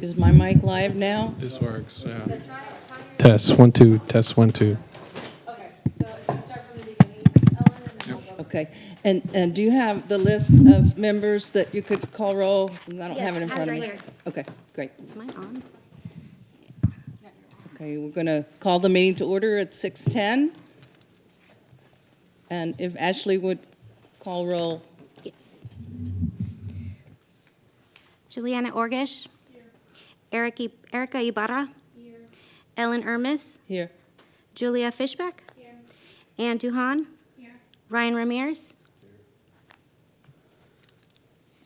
Is my mic live now? This works, yeah. Test, 1, 2, test, 1, 2. Okay, so start from the beginning, Ellen, and then we'll go. Okay, and do you have the list of members that you could call roll? I don't have it in front of me. Right here. Okay, great. Is mine on? Okay, we're going to call the meeting to order at 6:10. And if Ashley would call roll. Yes. Juliana Orgish. Here. Erica Ibarra. Here. Ellen Ermis. Here. Julia Fishback. Here. Ann Duhan. Here. Ryan Ramirez. Here.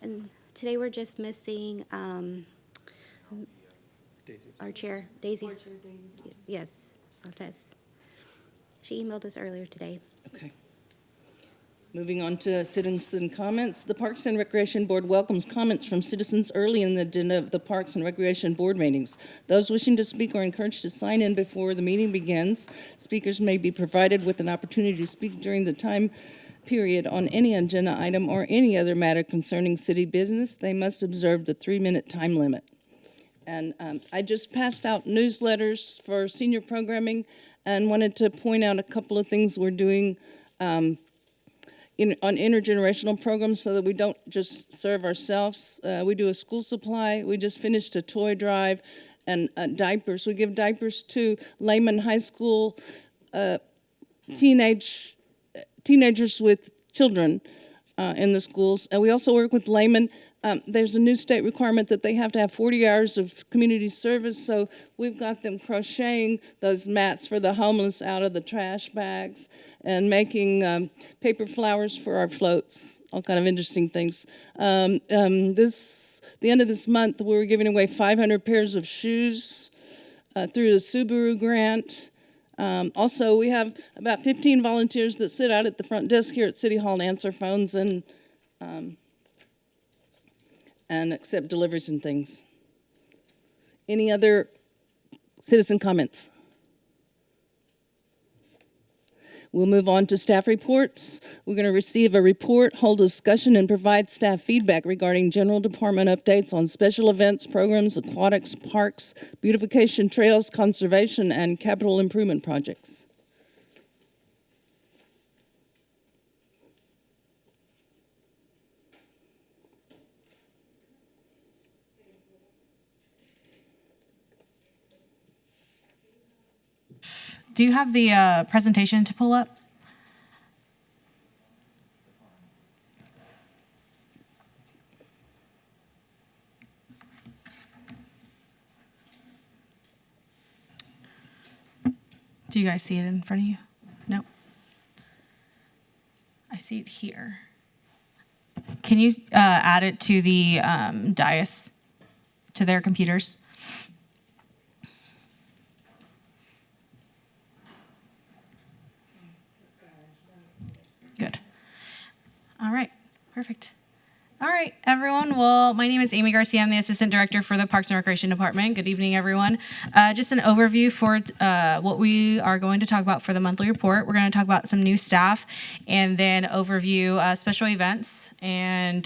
And today we're just missing our chair, Daisy. Yes, Santes. She emailed us earlier today. Okay. Moving on to citizen comments. The Parks and Recreation Board welcomes comments from citizens early in the agenda of the Parks and Recreation Board meetings. Those wishing to speak are encouraged to sign in before the meeting begins. Speakers may be provided with an opportunity to speak during the time period on any agenda item or any other matter concerning city business. They must observe the 3-minute time limit. And I just passed out newsletters for senior programming and wanted to point out a couple of things we're doing on intergenerational programs so that we don't just serve ourselves. We do a school supply. We just finished a toy drive and diapers. We give diapers to Lehman High School teenagers with children in the schools. And we also work with Lehman. There's a new state requirement that they have to have 40 hours of community service, so we've got them crocheting those mats for the homeless out of the trash bags and making paper flowers for our floats, all kind of interesting things. The end of this month, we were giving away 500 pairs of shoes through the Subaru grant. Also, we have about 15 volunteers that sit out at the front desk here at City Hall and answer phones and accept deliveries and things. Any other citizen comments? We'll move on to staff reports. We're going to receive a report, hold a discussion, and provide staff feedback regarding general department updates on special events, programs, aquatics, parks, beautification, trails, conservation, and capital improvement projects. Do you have the presentation to pull up? Do you guys see it in front of you? Nope. I see it here. Can you add it to the dais, to their computers? Good. All right, perfect. All right, everyone. Well, my name is Amy Garcia. I'm the Assistant Director for the Parks and Recreation Department. Good evening, everyone. Just an overview for what we are going to talk about for the monthly report. We're going to talk about some new staff and then overview special events and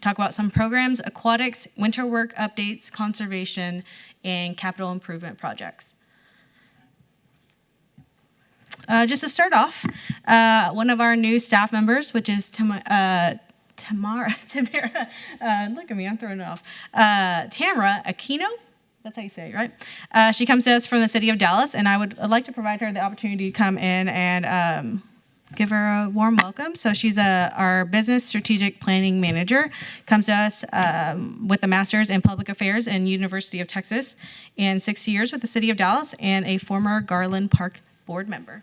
talk about some programs, aquatics, winter work updates, conservation, and capital improvement projects. Just to start off, one of our new staff members, which is Tamara, look at me, I'm throwing it off. Tamara Aquino, that's how you say it, right? She comes to us from the city of Dallas, and I would like to provide her the opportunity to come in and give her a warm welcome. So she's our business strategic planning manager, comes to us with a master's in public affairs in University of Texas and 6 years with the city of Dallas and a former Garland Park board member.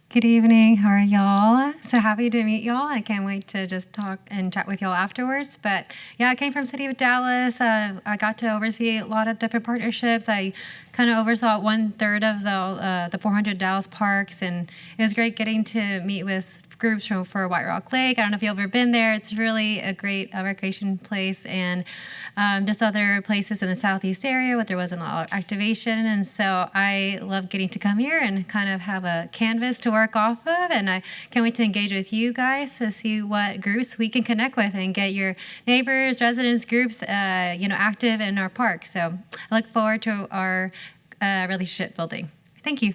Good evening. How are y'all? So happy to meet y'all. I can't wait to just talk and chat with y'all afterwards. But yeah, I came from City of Dallas. I got to oversee a lot of different partnerships. I kind of oversaw 1/3 of the 400 Dallas parks, and it was great getting to meet with groups for White Rock Lake. I don't know if you've ever been there. It's really a great recreation place, and just other places in the southeast area where there wasn't a lot of activation. And so I love getting to come here and kind of have a canvas to work off of. And I can't wait to engage with you guys to see what groups we can connect with and get your neighbors, residents, groups, active in our park. So I look forward to our relationship building. Thank you.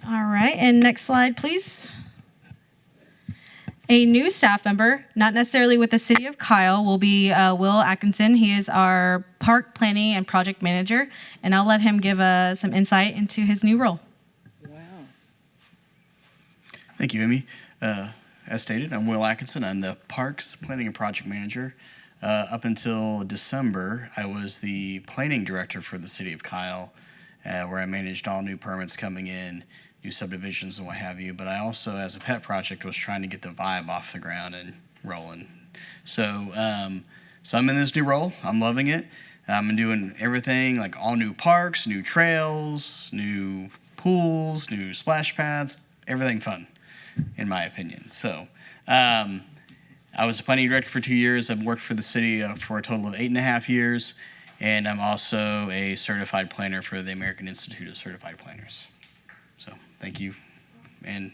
All right, and next slide, please. A new staff member, not necessarily with the City of Kyle, will be Will Atkinson. He is our park planning and project manager, and I'll let him give some insight into his new role. Wow. Thank you, Amy. As stated, I'm Will Atkinson. I'm the Parks Planning and Project Manager. Up until December, I was the planning director for the City of Kyle, where I managed all new permits coming in, new subdivisions and what have you. But I also, as a pet project, was trying to get the vibe off the ground and rolling. So I'm in this new role. I'm loving it. I'm doing everything, like all new parks, new trails, new pools, new splash pads, everything fun, in my opinion. So I was a planning director for 2 years. I've worked for the city for a total of 8.5 years. And I'm also a certified planner for the American Institute of Certified Planners. So thank you, and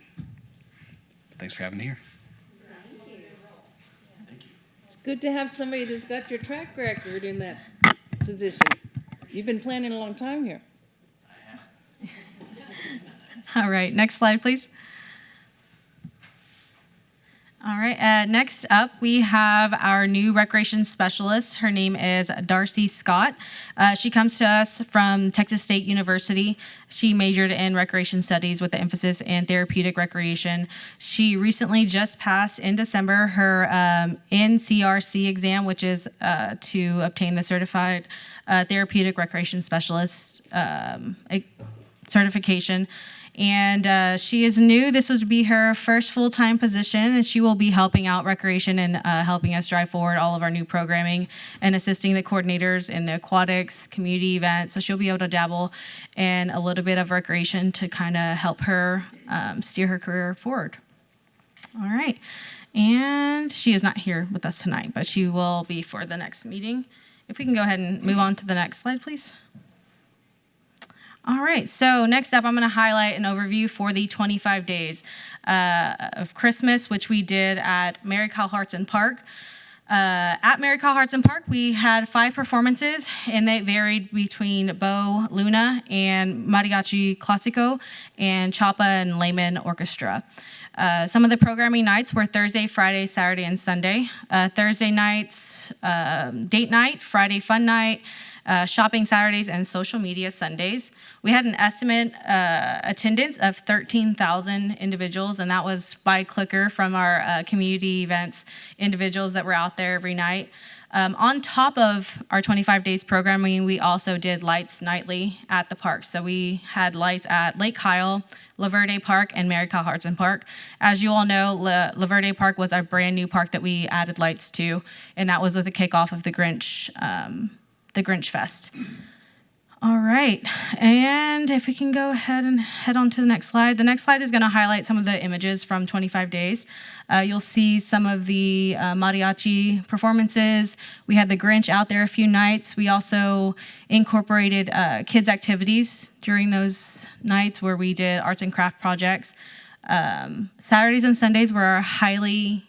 thanks for having me here. It's good to have somebody that's got your track record in that position. You've been planning a long time here. All right, next slide, please. All right, next up, we have our new recreation specialist. Her name is Darcy Scott. She comes to us from Texas State University. She majored in recreation studies with the emphasis in therapeutic recreation. She recently just passed in December her NCRC exam, which is to obtain the Certified Therapeutic Recreation Specialist certification. And she is new. This would be her first full-time position, and she will be helping out recreation and helping us drive forward all of our new programming and assisting the coordinators in the aquatics, community events. So she'll be able to dabble in a little bit of recreation to kind of help her steer her career forward. All right. And she is not here with us tonight, but she will be for the next meeting. If we can go ahead and move on to the next slide, please. All right, so next up, I'm going to highlight an overview for the 25 days of Christmas, which we did at Mary Kyle Hartson Park. At Mary Kyle Hartson Park, we had 5 performances, and they varied between Bo Luna and Mariachi Classico and Chapa and Layman Orchestra. Some of the programming nights were Thursday, Friday, Saturday, and Sunday. Thursday nights, date night, Friday fun night, shopping Saturdays, and social media Sundays. We had an estimate attendance of 13,000 individuals, and that was by clicker from our community events individuals that were out there every night. On top of our 25 days programming, we also did lights nightly at the park. So we had lights at Lake Kyle, La Verde Park, and Mary Kyle Hartson Park. As you all know, La Verde Park was our brand new park that we added lights to, and that was with the kickoff of the Grinch Fest. All right, and if we can go ahead and head on to the next slide. The next slide is going to highlight some of the images from 25 days. You'll see some of the mariachi performances. We had the Grinch out there a few nights. We also incorporated kids' activities during those nights where we did arts and craft projects. Saturdays and Sundays were our highly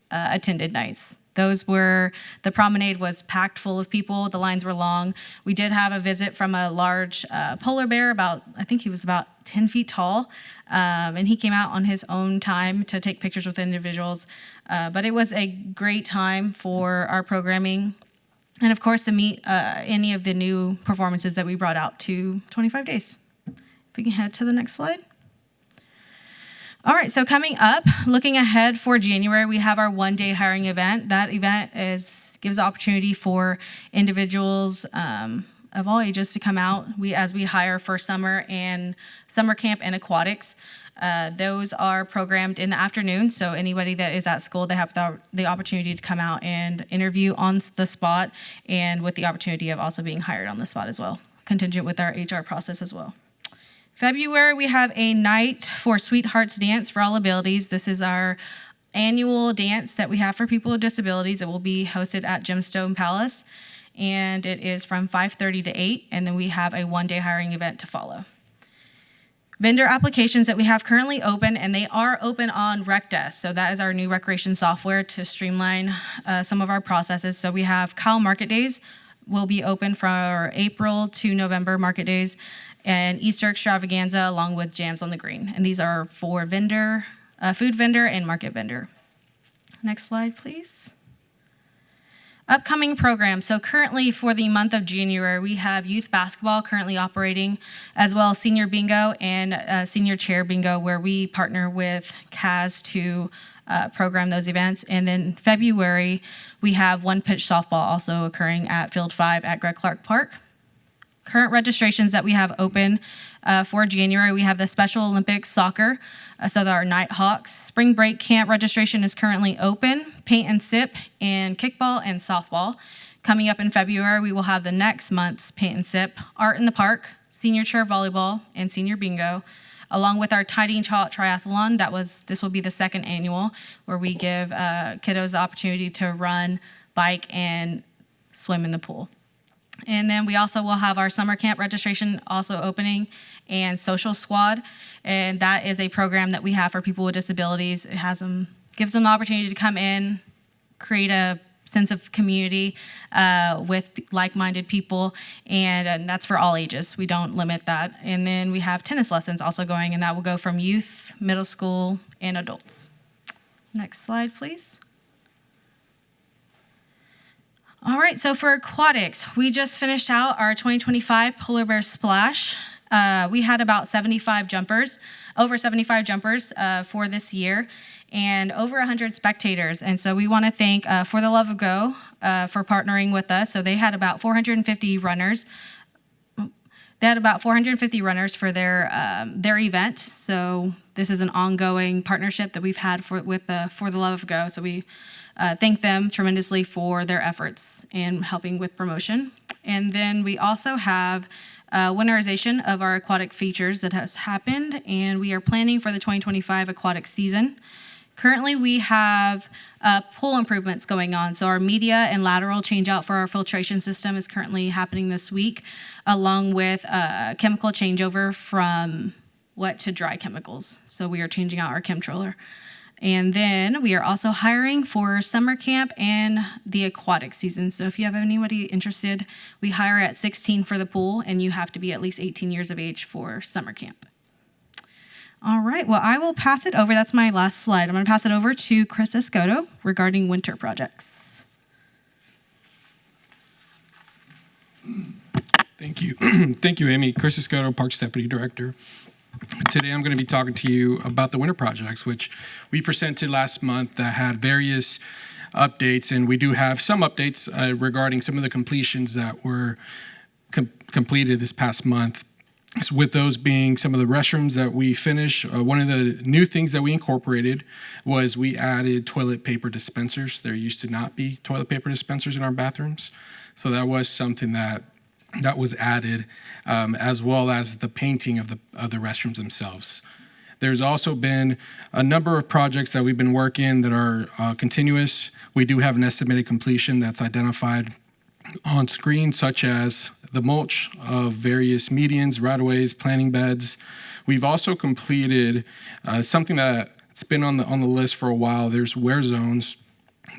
attended nights. The promenade was packed full of people. The lines were long. We did have a visit from a large polar bear, I think he was about 10 feet tall. And he came out on his own time to take pictures with individuals. But it was a great time for our programming. And of course, to meet any of the new performances that we brought out to 25 days. If we can head to the next slide. All right, so coming up, looking ahead for January, we have our one-day hiring event. That event gives opportunity for individuals of all ages to come out. As we hire for summer camp and aquatics. Those are programmed in the afternoon, so anybody that is at school, they have the opportunity to come out and interview on the spot, and with the opportunity of also being hired on the spot as well, contingent with our HR process as well. If February, we have a night for Sweethearts Dance for All Abilities. This is our annual dance that we have for people with disabilities. It will be hosted at Gemstone Palace, and it is from 5:30 to 8, and then we have a one-day hiring event to follow. Vendor applications that we have currently open, and they are open on RecDesk. So that is our new recreation software to streamline some of our processes. So we have Kyle Market Days will be open for April to November market days, and Easter Extravaganza along with Jams on the Green. And these are for vendor, food vendor and market vendor. Next slide, please. Upcoming programs. So currently for the month of January, we have youth basketball currently operating, as well as senior bingo and senior chair bingo, where we partner with CAS to program those events. And then February, we have one pitch softball also occurring at Field 5 at Gregg-Clarke Park. Current registrations that we have open for January, we have the Special Olympics soccer, so our Nighthawks. Spring break camp registration is currently open. Paint and sip and kickball and softball. Coming up in February, we will have the next month's paint and sip, art in the park, senior chair volleyball, and senior bingo, along with our Tidy and Chalk Triathlon. This will be the second annual, where we give kiddos the opportunity to run, bike, and swim in the pool. And then we also will have our summer camp registration also opening, and social squad, and that is a program that we have for people with disabilities. It gives them the opportunity to come in, create a sense of community with like-minded people, and that's for all ages. We don't limit that. And then we have tennis lessons also going, and that will go from youth, middle school, and adults. Next slide, please. All right, so for aquatics, we just finished out our 2025 Polar Bear Splash. We had about 75 jumpers, over 75 jumpers for this year, and over 100 spectators. And so we want to thank For the Love of Go for partnering with us. So they had about 450 runners. They had about 450 runners for their event. So this is an ongoing partnership that we've had with For the Love of Go. So we thank them tremendously for their efforts in helping with promotion. And then we also have winterization of our aquatic features that has happened, and we are planning for the 2025 aquatic season. Currently, we have pool improvements going on. So our media and lateral change out for our filtration system is currently happening this week, along with chemical changeover from wet to dry chemicals. So we are changing out our chemtroller. And then we are also hiring for summer camp and the aquatic season. So if you have anybody interested, we hire at 16 for the pool, and you have to be at least 18 years of age for summer camp. All right, well, I will pass it over. That's my last slide. I'm going to pass it over to Chris Escoto regarding winter projects. Thank you. Thank you, Amy. Chris Escoto, Parks Deputy Director. Today I'm going to be talking to you about the winter projects, which we presented last month that had various updates, and we do have some updates regarding some of the completions that were completed this past month. So with those being some of the restrooms that we finished, one of the new things that we incorporated was we added toilet paper dispensers. There used to not be toilet paper dispensers in our bathrooms, so that was something that was added, as well as the painting of the restrooms themselves. There's also been a number of projects that we've been working that are continuous. We do have an estimated completion that's identified on screen, such as the mulch of various medians, right-of-ways, planting beds. We've also completed something that's been on the list for a while. There's wear zones.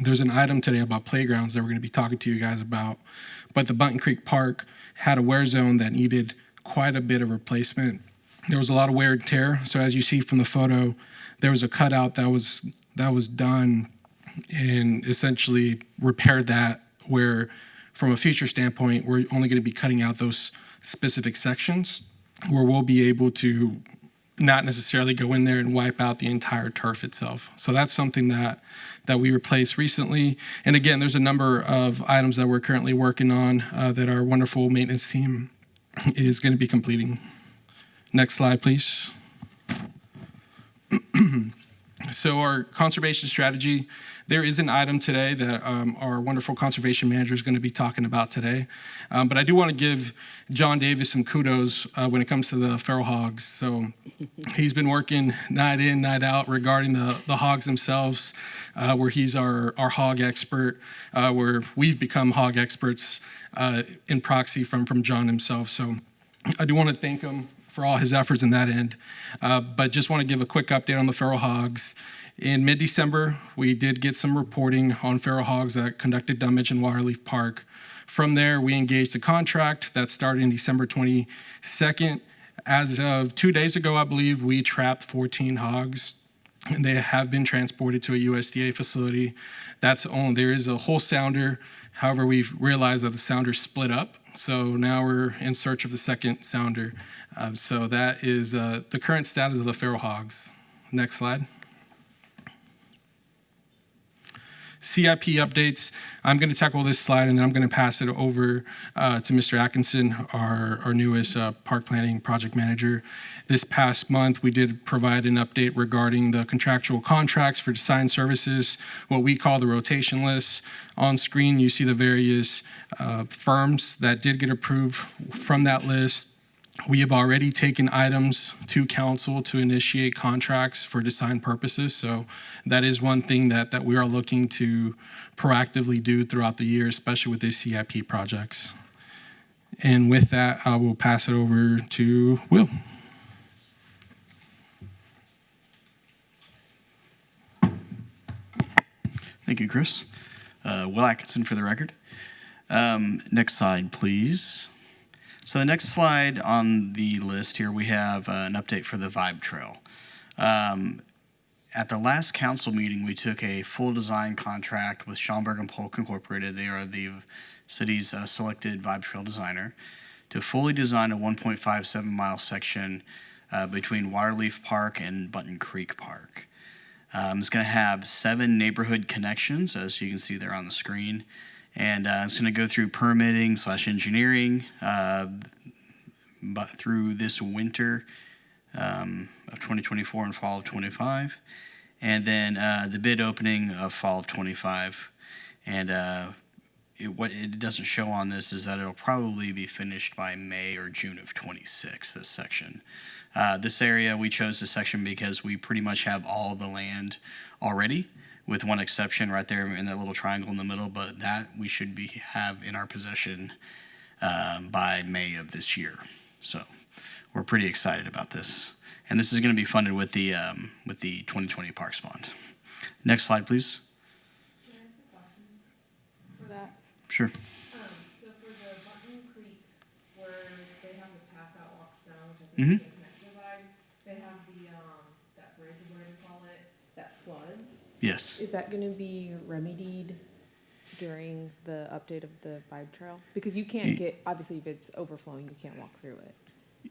There's an item today about playgrounds that we're going to be talking to you guys about. But the Bunton Creek Park had a wear zone that needed quite a bit of replacement. There was a lot of wear and tear. So as you see from the photo, there was a cutout that was done and essentially repaired that, where from a future standpoint, we're only going to be cutting out those specific sections where we'll be able to not necessarily go in there and wipe out the entire turf itself. So that's something that we replaced recently. And again, there's a number of items that we're currently working on that our wonderful maintenance team is going to be completing. Next slide, please. So our conservation strategy, There is an item today that our wonderful conservation manager is going to be talking about today. But I do want to give John Davis some kudos when it comes to the feral hogs. So he's been working night in, night out regarding the hogs themselves, where he's our hog expert, where we've become hog experts in proxy from John himself. So I do want to thank him for all his efforts in that end. But just want to give a quick update on the feral hogs. In mid-December, we did get some reporting on feral hogs that conducted damage in Waterleaf Park. From there, we engaged a contract that started in December 22nd. As of 2 days ago, I believe, we trapped 14 hogs, and they have been transported to a USDA facility. There is a whole sounder. However, we've realized that the sounder split up, so now we're in search of the second sounder. So that is the current status of the feral hogs. Next slide. CIP updates. I'm going to tackle this slide, and then I'm going to pass it over to Mr. Atkinson, our newest park planning project manager. This past month, we did provide an update regarding the contractual contracts for design services, what we call the rotation list. On screen, you see the various firms that did get approved from that list. We have already taken items to council to initiate contracts for design purposes. So that is one thing that we are looking to proactively do throughout the year, especially with these CIP projects. And with that, I will pass it over to Will. Thank you, Chris. Will Atkinson for the record. Next slide, please. So the next slide on the list here, we have an update for the Vibe Trail. At the last council meeting, we took a full design contract with Schaumburg and Polk Incorporated. They are the city's selected Vibe Trail designer to fully design a 1.57 mile section between Waterleaf Park and Button Creek Park. It's going to have 7 neighborhood connections, as you can see there on the screen. And it's going to go through permitting / engineering but through this winter of 2024 and fall of 25. And then the bid opening of fall of 25. And what it doesn't show on this is that it'll probably be finished by May or June of 26, this section. This area, we chose this section because we pretty much have all the land already, with one exception right there in that little triangle in the middle, but that we should have in our possession by May of this year. So we're pretty excited about this. And this is going to be funded with the 2020 Parks Bond. Next slide, please. Can I ask a question for that? Sure. So for the Button Creek, where they have the path that walks down, which I think is connected to the Vibe, they have the that bridge, whatever you call it, that floods. Yes. Is that going to be remedied during the update of the Vibe Trail? Because you can't get, obviously, if it's overflowing, you can't walk through it.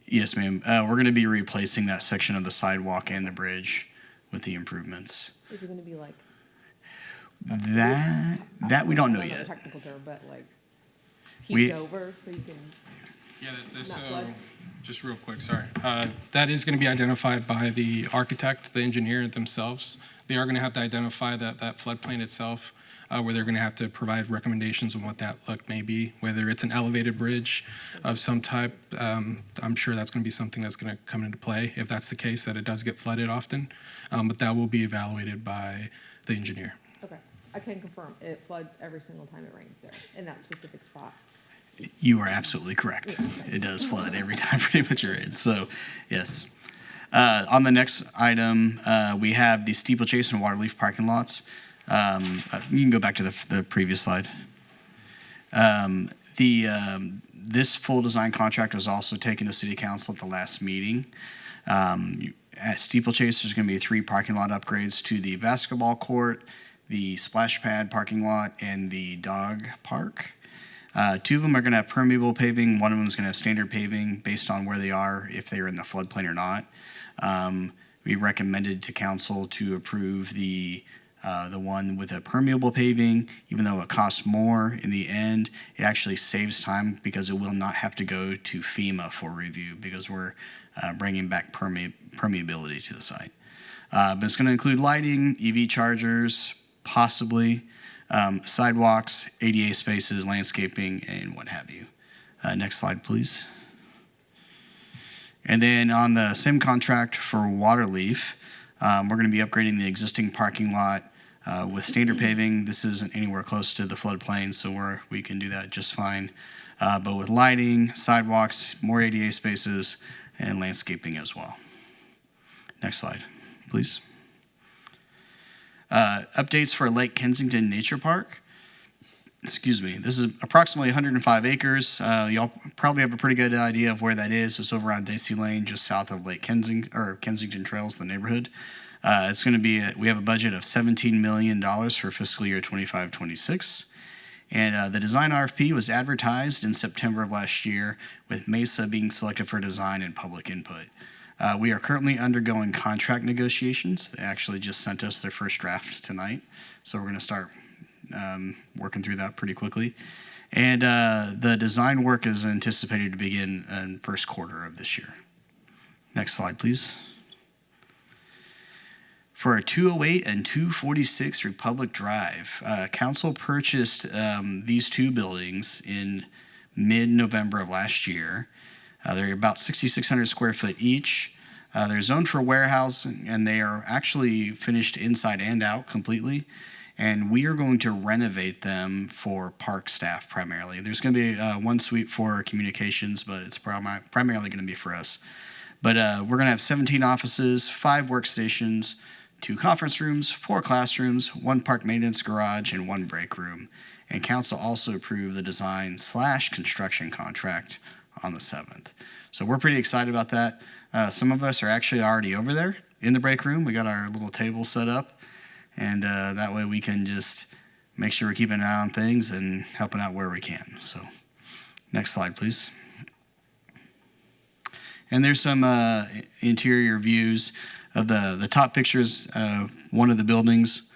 Yes, ma'am. We're going to be replacing that section of the sidewalk and the bridge with the improvements. Is it going to be like That we don't know I yet. the technical term, but like We- heaped over so you can. Yeah, Not so flood. just real quick, sorry. That is going to be identified by the architect, the engineer themselves. They are going to have to identify that floodplain itself, where they're going to have to provide recommendations on what that look may be, whether it's an elevated bridge of some type. I'm sure that's going to be something that's going to come into play if that's the case, that it does get flooded often. But that will be evaluated by the engineer. Okay, I can confirm it floods every single time it rains there in that specific spot. You are absolutely correct. It does flood every time pretty much it rains. So, yes. On the next item, we have the steeplechase and Waterleaf parking lots. You can go back to the previous slide. This full design contract was also taken to City Council at the last meeting. At steeplechase, there's going to be 3 parking lot upgrades to the basketball court, the splash pad parking lot, and the dog park. 2 of them are going to have permeable paving. 1 of them is going to have standard paving based on where they are, if they're in the floodplain or not. We recommended to council to approve the one with a permeable paving, even though it costs more in the end. It actually saves time because it will not have to go to FEMA for review because we're bringing back permeability to the site. But it's going to include lighting, EV chargers, possibly sidewalks, ADA spaces, landscaping, and what have you. Next slide, please. And then on the same contract for Waterleaf, we're going to be upgrading the existing parking lot with standard paving. This isn't anywhere close to the floodplain, so we can do that just fine. But with lighting, sidewalks, more ADA spaces, and landscaping as well. Next slide, please. Updates for Lake Kensington Nature Park. Excuse me. This is approximately 105 acres. Y'all probably have a pretty good idea of where that is. It's over on Dacey Lane, just south of Lake Kensington, or Kensington Trails, the neighborhood. It's going to be, we have a budget of $17 million for fiscal year 25-26. And the design RFP was advertised in September of last year, with Mesa being selected for design and public input. We are currently undergoing contract negotiations. They actually just sent us their first draft tonight, so we're going to start working through that pretty quickly. And the design work is anticipated to begin in first quarter of this year. Next slide, please. For 208 and 246 Republic Drive, council purchased these two buildings in mid-November of last year. They're about 6,600 square foot each. They're zoned for warehousing, and they are actually finished inside and out completely. And we are going to renovate them for park staff primarily. There's going to be one suite for communications, but it's primarily going to be for us. But we're going to have 17 offices, 5 workstations, 2 conference rooms, 4 classrooms, 1 park maintenance garage, and 1 break room. And council also approved the design/construction contract on the 7th. So we're pretty excited about that. Some of us are actually already over there in the break room. We got our little table set up, and that way we can just make sure we're keeping an eye on things and helping out where we can. So next slide, please. And there's some interior views of the top pictures of one of the buildings,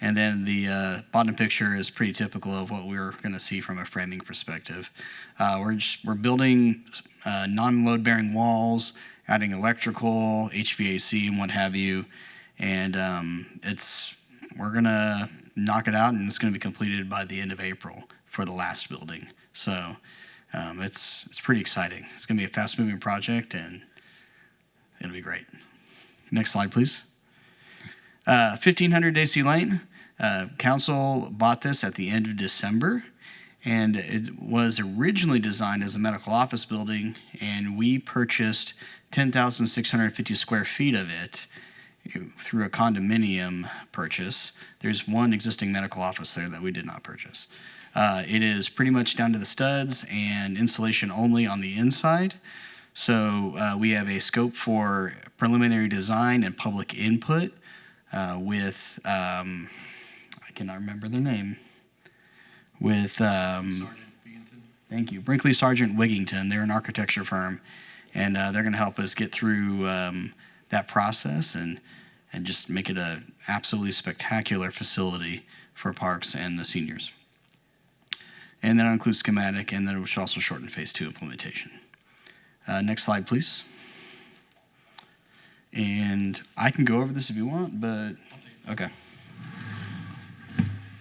and then the bottom picture is pretty typical of what we're going to see from a framing perspective. We're building non-load bearing walls, adding electrical, HVAC, and what have you, and we're going to knock it out, and it's going to be completed by the end of April for the last building. So it's pretty exciting. It's going to be a fast-moving project, and it'll be great. Next slide, please. 1500 Dacey Lane. Council bought this at the end of December, and it was originally designed as a medical office building, and we purchased 10,650 square feet of it through a condominium purchase. There's one existing medical office there that we did not purchase. It is pretty much down to the studs and insulation only on the inside. So we have a scope for preliminary design and public input with, I cannot remember their name, with, thank you, Brinkley Sargent Wigington. They're an architecture firm, and they're going to help us get through that process and just make it an absolutely spectacular facility for parks and the seniors. And that includes schematic, and then it will also shorten phase 2 implementation. Next slide, please. And I can go over this if you want, but okay.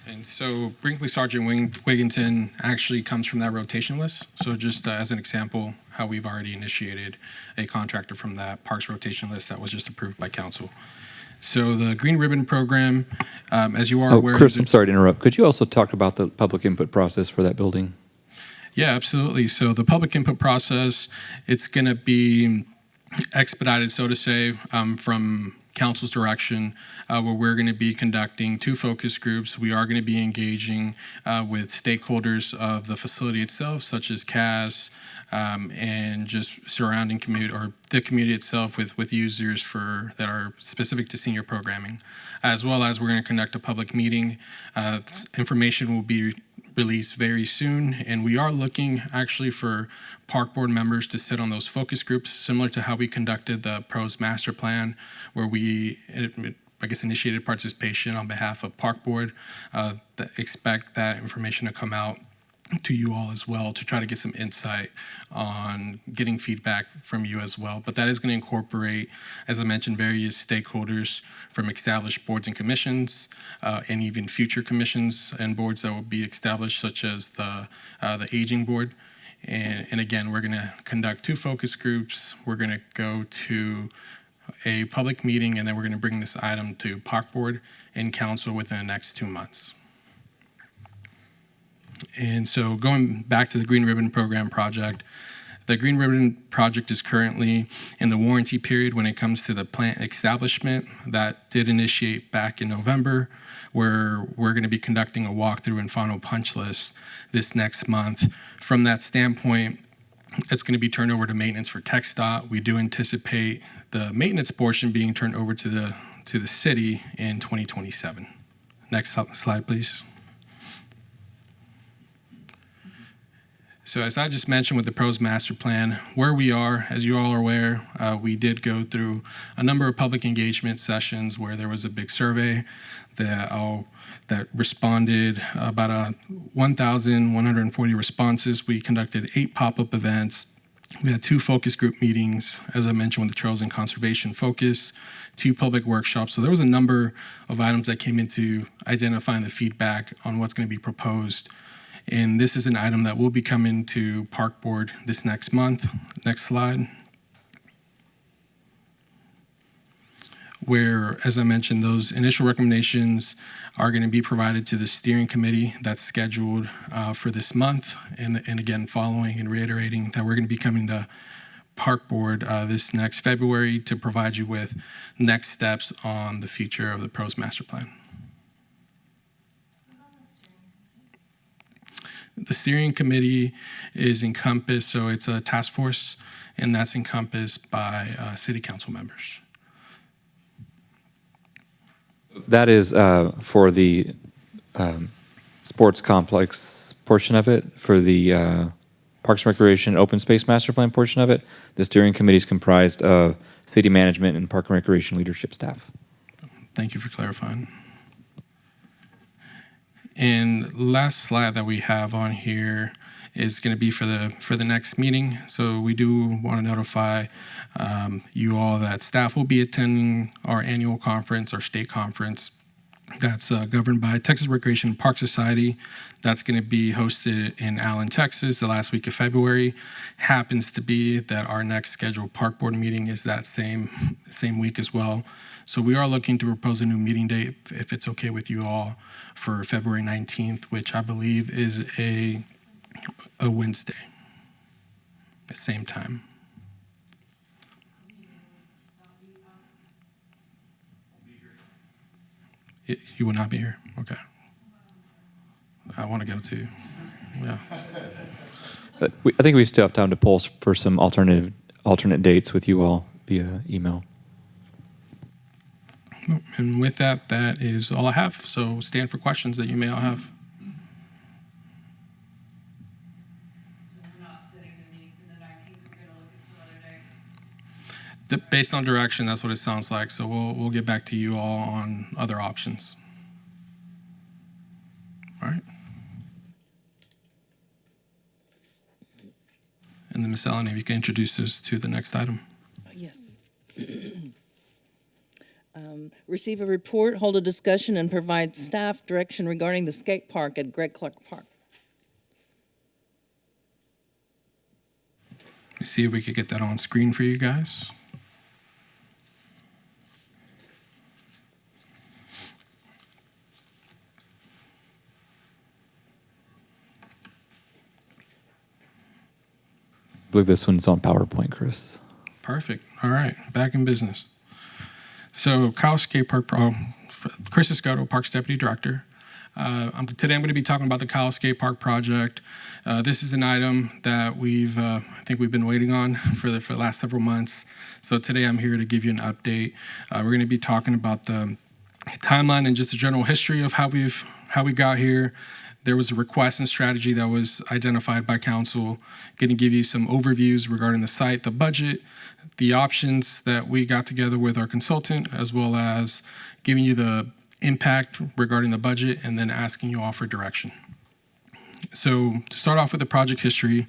And so Brinkley Sargent Wigington actually comes from that rotation list. So just as an example, how we've already initiated a contractor from that Parks rotation list that was just approved by council. So the Green Ribbon Program, as you are aware... Chris, I'm sorry to interrupt. Could you also talk about the public input process for that building? Yeah, absolutely. So the public input process, it's going to be expedited, so to say, from council's direction, where we're going to be conducting 2 focus groups. We are going to be engaging with stakeholders of the facility itself, such as CAS, and just surrounding community, or the community itself, with users that are specific to senior programming, as well as we're going to conduct a public meeting. Information will be released very soon, and we are looking actually for park board members to sit on those focus groups, similar to how we conducted the PROS master plan, where we, I guess, initiated participation on behalf of park board. Expect that information to come out to you all as well to try to get some insight on getting feedback from you as well. But that is going to incorporate, as I mentioned, various stakeholders from established boards and commissions, and even future commissions and boards that will be established, such as the aging board. And again, we're going to conduct 2 focus groups. We're going to go to a public meeting, and then we're going to bring this item to Park Board and Council within the next 2 months. And so going back to the Green Ribbon Program project, the Green Ribbon project is currently in the warranty period when it comes to the plant establishment. That did initiate back in November, where we're going to be conducting a walkthrough and final punch list this next month. From that standpoint, it's going to be turned over to maintenance for TxDOT. We do anticipate the maintenance portion being turned over to the city in 2027. Next slide, please. So as I just mentioned with the PROS master plan, where we are, as you all are aware, we did go through a number of public engagement sessions where there was a big survey that responded about 1,140 responses. We conducted 8 pop-up events. We had 2 focus group meetings, as I mentioned, with the Trails and Conservation Focus, 2 public workshops. So there was a number of items that came into identifying the feedback on what's going to be proposed. And this is an item that will be coming to Park Board this next month. Next slide. Where, as I mentioned, those initial recommendations are going to be provided to the steering committee that's scheduled for this month. And again, following and reiterating that we're going to be coming to Park Board this next February to provide you with next steps on the future of the PROS master plan. The steering committee is encompassed, so it's a task force, and that's encompassed by city council members. That is for the sports complex portion of it, for the Parks and Recreation Open Space Master Plan portion of it. The steering committee is comprised of city management and Park and Recreation leadership staff. Thank you for clarifying. And last slide that we have on here is going to be for the next meeting. So we do want to notify you all that staff will be attending our annual conference, our state conference. That's governed by Texas Recreation Park Society. That's going to be hosted in Allen, Texas, the last week of February. Happens to be that our next scheduled Park Board meeting is that same week as well. So we are looking to propose a new meeting date, if it's okay with you all, for February 19th, which I believe is a Wednesday, at the same time. You will not be here? Okay. I want to go too. Yeah. But I think we still have time to poll for some alternate dates with you all via email. And with that, that is all I have. So stand for questions that you may all have. So we're not setting the meeting for the 19th, we're gonna look at some other dates? Based on direction, that's what it sounds like. So we'll get back to you all on other options. All right. And then Ms. Ellen, if you can introduce us to the next item. Yes. Receive a report, hold a discussion, and provide staff direction regarding the skate park at Gregg-Clarke Park. Let's see if we could get that on screen for you guys. I believe this one's on PowerPoint, Chris. Perfect. All right, back in business. So Kyle Skate Park, Chris Escoto, Parks Deputy Director. Today I'm going to be talking about the Kyle Skate Park project. This is an item that I think we've been waiting on for the last several months. So today I'm here to give you an update. We're going to be talking about the timeline and just a general history of how we got here. There was a request and strategy that was identified by council. Going to give you some overviews regarding the site, the budget, the options that we got together with our consultant, as well as giving you the impact regarding the budget and then asking you all for direction. So to start off with the project history,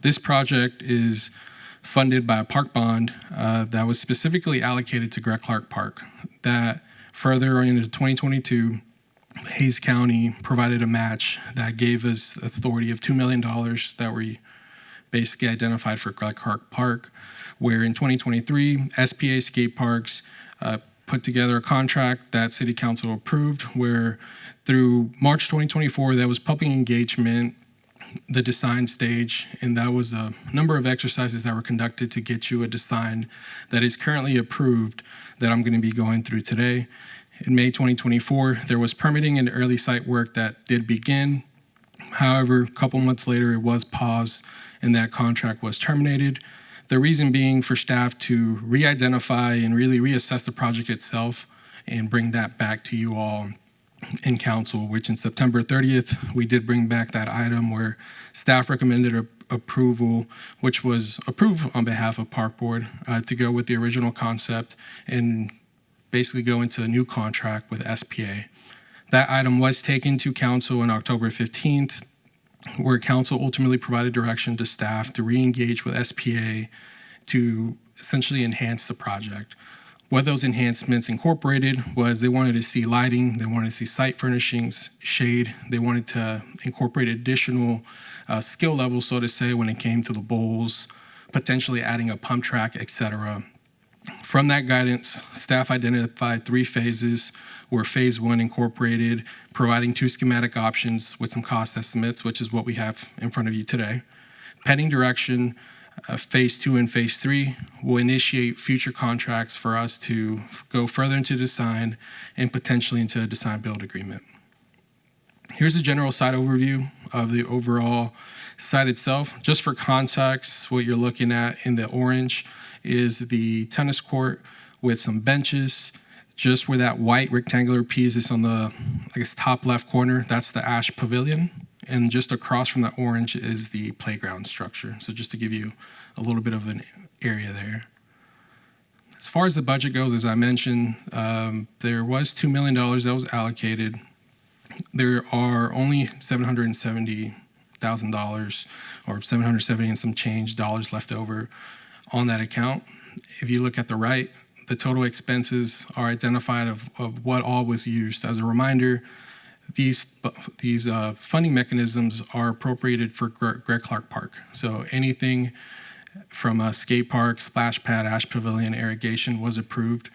this project is funded by a park bond that was specifically allocated to Gregg-Clarke Park. That further into 2022, Hayes County provided a match that gave us authority of $2 million that were basically identified for Gregg-Clarke Park, where in 2023, SPA Skate Parks put together a contract that City Council approved, where through March 2024, there was public engagement, the design stage, and that was a number of exercises that were conducted to get you a design that is currently approved that I'm going to be going through today. In May 2024, there was permitting and early site work that did begin. However, a couple months later, it was paused and that contract was terminated. The reason being for staff to re-identify and really reassess the project itself and bring that back to you all in council, which in September 30th, we did bring back that item where staff recommended approval, which was approved on behalf of Park Board to go with the original concept and basically go into a new contract with SPA. That item was taken to council on October 15th, where council ultimately provided direction to staff to re-engage with SPA to essentially enhance the project. What those enhancements incorporated was they wanted to see lighting, they wanted to see site furnishings, shade, they wanted to incorporate additional skill levels, so to say, when it came to the bowls, potentially adding a pump track, etc. From that guidance, staff identified 3 phases, where phase 1 incorporated providing 2 schematic options with some cost estimates, which is what we have in front of you today. Pending direction, phase 2 and phase 3 will initiate future contracts for us to go further into design and potentially into a design build agreement. Here's a general site overview of the overall site itself. Just for context, what you're looking at in the orange is the tennis court with some benches. Just where that white rectangular piece is on the, top left corner, that's the ash pavilion. And just across from that orange is the playground structure. So just to give you a little bit of an area there. As far as the budget goes, as I mentioned, there was $2 million that was allocated. There are only $770,000 or 770 and some change dollars left over on that account. If you look at the right, the total expenses are identified of what all was used. As a reminder, these funding mechanisms are appropriated for Gregg-Clarke Park. So anything from a skate park, splash pad, ash pavilion, irrigation was approved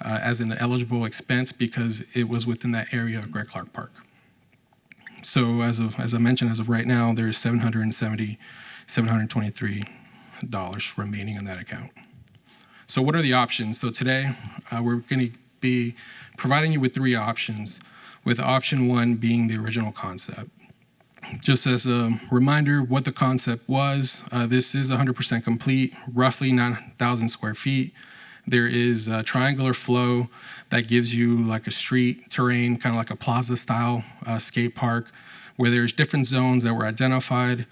as an eligible expense because it was within that area of Gregg-Clarke Park. So as I mentioned, as of right now, there's $723 remaining in that account. So what are the options? So today, we're going to be providing you with 3 options, with option 1 being the original concept. Just as a reminder what the concept was, this is 100% complete, roughly 9,000 square feet. There is a triangular flow that gives you like a street terrain, kind of like a plaza style skate park, where there's different zones that were identified.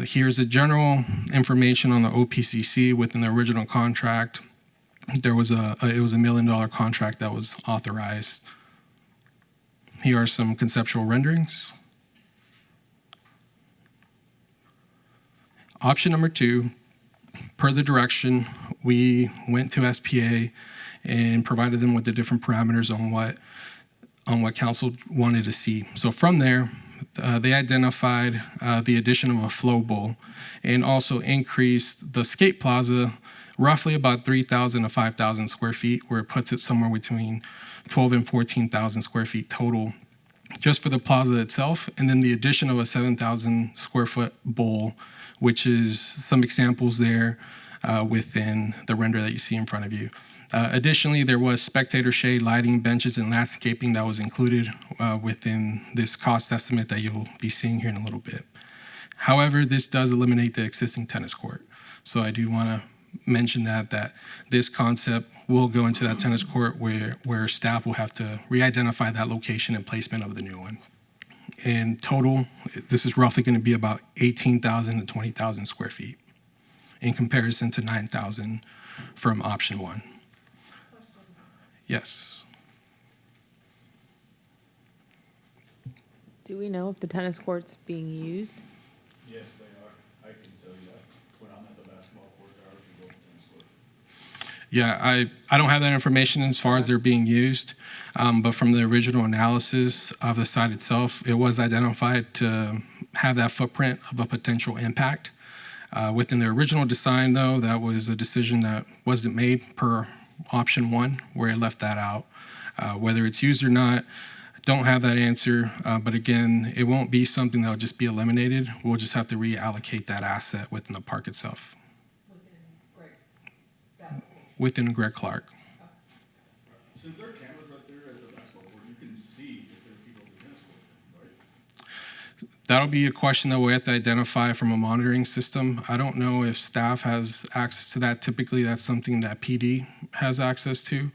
Here's a general information on the OPCC within the original contract. There was it was $1 million contract that was authorized. Here are some conceptual renderings. Option number 2, per the direction, we went to SPA and provided them with the different parameters on what council wanted to see. So from there, they identified the addition of a flow bowl and also increased the skate plaza roughly about 3,000 to 5,000 square feet, where it puts it somewhere between 12 and 14,000 square feet total just for the plaza itself, and then the addition of a 7,000 square foot bowl, which is some examples there within the render that you see in front of you. Additionally, there was spectator shade, lighting, benches, and landscaping that was included within this cost estimate that you'll be seeing here in a little bit. However, this does eliminate the existing tennis court. So I do want to mention that this concept will go into that tennis court where staff will have to re-identify that location and placement of the new one. In total, this is roughly going to be about 18,000 to 20,000 square feet in comparison to 9,000 from option 1. Yes. Do we know if the tennis court's being used? Yes, they are. I can tell you that. When I'm at the basketball court, there are people at the tennis court. Yeah, I don't have that information as far as they're being used, but from the original analysis of the site itself, it was identified to have that footprint of a potential impact. Within the original design, though, that was a decision that wasn't made per option 1, where it left that out. Whether it's used or not, don't have that answer, but again, it won't be something that'll just be eliminated. We'll just have to reallocate that asset within the park itself. Within Gregg-Clarke. Since there are cameras right there at the basketball court, you can see if there are people at the tennis court, right? That'll be a question that we'll have to identify from a monitoring system. I don't know if staff has access to that. Typically, that's something that PD has access to.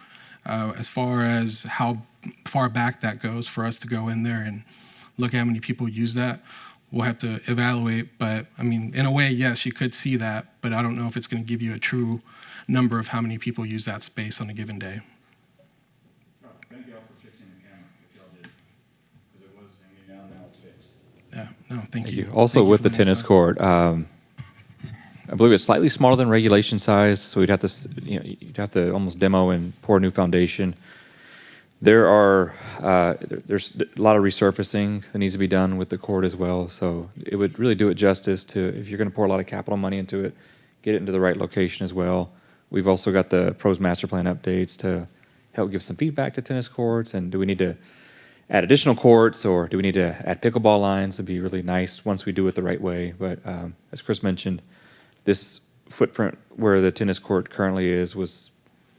As far as how far back that goes for us to go in there and look at how many people use that, we'll have to evaluate. But I mean, in a way, yes, you could see that, but I don't know if it's going to give you a true number of how many people use that space on a given day. No, thank y'all for fixing the camera, if y'all did. Because it was hanging down, now it's fixed. Yeah, no, thank Thank you. you. Also, Thank you with for the tennis insight. court, I believe it's slightly smaller than regulation size, so we'd have to, you'd have to almost demo and pour a new foundation. There's a lot of resurfacing that needs to be done with the court as well, so it would really do it justice to, if you're going to pour a lot of capital money into it, get it into the right location as well. We've also got the pros master plan updates to help give some feedback to tennis courts, and do we need to add additional courts, or do we need to add pickleball lines? It'd be really nice once we do it the right way. But as Chris mentioned, this footprint where the tennis court currently is was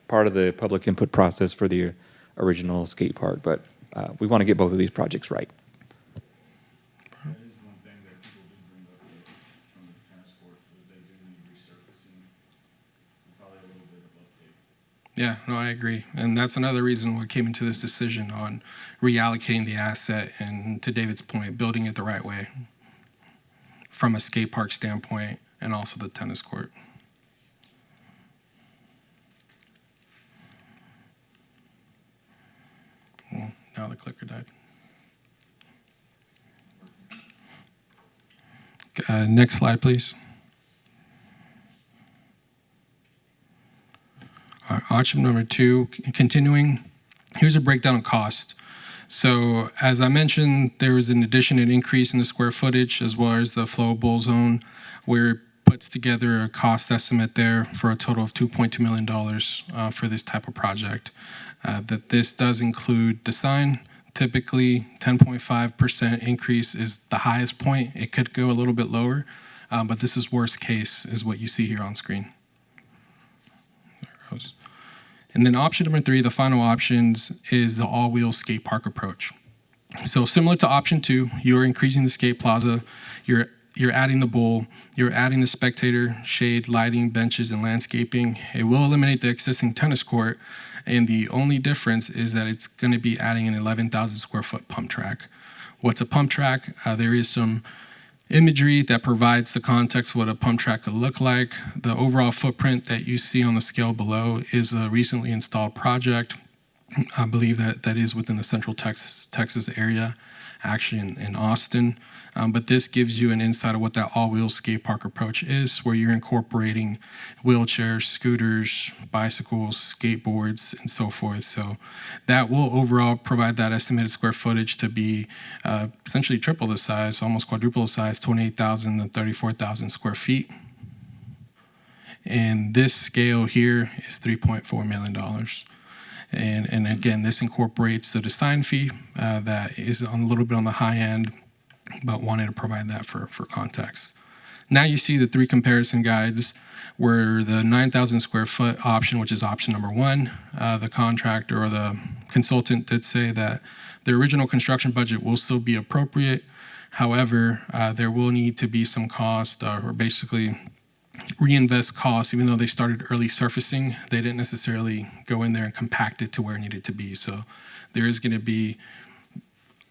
part of the public input process for the original skate park. But we want to get both of these projects right. That is one thing that people do bring up from the tennis court, is they do need resurfacing, and probably a little bit of update. Yeah, no, I agree. And that's another reason we came into this decision on reallocating the asset and, to David's point, building it the right way from a skate park standpoint and also the tennis court. Well, now the clicker died. Next slide, please. All right, option number 2, continuing. Here's a breakdown of cost. So as I mentioned, there was an addition and increase in the square footage as well as the flowable zone, where it puts together a cost estimate there for a total of $2.2 million for this type of project. That this does include the sign. Typically, 10.5% increase is the highest point. It could go a little bit lower, but this is worst case, is what you see here on screen. There it goes. And then option number 3, the final options, is the all-wheel skate park approach. So similar to option 2, you're increasing the skate plaza, you're adding the bowl, you're adding the spectator, shade, lighting, benches, and landscaping. It will eliminate the existing tennis court, and the only difference is that it's going to be adding an 11,000 square foot pump track. What's a pump track? There is some imagery that provides the context of what a pump track could look like. The overall footprint that you see on the scale below is a recently installed project. I believe that is within the Central Texas area, actually in Austin. But this gives you an insight of what that all-wheel skate park approach is, where you're incorporating wheelchairs, scooters, bicycles, skateboards, and so forth. So that will overall provide that estimated square footage to be essentially triple the size, almost quadruple the size, 28,000 to 34,000 square feet. And this scale here is $3.4 million. And again, this incorporates the design fee that is a little bit on the high end, but wanted to provide that for context. Now you see the 3 comparison guides, where the 9,000 square foot option, which is option number 1, the contractor or the consultant did say that the original construction budget will still be appropriate. However, there will need to be some cost, or basically reinvest costs. Even though they started early surfacing, they didn't necessarily go in there and compact it to where it needed to be. So there is going to be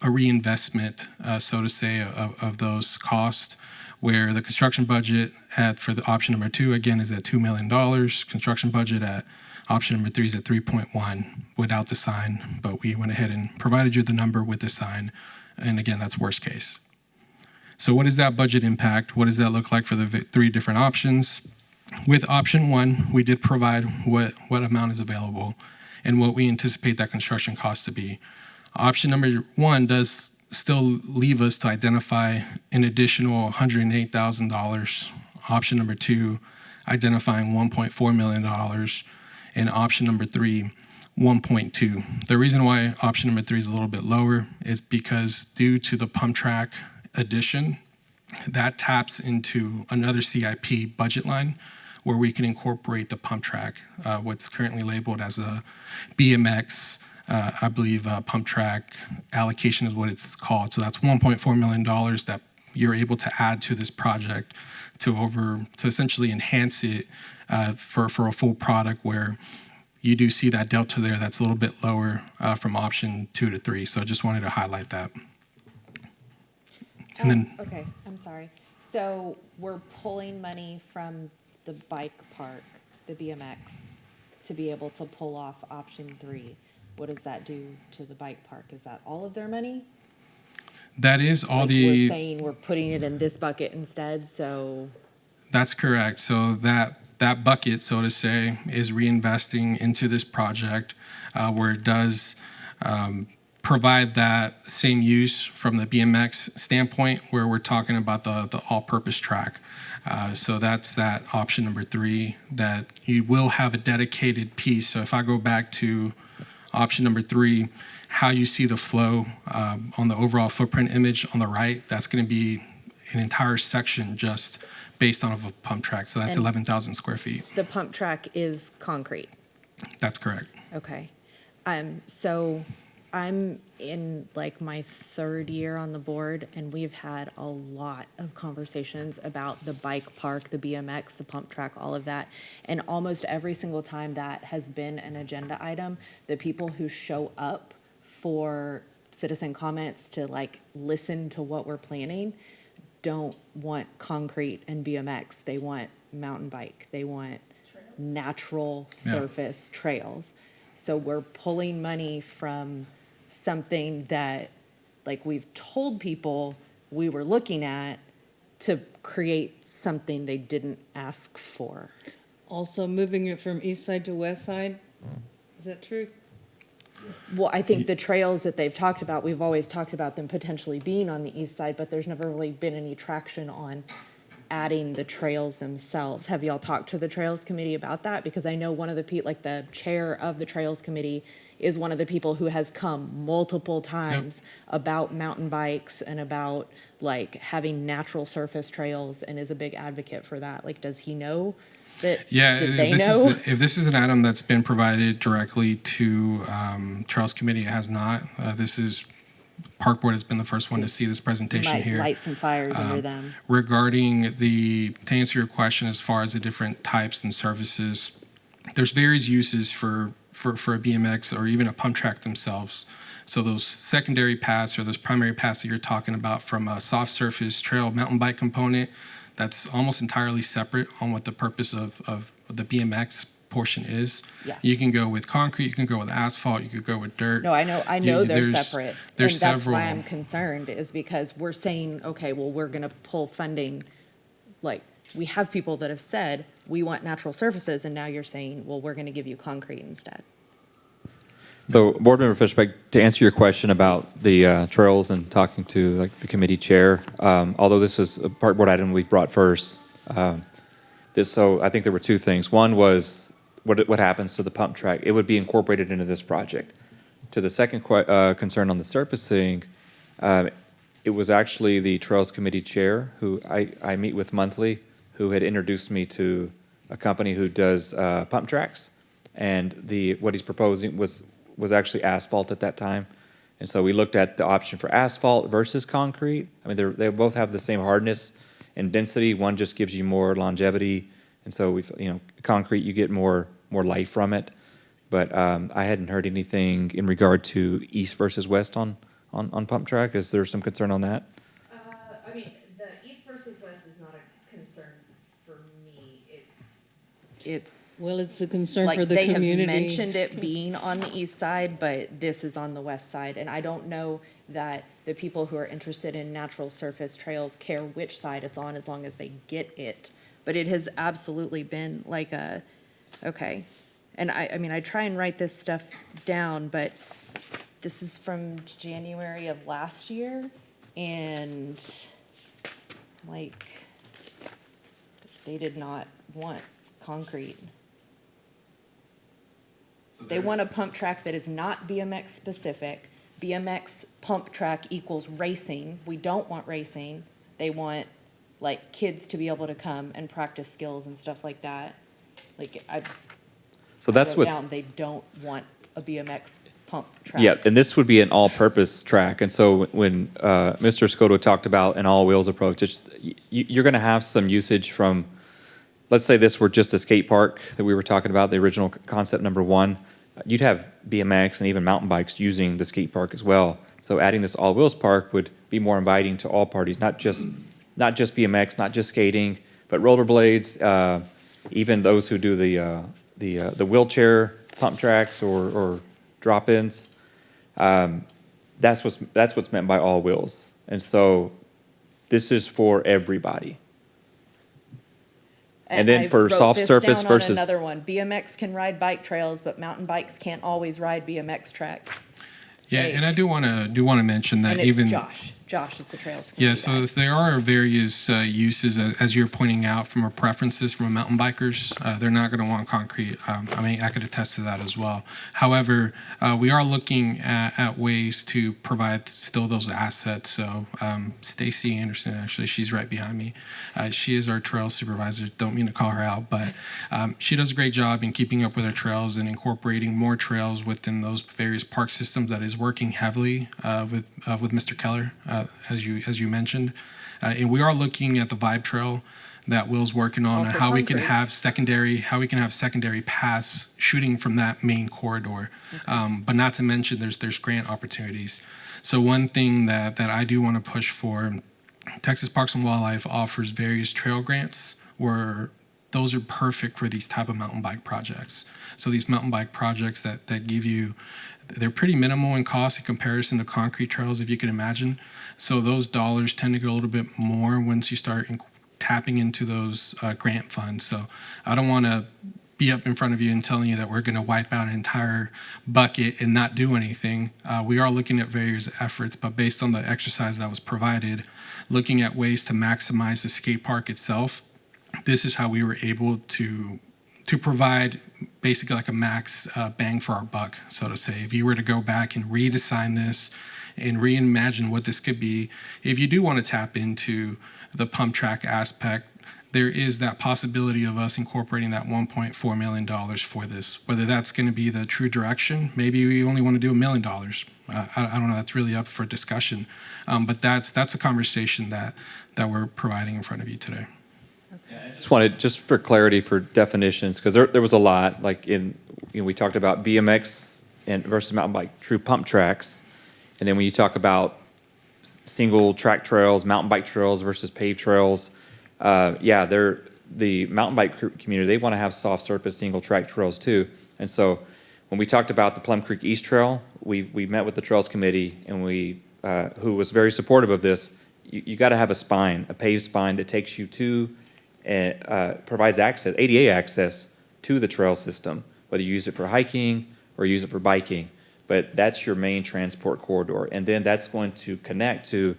a reinvestment, so to say, of those costs, where the construction budget for the option number 2, again, is at $2 million. Construction budget at option number 3 is at 3.1 without the sign, but we went ahead and provided you the number with the sign And again, that's worst case. So what is that budget impact? What does that look like for the three different options? With option one, we did provide what amount is available and what we anticipate that construction cost to be. Option number one does still leave us to identify an additional $108,000. Option number two, identifying $1.4 million. And option number three, 1.2. The reason why option number three is a little bit lower is because due to the pump track addition, that taps into another CIP budget line where we can incorporate the pump track, what's currently labeled as a BMX, I believe pump track allocation is what it's called. So that's $1.4 million that you're able to add to this project to essentially enhance it for a full product where you do see that delta there that's a little bit lower from option 2 to 3. So I just wanted to highlight that. And then, Okay, I'm sorry. So we're pulling money from the bike park, the BMX, to be able to pull off option 3. What does that do to the bike park? Is that all of their money? that is all Like, the. we're saying we're putting it in this bucket instead, so, That's correct. So that bucket, so to say, is reinvesting into this project where it does provide that same use from the BMX standpoint where we're talking about the all-purpose track. So that's that option number 3, that you will have a dedicated piece. So if I go back to option number 3, how you see the flow on the overall footprint image on the right, that's going to be an entire section just based on a pump track. So that's And- 11,000 square feet. the pump track is concrete. That's correct. Okay. So I'm in like my 3rd year on the board, and we've had a lot of conversations about the bike park, the BMX, the pump track, all of that. And almost every single time that has been an agenda item, the people who show up for citizen comments to like listen to what we're planning don't want concrete and BMX. They want mountain bike. They want natural surface trails. So we're pulling money from something that, like, we've told people we were looking at to create something they didn't ask for. Also moving it from east side to west side. Is that true? Well, I think the trails that they've talked about, we've always talked about them potentially being on the east side, but there's never really been any traction on adding the trails themselves. Have y'all talked to the Trails Committee about that? Because I know one of the like the chair of the Trails Committee is one of the people who has come multiple times about mountain bikes and about like having natural surface trails and is a big advocate for that. Like, does he know that? Yeah, Did if they this, know? if this is an item that's been provided directly to Trails Committee, it has not. This is, Park Board has been the first one to see this presentation Might here. light some fires under them. Regarding to answer your question as far as the different types and services, there's various uses for a BMX or even a pump track themselves. So those secondary paths or those primary paths that you're talking about from a soft surface trail mountain bike component, that's almost entirely separate on what the purpose of the BMX portion is. Yeah. You can go with concrete, you can go with asphalt, you could go with dirt. No, I know they're separate. There's and that's several. why I'm concerned, is because we're saying, okay, well, we're gonna pull funding. Like, we have people that have said, we want natural surfaces, and now you're saying, well, we're gonna give you concrete instead. So, Board Member Fishbeck, to answer your question about the trails and talking to like the committee chair, although this is a Park Board item we brought first, so I think there were 2 things. One was what happens to the pump track. It would be incorporated into this project. To the second concern on the surfacing, it was actually the Trails Committee chair who I meet with monthly, who had introduced me to a company who does pump tracks, and what he's proposing was actually asphalt at that time. And so we looked at the option for asphalt versus concrete. I mean, they both have the same hardness and density. One just gives you more longevity, and so concrete, you get more life from it. But I hadn't heard anything in regard to east versus west on pump track. Is there some concern on that? I mean, the east versus west is not a concern for me. It's. Well, it's a concern Like, for the they community. have mentioned it being on the east side, but this is on the west side, and I don't know that the people who are interested in natural surface trails care which side it's on as long as they get it. But it has absolutely been like a, okay. And I mean, I try and write this stuff down, but this is from January of last year, and like, they did not want concrete. They want a pump track that is not BMX specific. BMX pump track equals racing. We don't want racing. They want like kids to be able to come and practice skills and stuff like that. Like So that's wrote what. down, they don't want a BMX pump track. Yeah, and this would be an all-purpose track. And so when Mr. Scotto talked about an all-wheels approach, you're going to have some usage from, let's say this were just a skate park that we were talking about, the original concept number one. You'd have BMX and even mountain bikes using the skate park as well. So adding this all-wheels park would be more inviting to all parties, not just BMX, not just skating, but rollerblades, even those who do the wheelchair pump tracks or drop-ins. That's what's meant by all wheels. And so this is for everybody. And then I for wrote soft this surface down on versus another one, BMX can ride bike trails, but mountain bikes can't always ride BMX tracks. Yeah, Like- and I do want to mention that And it's even Josh is the trails yeah, committee so guy. if there are various uses, as you're pointing out, from our preferences from mountain bikers, they're not going to want concrete. I mean, I could attest to that as well. However, we are looking at ways to provide still those assets. So Stacy Anderson, actually, she's right behind me. She is our trail supervisor. Don't mean to call her out, but she does a great job in keeping up with our trails and incorporating more trails within those various park systems. That is working heavily with Mr. Keller. As you mentioned, and we are looking at the Vibe Trail that Will's working on, Also how we can concrete. have secondary paths shooting from that main corridor. But not to mention, there's grant opportunities. So one thing that I do want to push for, Texas Parks and Wildlife offers various trail grants where those are perfect for these type of mountain bike projects. So these mountain bike projects that give you, they're pretty minimal in cost in comparison to concrete trails, if you can imagine. So those dollars tend to go a little bit more once you start tapping into those grant funds. So I don't want to be up in front of you and telling you that we're going to wipe out an entire bucket and not do anything. We are looking at various efforts, but based on the exercise that was provided, looking at ways to maximize the skate park itself, this is how we were able to provide basically like a max bang for our buck, so to say. If you were to go back and redesign this and reimagine what this could be, if you do want to tap into the pump track aspect, there is that possibility of us incorporating that $1.4 million for this. Whether that's going to be the true direction, maybe we only want to do $1 million. I don't know, that's really up for discussion. But that's a conversation that we're providing in front of you today. just wanted, just for clarity for definitions, because there was a lot, like we talked about BMX and versus mountain bike, true pump tracks. And then when you talk about single track trails, mountain bike trails versus paved trails, the mountain bike community, they want to have soft surface single track trails too. And so when we talked about the Plum Creek East Trail, we met with the Trails Committee, and who was very supportive of this. You got to have a spine, a paved spine that takes you to and provides access, ADA access to the trail system, whether you use it for hiking or use it for biking. But that's your main transport corridor. And then that's going to connect to,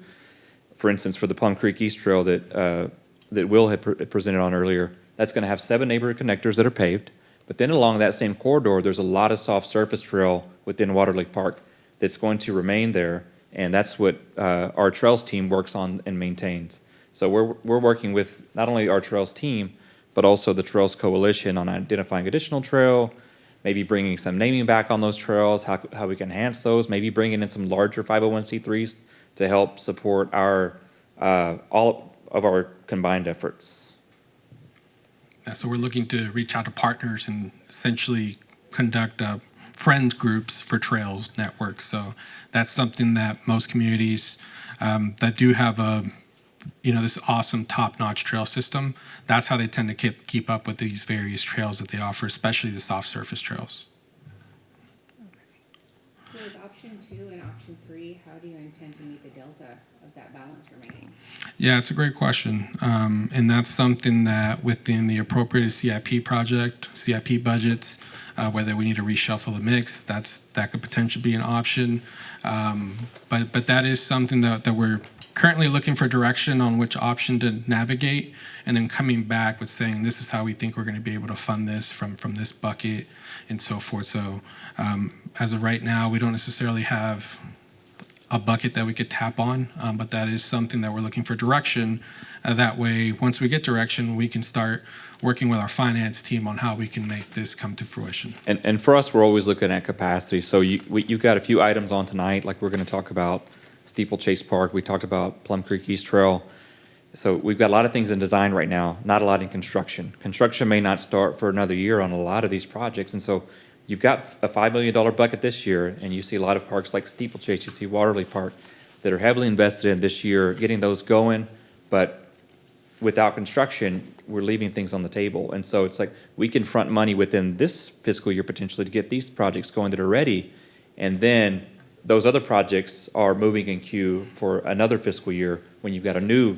for instance, for the Plum Creek East Trail that Will had presented on earlier, that's going to have 7 neighborhood connectors that are paved. But then along that same corridor, there's a lot of soft surface trail within Water Lake Park that's going to remain there. And that's what our trails team works on and maintains. So we're working with not only our trails team, but also the Trails Coalition on identifying additional trail, maybe bringing some naming back on those trails, how we can enhance those, maybe bringing in some larger 501c3s to help support our all of our combined efforts. Yeah, so we're looking to reach out to partners and essentially conduct friends groups for trails networks. So that's something that most communities that do have this awesome top-notch trail system, that's how they tend to keep up with these various trails that they offer, especially the soft surface trails. With option 2 and option 3, how do you intend to meet the delta of that balance remaining? Yeah, it's a great question. And that's something that within the appropriated CIP project, CIP budgets, whether we need to reshuffle the mix, that could potentially be an option. But that is something that we're currently looking for direction on which option to navigate, and then coming back with saying this is how we think we're going to be able to fund this from this bucket and so forth. So as of right now, we don't necessarily have a bucket that we could tap on, but that is something that we're looking for direction. That way, once we get direction, we can start working with our finance team on how we can make this come to fruition. And for us, we're always looking at capacity. So you've got a few items on tonight, like we're going to talk about Steeplechase Park. We talked about Plum Creek East Trail. So we've got a lot of things in design right now, not a lot in construction. Construction may not start for another year on a lot of these projects. And so you've got a $5 million bucket this year, and you see a lot of parks like Steeplechase, you see Waterley Park, that are heavily invested in this year, getting those going. But without construction, we're leaving things on the table. And so it's like we can front money within this fiscal year potentially to get these projects going that are ready. And then those other projects are moving in queue for another fiscal year when you've got a new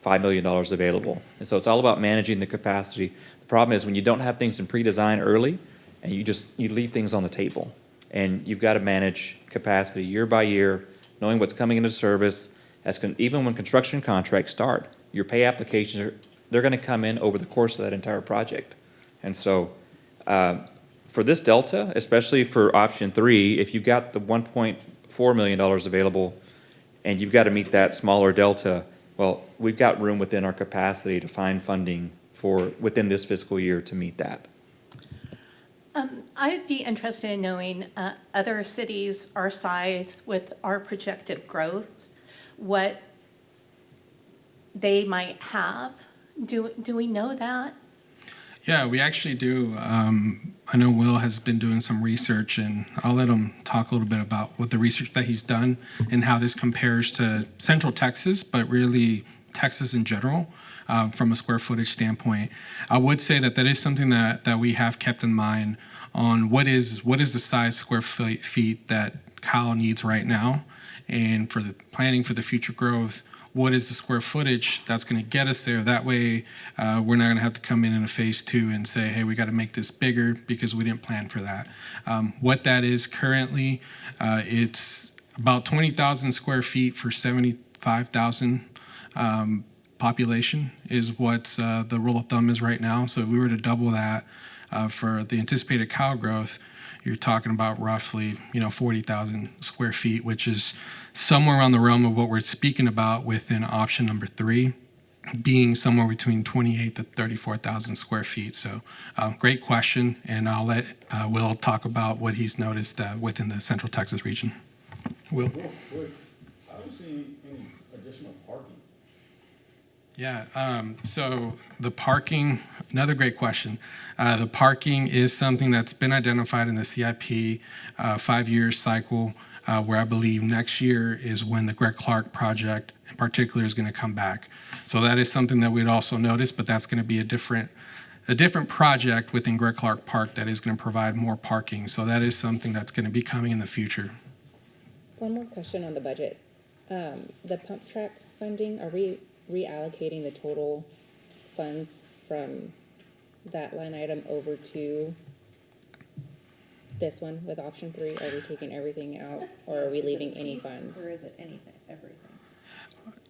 $5 million available. And so it's all about managing the capacity. The problem is when you don't have things in pre-design early, and you leave things on the table. And you've got to manage capacity year by year, knowing what's coming into service. Even when construction contracts start, your pay applications, they're going to come in over the course of that entire project. And so for this delta, especially for option 3, if you've got the $1.4 million available and you've got to meet that smaller delta, well, we've got room within our capacity to find funding for within this fiscal year to meet that. I'd be interested in knowing other cities our size with our projected growth, what they might have. Do we know that? Yeah, we actually do. I know Will has been doing some research, and I'll let him talk a little bit about what the research that he's done and how this compares to Central Texas, but really Texas in general. From a square footage standpoint, I would say that is something that we have kept in mind on what is the size square feet that Kyle needs right now, and for the planning for the future growth, what is the square footage that's going to get us there. That way, we're not going to have to come in a phase 2 and say, hey, we got to make this bigger because we didn't plan for that. What that is currently, it's about 20,000 square feet for 75,000 population is what the rule of thumb is right now. So if we were to double that for the anticipated cow growth, you're talking about roughly 40,000 square feet, which is somewhere around the realm of what we're speaking about within option number 3, being somewhere between 28 to 34,000 square feet. So great question, and I'll let Will talk about what he's noticed within the Central Texas region. Will? I don't see any additional parking. Yeah, so the parking, another great question. The parking is something that's been identified in the CIP 5-year cycle, where I believe next year is when the Gregg-Clarke project in particular is going to come back. So that is something that we'd also notice, but that's going to be a different project within Gregg-Clarke Park that is going to provide more parking. So that is something that's going to be coming in the future. One more question on the budget. The pump track funding, are we reallocating the total funds from that line item over to this one with option 3? Are we taking everything out, or are we leaving any funds? Or is it anything, everything?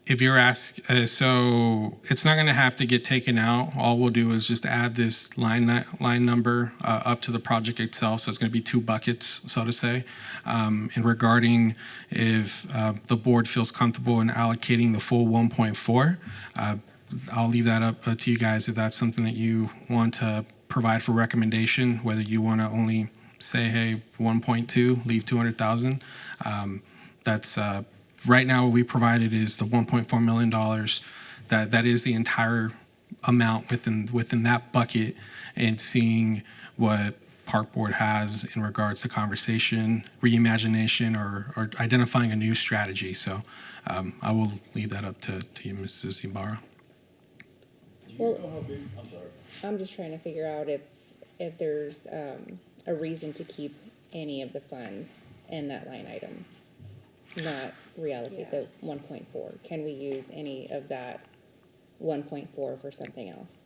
If you're asked, so it's not going to have to get taken out. All we'll do is just add this line number up to the project itself. So it's going to be 2 buckets, so to say. And regarding if the board feels comfortable in allocating the full 1.4, I'll leave that up to you guys if that's something that you want to provide for recommendation, whether you want to only say, hey, 1.2, leave 200,000. That's right now what we provided is the $1.4 million. That is the entire amount within that bucket, and seeing what Park Board has in regards to conversation, reimagination, or identifying a new strategy. So I will leave that up to you, Mrs. Ibarra. Well, I'm just trying to figure out if there's a reason to keep any of the funds in that line item. not reallocate the 1.4? Can we use any of that 1.4 for something else?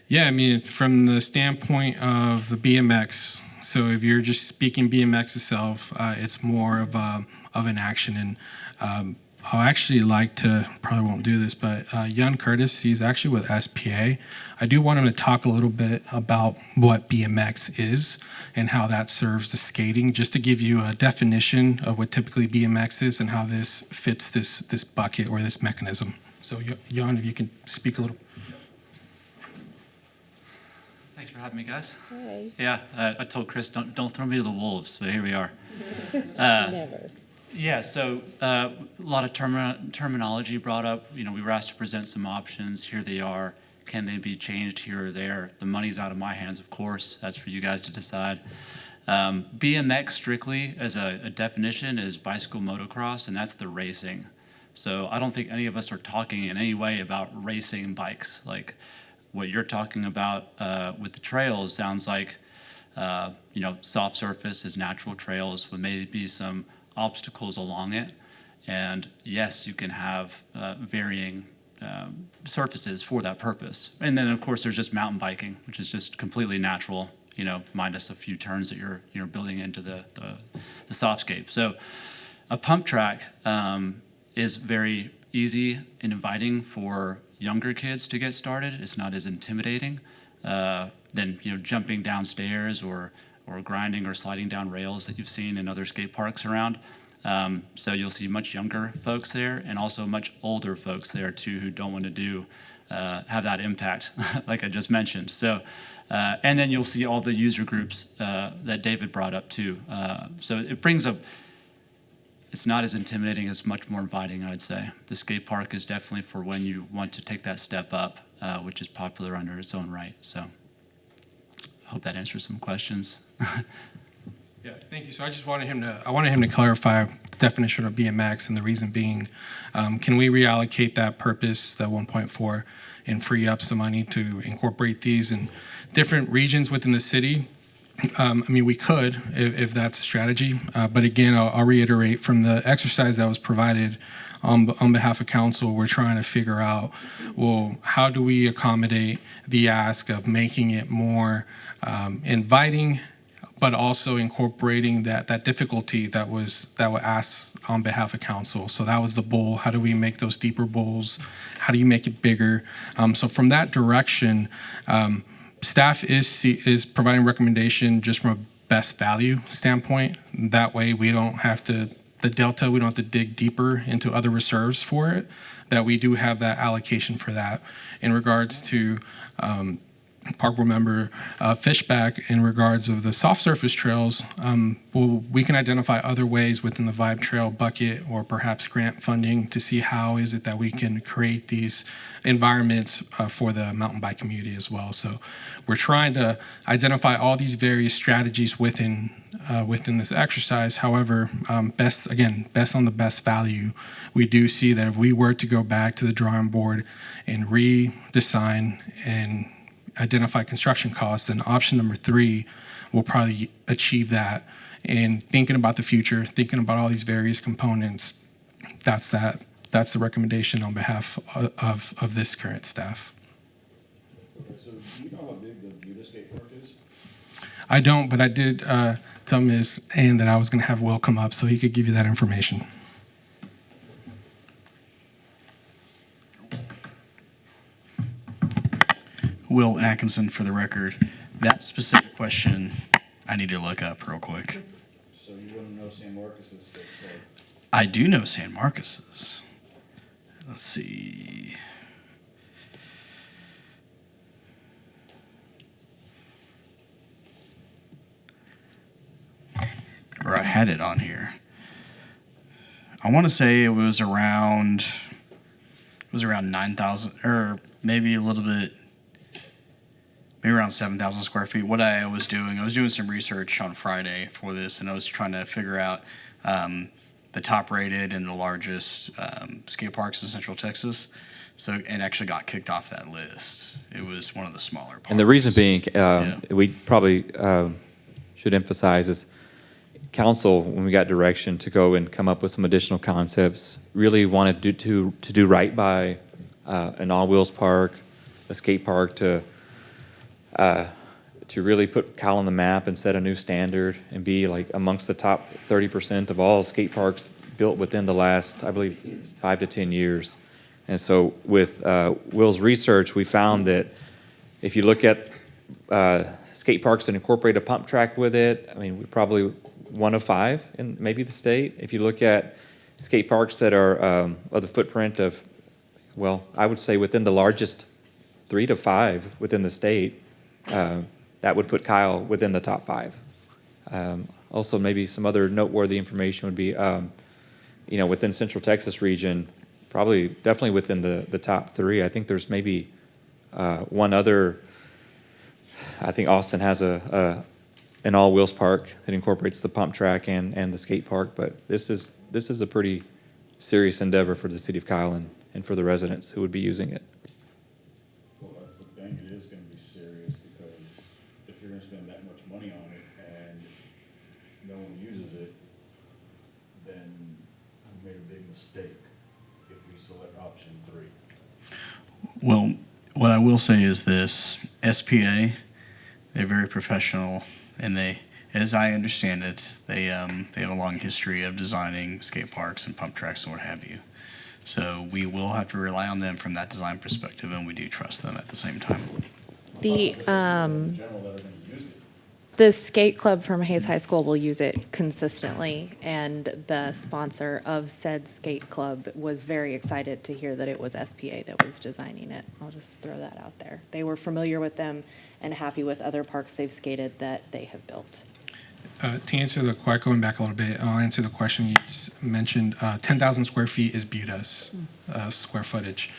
Yeah, I mean, from the standpoint of the BMX, so if you're just speaking BMX itself, it's more of an action. And I'll actually like to, probably won't do this, but Jan Curtis, he's actually with SPA. I do want him to talk a little bit about what BMX is and how that serves the skating, just to give you a definition of what typically BMX is and how this fits this bucket or this mechanism. So Jan, if you can speak a little. Thanks for having me, guys. Hi. Yeah, I told Chris, don't throw me to the wolves, so here we are. Never. Yeah, so a lot of terminology brought up. You know, we were asked to present some options. Here they are. Can they be changed here or there? The money's out of my hands, of course. That's for you guys to decide. BMX strictly as a definition is bicycle motocross, and that's the racing. So I don't think any of us are talking in any way about racing bikes. Like what you're talking about with the trails sounds like, you know, soft surface is natural trails with maybe some obstacles along it. And yes, you can have varying surfaces for that purpose. And then of course there's just mountain biking, which is just completely natural, you know, minus a few turns that you're building into the softscape. So a pump track is very easy and inviting for younger kids to get started. It's not as intimidating than, you know, jumping downstairs or grinding or sliding down rails that you've seen in other skate parks around. So you'll see much younger folks there and also much older folks there too who don't want to have that impact like I just mentioned. So, and then you'll see all the user groups that David brought up too. So it brings up, it's not as intimidating, it's much more inviting, I'd say. The skate park is definitely for when you want to take that step up, which is popular under its own right. So I hope that answers some questions. Yeah, thank you. So I just wanted him to clarify the definition of BMX, and the reason being, can we reallocate that purpose, that 1.4, and free up some money to incorporate these in different regions within the city? I mean, we could if that's a strategy, but again, I'll reiterate from the exercise that was provided on behalf of council, we're trying to figure out, well, how do we accommodate the ask of making it more inviting, but also incorporating that difficulty that was asked on behalf of council. So that was the bowl. How do we make those deeper bowls? How do you make it bigger? So from that direction, staff is providing recommendation just from a best value standpoint. That way we don't have to, we don't have to dig deeper into other reserves for it, that we do have that allocation for that. In regards to Park Board Member Fishback, in regards of the soft surface trails, well, we can identify other ways within the Vibe Trail bucket or perhaps grant funding to see how is it that we can create these environments for the mountain bike community as well. So we're trying to identify all these various strategies within this exercise. However, best on the best value, we do see that if we were to go back to the drawing board and redesign and identify construction costs, then option number 3 will probably achieve that. And thinking about the future, thinking about all these various components, that's the recommendation on behalf of this current staff. Okay, so do you know how big the beautification park is? I don't, but I did tell Ms. Ann that I was going to have Will come up so he could give you that information. Will Atkinson for the record. That specific question I need to look up real quick. So you wouldn't know San Marcos's state park? I do know San Marcos's. Let's see. Or I had it on here. I want to say it was around 9,000, or maybe a little bit, maybe around 7,000 square feet. What I was doing some research on Friday for this, and I was trying to figure out the top rated and the largest skate parks in Central Texas. So it actually got kicked off that list. It was one of the smaller parks. And the reason being, we probably should emphasize is council, when we got direction to go and come up with some additional concepts, really wanted to do right by an all-wheels park, a skate park, to really put Cal on the map and set a new standard and be like amongst the top 30% of all skate parks built within the last, I believe, 5 to 10 years. And so with Will's research, we found that if you look at skate parks that incorporate a pump track with it, I mean, we're probably 1 of 5 in maybe the state. If you look at skate parks that are of the footprint of, well, I would say within the largest 3 to 5 within the state, that would put Kyle within the top 5. Also, maybe some other noteworthy information would be, within Central Texas region, probably definitely within the top 3. I think there's maybe one other. I think Austin has an all-wheels park that incorporates the pump track and the skate park. But this is a pretty serious endeavor for the city of Kyle and for the residents who would be using it. Well, that's the thing, it is gonna be serious, because if you're gonna spend that much money on it and no one uses it, then we made a big mistake if we select option 3. Well, what I will say is this: SPA, they're very professional, and they, as I understand it, they have a long history of designing skate parks and pump tracks and what have you. So we will have to rely on them from that design perspective, and we do trust them at the same time. The In general, that are gonna use it. The skate club from Hayes High School will use it consistently, and the sponsor of said skate club was very excited to hear that it was SPA that was designing it. I'll just throw that out there. They were familiar with them and happy with other parks they've skated that they have built. To answer the question, going back a little bit, I'll answer the question you just mentioned. 10,000 square feet is BUTA's square footage.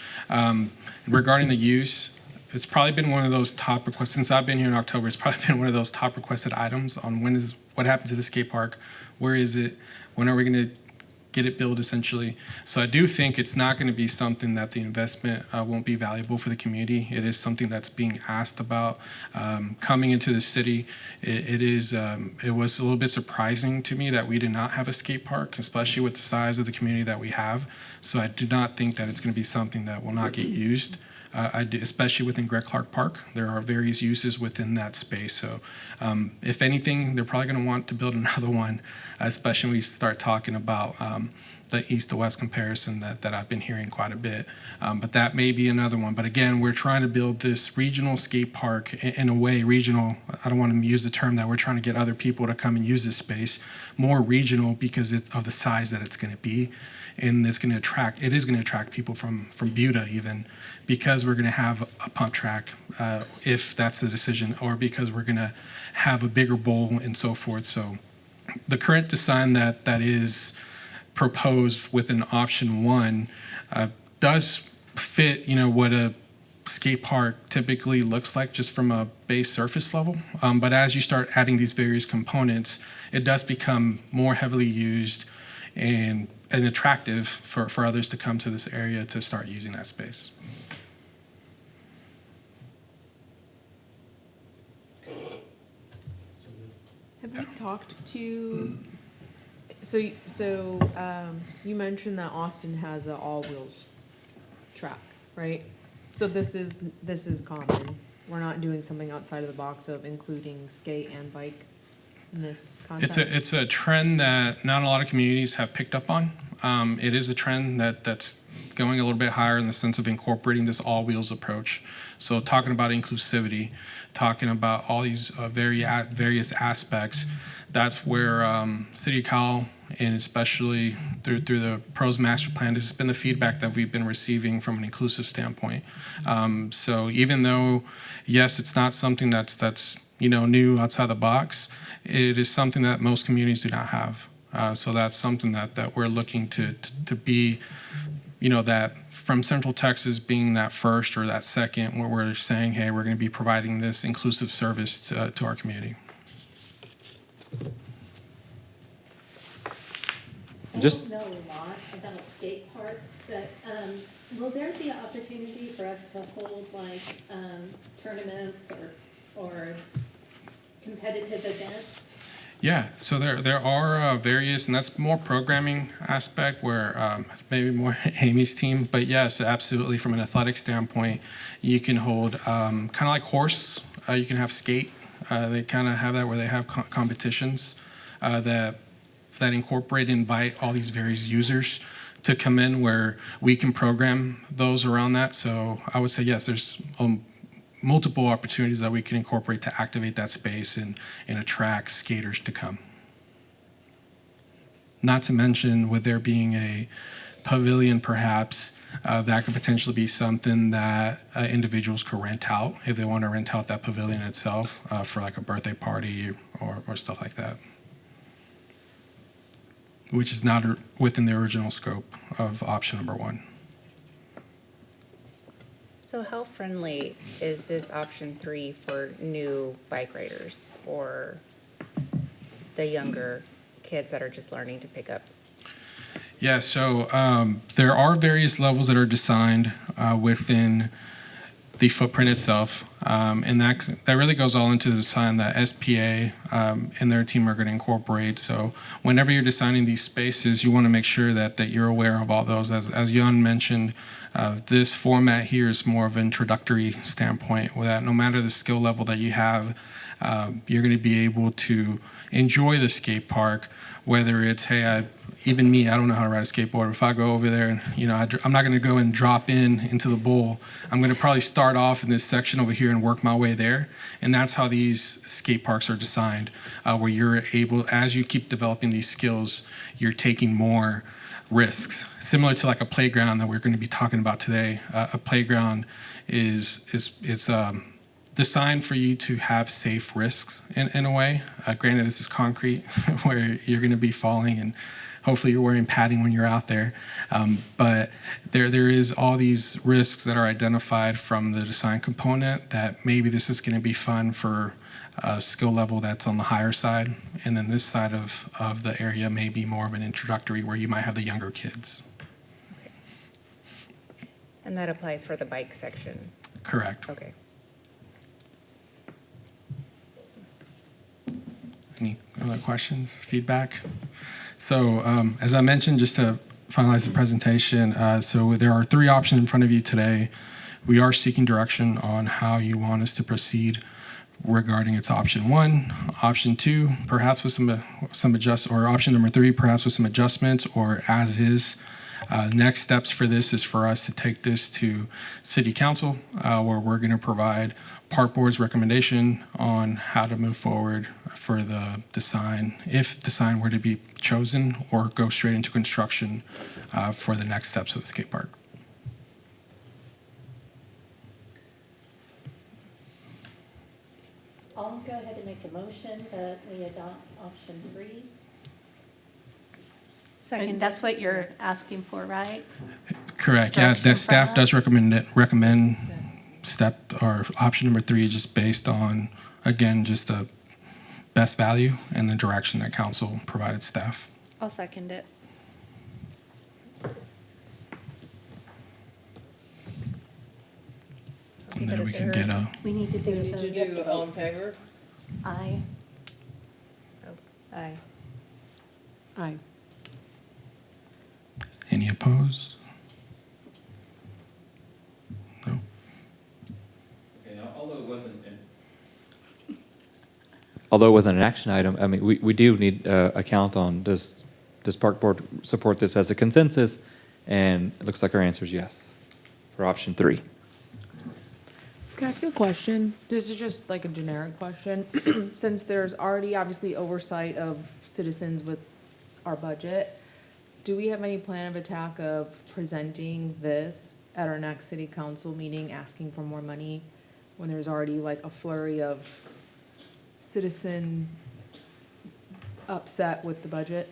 Regarding the use, it's probably been one of those top requests since I've been here in October. It's probably been one of those top requested items on what happened to the skate park, where is it, when are we going to get it built, essentially. So I do think it's not going to be something that the investment won't be valuable for the community. It is something that's being asked about. Coming into the city, it was a little bit surprising to me that we did not have a skate park, especially with the size of the community that we have. So I do not think that it's going to be something that will not get used. Especially within Gregg-Clarke Park, there are various uses within that space. So, if anything, they're probably going to want to build another one, especially when we start talking about the east to west comparison that I've been hearing quite a bit. But that may be another one. But again, we're trying to build this regional skate park in a way, regional. I don't want to use the term that we're trying to get other people to come and use this space, more regional because of the size that it's going to be. And it is going to attract people from Buda even, because we're going to have a pump track, if that's the decision, or because we're going to have a bigger bowl and so forth. So the current design that is proposed within option 1 does fit, what a skate park typically looks like just from a base surface level. But as you start adding these various components, it does become more heavily used and attractive for others to come to this area to start using that space. Have you talked to, so you mentioned that Austin has an all-wheels track, right? So this is common. We're not doing something outside of the box of including skate and bike in this concept? It's a trend that not a lot of communities have picked up on. It is a trend that's going a little bit higher in the sense of incorporating this all-wheels approach. So talking about inclusivity, talking about all these various aspects, that's where City of Cal, and especially through the PROS master plan, this has been the feedback that we've been receiving from an inclusive standpoint. So even though, yes, it's not something that's new outside the box, it is something that most communities do not have. So that's something that we're looking to be, that from Central Texas being that first or that second, where we're saying, hey, we're going to be providing this inclusive service to our community. I don't know a lot about skate parks, but will there be an opportunity for us to hold tournaments or competitive events? Yeah, so there are various, and that's more programming aspect where it's maybe more Amy's team. But yes, absolutely, from an athletic standpoint, you can hold kind of like horse. You can have skate. They kind of have that where they have competitions that incorporate and invite all these various users to come in where we can program those around that. So I would say yes, there's multiple opportunities that we can incorporate to activate that space and attract skaters to come. Not to mention, with there being a pavilion, perhaps that could potentially be something that individuals could rent out if they want to rent out that pavilion itself for like a birthday party or stuff like that, which is not within the original scope of option number 1. So how friendly is this option 3 for new bike riders or the younger kids that are just learning to pick up? Yeah, so there are various levels that are designed within the footprint itself, and that really goes all into the design that SPA and their team are going to incorporate. So whenever you're designing these spaces, you want to make sure that you're aware of all those. As Jan mentioned, this format here is more of an introductory standpoint, where that no matter the skill level that you have, you're going to be able to enjoy the skate park, whether it's, hey, even me, I don't know how to ride a skateboard. If I go over there and, I'm not going to go and drop into the bowl. I'm going to probably start off in this section over here and work my way there. And that's how these skate parks are designed, where you're able, as you keep developing these skills, you're taking more risks. Similar to like a playground that we're going to be talking about today. A playground is designed for you to have safe risks in a way. Granted, this is concrete where you're going to be falling, and hopefully you're wearing padding when you're out there. But there is all these risks that are identified from the design component that maybe this is going to be fun for a skill level that's on the higher side. And then this side of the area may be more of an introductory where you might have the younger kids. Okay. And that applies for the bike section? Correct. Okay. Any other questions, feedback? So as I mentioned, just to finalize the presentation, so there are 3 options in front of you today. We are seeking direction on how you want us to proceed regarding its option 1, option 2, perhaps with some adjust, or option number 3, perhaps with some adjustments, or as is. Next steps for this is for us to take this to City Council, where we're going to provide Park Board's recommendation on how to move forward for the design, if design were to be chosen, or go straight into construction for the next steps of the skate park. I'll go ahead and make a motion that we adopt option 3. And that's what you're asking for, right? Correct. Yeah, Direction the staff from does us? recommend step or option number 3, just based on, again, just the best value and the direction that council provided staff. I'll second it. And then we can get a, We need to do a vote. do all in favor? Aye. Aye. Aye. any opposed? No? Okay, although it wasn't an action item, I mean, we do need a count on, does Park Board support this as a consensus? And it looks like our answer is yes for option 3. Can I ask a question? This is just like a generic question. Since there's already obviously oversight of citizens with our budget, do we have any plan of attack of presenting this at our next city council meeting, asking for more money when there's already like a flurry of citizen upset with the budget?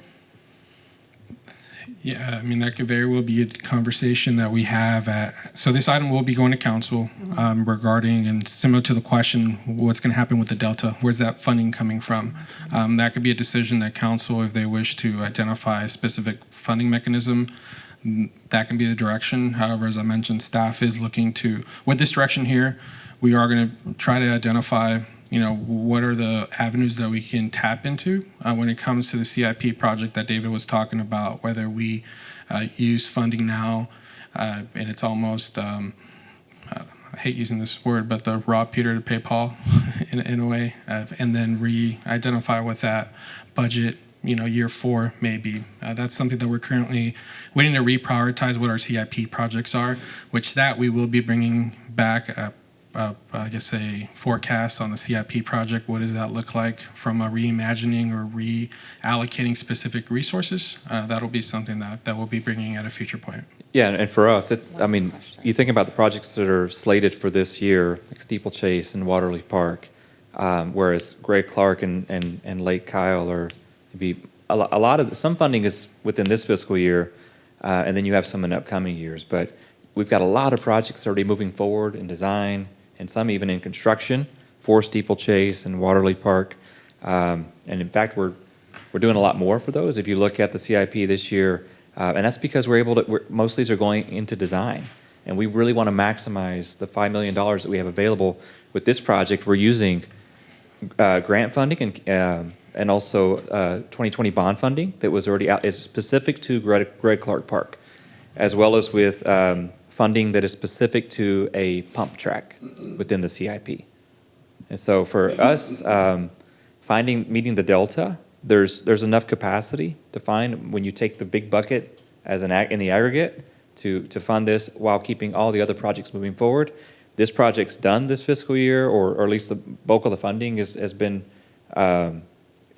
Yeah, I mean, that could very well be a conversation that we have so this item will be going to council regarding, and similar to the question, what's going to happen with the Delta? Where's that funding coming from? That could be a decision that council, if they wish to identify a specific funding mechanism, that can be the direction. However, as I mentioned, staff is looking to, with this direction here, we are going to try to identify what are the avenues that we can tap into when it comes to the CIP project that David was talking about, whether we use funding now, and it's almost, I hate using this word, but the rob Peter to pay Paul in a way, and then re-identify what that budget, year 4 maybe. That's something that we're currently waiting to reprioritize what our CIP projects are, which that we will be bringing back I guess a forecast on the CIP project. What does that look like from a reimagining or reallocating specific resources? That'll be something that we'll be bringing at a future point. Yeah, and for us, you think about the projects that are slated for this year, like Steeplechase and Waterleaf Park, whereas Gregg-Clarke and Lake Kyle are maybe a lot of some funding is within this fiscal year, and then you have some in upcoming years. But we've got a lot of projects already moving forward in design, and some even in construction for Steeplechase and Waterleaf Park. And in fact, we're doing a lot more for those. If you look at the CIP this year, and that's because most of these are going into design. And we really want to maximize the $5 million that we have available. With this project, we're using grant funding and also 2020 bond funding that was already out, is specific to Gregg-Clarke Park, as well as with funding that is specific to a pump track within the CIP. And so for us, meeting the delta, there's enough capacity to find when you take the big bucket as in the aggregate to fund this while keeping all the other projects moving forward. This project's done this fiscal year, or at least the bulk of the funding has been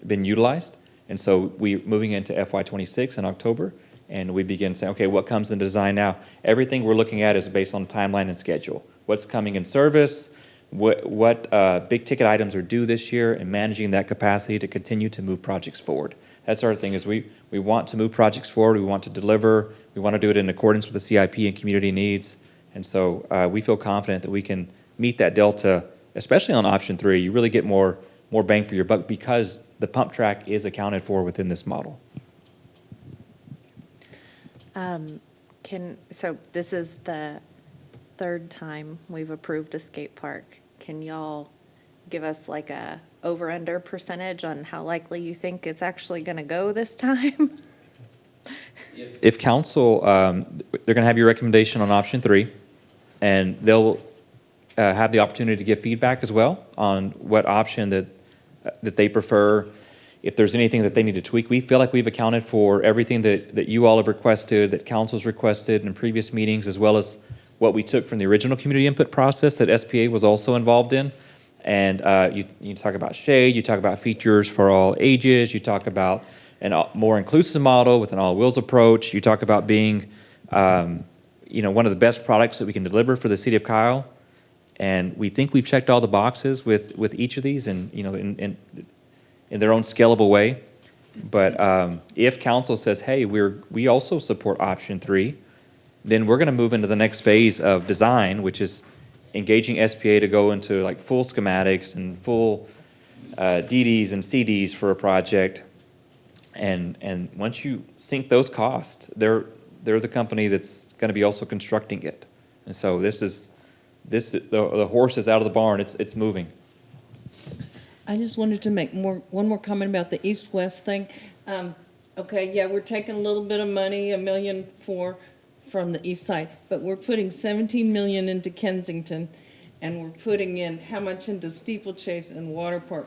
utilized. And so we're moving into FY26 in October, and we begin saying, okay, what comes in design now? Everything we're looking at is based on timeline and schedule. What's coming in service, what big ticket items are due this year, and managing that capacity to continue to move projects forward. That's our thing, is we want to move projects forward, we want to deliver, we want to do it in accordance with the CIP and community needs. And so we feel confident that we can meet that delta, especially on option 3. You really get more bang for your buck because the pump track is accounted for within this model. So this is the 3rd time we've approved a skate park. Can y'all give us like a over-under percentage on how likely you think it's actually going to go this time? If council, they're going to have your recommendation on option 3, and they'll have the opportunity to give feedback as well on what option that they prefer. If there's anything that they need to tweak, we feel like we've accounted for everything that you all have requested, that council's requested in previous meetings, as well as what we took from the original community input process that SPA was also involved in. And you talk about shade, you talk about features for all ages, you talk about a more inclusive model with an all-wheels approach, you talk about being one of the best products that we can deliver for the city of Kyle. And we think we've checked all the boxes with each of these, and in their own scalable way. But if council says, hey, we also support option 3, then we're going to move into the next phase of design, which is engaging SPA to go into like full schematics and full DDs and CDs for a project. And once you sink those costs, they're the company that's going to be also constructing it. And so the horse is out of the barn. It's moving. I just wanted to make one more comment about the east-west thing. Okay, yeah, we're taking a little bit of money, $1.4 million from the east side, but we're putting $17 million into Kensington, and we're putting in how much into Steeplechase and Water Park?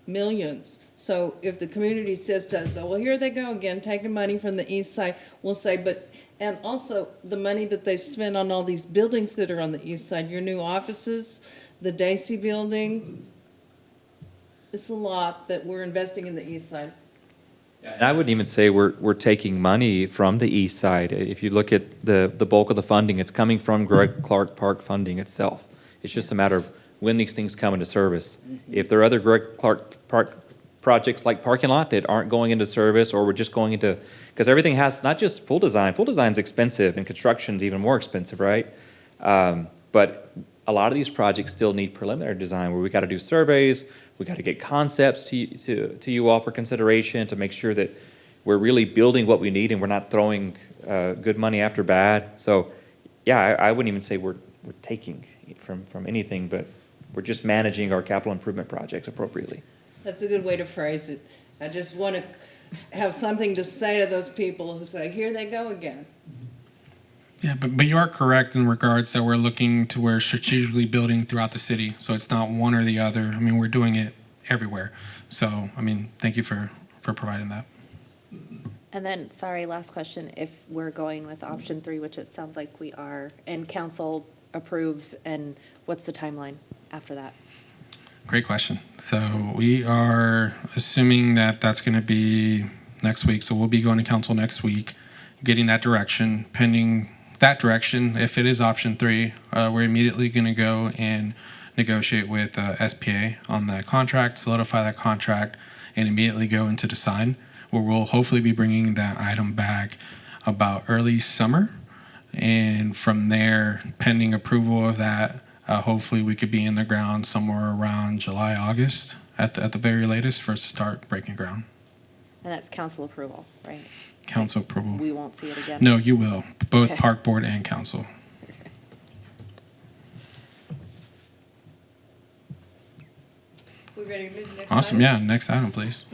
Millions. So if the community says to us, oh, well, here they go again, taking money from the east side, we'll say, and also the money that they've spent on all these buildings that are on the east side, your new offices, the Dacey building, it's a lot that we're investing in the east side. And I wouldn't even say we're taking money from the east side. If you look at the bulk of the funding, it's coming from Gregg-Clarke Park funding itself. It's just a matter of when these things come into service. If there are other Gregg-Clarke Park projects like parking lot that aren't going into service, or we're just going into, because everything has not just full design. Full design's expensive, and construction's even more expensive, right? But a lot of these projects still need preliminary design, where we got to do surveys, we got to get concepts to you all for consideration to make sure that we're really building what we need and we're not throwing good money after bad. So, yeah, I wouldn't even say we're taking from anything, but We're just managing our capital improvement projects appropriately. That's a good way to phrase it. I just want to have something to say to those people who say, here they go again. Yeah, but you are correct in regards that we're looking to we're strategically building throughout the city. So it's not one or the other. I mean, we're doing it everywhere. So, I mean, thank you for providing that. And then, sorry, last question. If we're going with option 3, which it sounds like we are, and council approves, and what's the timeline after that? Great question. So we are assuming that that's going to be next week. So we'll be going to council next week, getting that direction. Pending that direction, if it is option 3, we're immediately going to go and negotiate with SPA on that contract, solidify that contract, and immediately go into design, where we'll hopefully be bringing that item back about early summer. And from there, pending approval of that, hopefully we could be in the ground somewhere around July, August at the very latest for us to start breaking ground. And that's council approval, right? Council approval. We won't see it again? No, you will, both Okay. park board and council. We ready to move to the next Awesome, item? yeah, next item, please.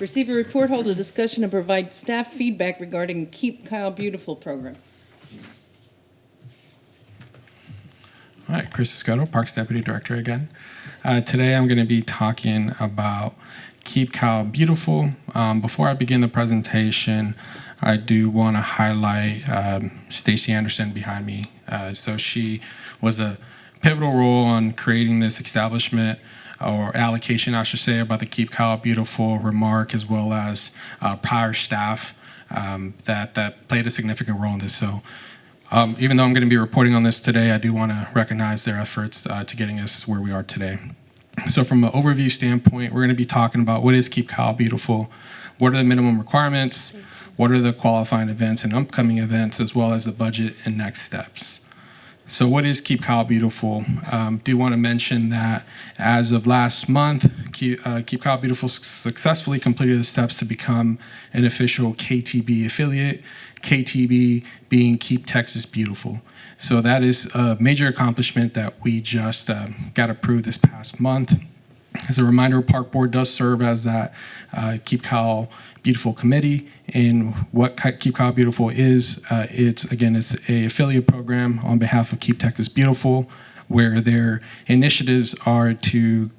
Receive a report, hold a discussion, and provide staff feedback regarding Keep Kyle Beautiful program. All right, Chris Escoto, Parks Deputy Director again. Today I'm going to be talking about Keep Kyle Beautiful. Before I begin the presentation, I do want to highlight Stacy Anderson behind me. So she was a pivotal role on creating this establishment, or allocation, I should say, about the Keep Kyle Beautiful remark, as well as prior staff that played a significant role in this. So even though I'm going to be reporting on this today, I do want to recognize their efforts to getting us where we are today. So from an overview standpoint, we're going to be talking about what is Keep Kyle Beautiful, what are the minimum requirements, what are the qualifying events and upcoming events, as well as the budget and next steps. So what is Keep Kyle Beautiful? Do want to mention that as of last month, Keep Kyle Beautiful successfully completed the steps to become an official KTB affiliate, KTB being Keep Texas Beautiful. So that is a major accomplishment that we just got approved this past month. As a reminder, Park Board does serve as that Keep Kyle Beautiful committee. And what Keep Kyle Beautiful is, it's a affiliate program on behalf of Keep Texas Beautiful, where their initiatives are to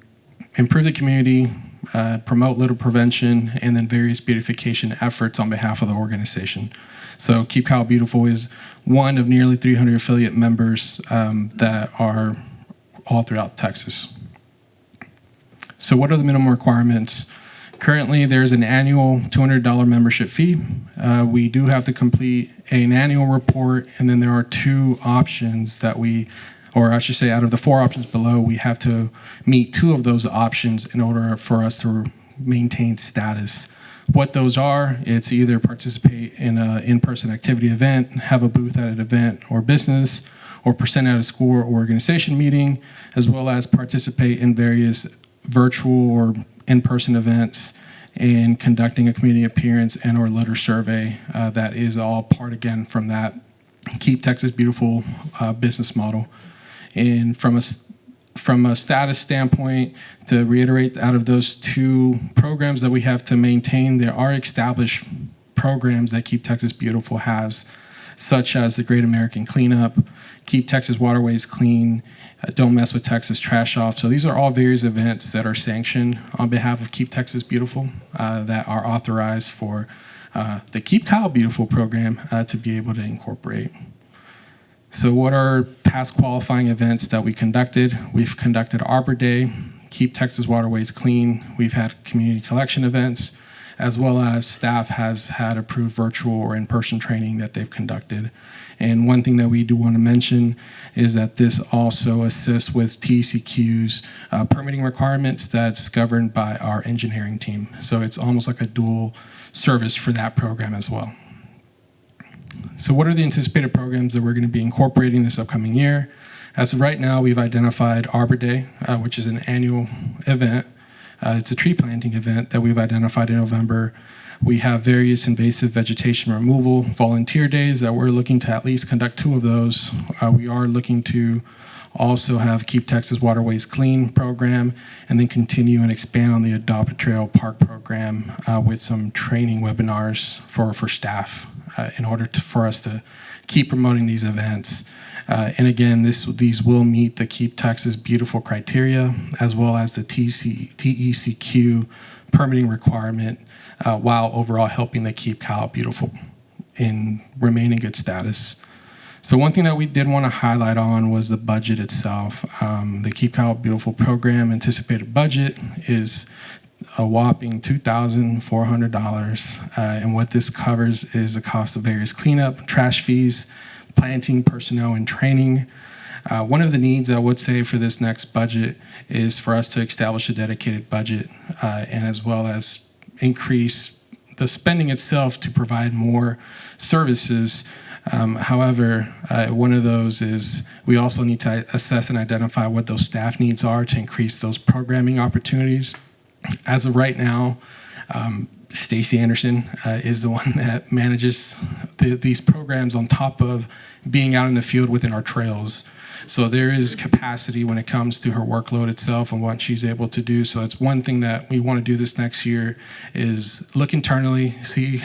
improve the community, promote litter prevention, and then various beautification efforts on behalf of the organization. So Keep Kyle Beautiful is one of nearly 300 affiliate members that are all throughout Texas. So what are the minimum requirements? Currently, there's an annual $200 membership fee. We do have to complete an annual report, and then there are 2 options that or I should say out of the 4 options below, we have to meet 2 of those options in order for us to maintain status. What those are, it's either participate in an in-person activity event, have a booth at an event or business, or present at a school or organization meeting, as well as participate in various virtual or in-person events, and conducting a community appearance and or litter survey. That is all part, again, from that Keep Texas Beautiful business model. And from a status standpoint, to reiterate, out of those 2 programs that we have to maintain, there are established programs that Keep Texas Beautiful has, such as the Great American Cleanup, Keep Texas Waterways Clean, Don't Mess with Texas Trash Off. So these are all various events that are sanctioned on behalf of Keep Texas Beautiful that are authorized for the Keep Kyle Beautiful program to be able to incorporate. So what are past qualifying events that we conducted? We've conducted Arbor Day, Keep Texas Waterways Clean. We've had community collection events, as well as staff has had approved virtual or in-person training that they've conducted. And one thing that we do want to mention is that this also assists with TCQ's permitting requirements that's governed by our engineering team. So it's almost like a dual service for that program as well. So what are the anticipated programs that we're going to be incorporating this upcoming year? As of right now, we've identified Arbor Day, which is an annual event. It's a tree planting event that we've identified in November. We have various invasive vegetation removal volunteer days that we're looking to at least conduct 2 of those. We are looking to Also have Keep Texas Waterways Clean program, and then continue and expand on the Adopt a Trail Park program with some training webinars for staff in order for us to keep promoting these events. And again, these will meet the Keep Texas Beautiful criteria, as well as the TECQ permitting requirement, while overall helping to keep Kyle beautiful and remain in good status. So one thing that we did want to highlight on was the budget itself. The Keep Kyle Beautiful program anticipated budget is a whopping $2,400. And what this covers is the cost of various cleanup, trash fees, planting, personnel, and training. One of the needs I would say for this next budget is for us to establish a dedicated budget and as well as increase the spending itself to provide more services. However, one of those is we also need to assess and identify what those staff needs are to increase those programming opportunities. As of right now, Stacy Anderson is the one that manages these programs on top of being out in the field within our trails. So there is capacity when it comes to her workload itself and what she's able to do. So it's one thing that we want to do this next year is look internally, see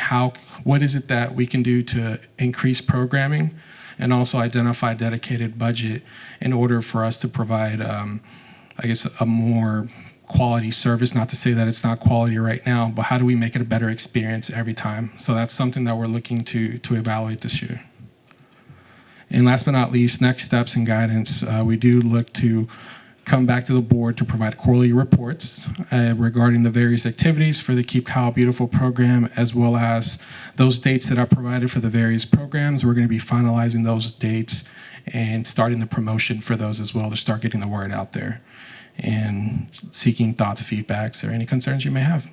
what is it that we can do to increase programming, and also identify dedicated budget in order for us to provide, I guess, a more quality service. Not to say that it's not quality right now, but how do we make it a better experience every time? So that's something that we're looking to evaluate this year. And last but not least, next steps and guidance. We do look to come back to the board to provide quarterly reports regarding the various activities for the Keep Kyle Beautiful program, as well as those dates that are provided for the various programs. We're going to be finalizing those dates and starting the promotion for those as well to start getting the word out there and seeking thoughts, feedbacks, or any concerns you may have.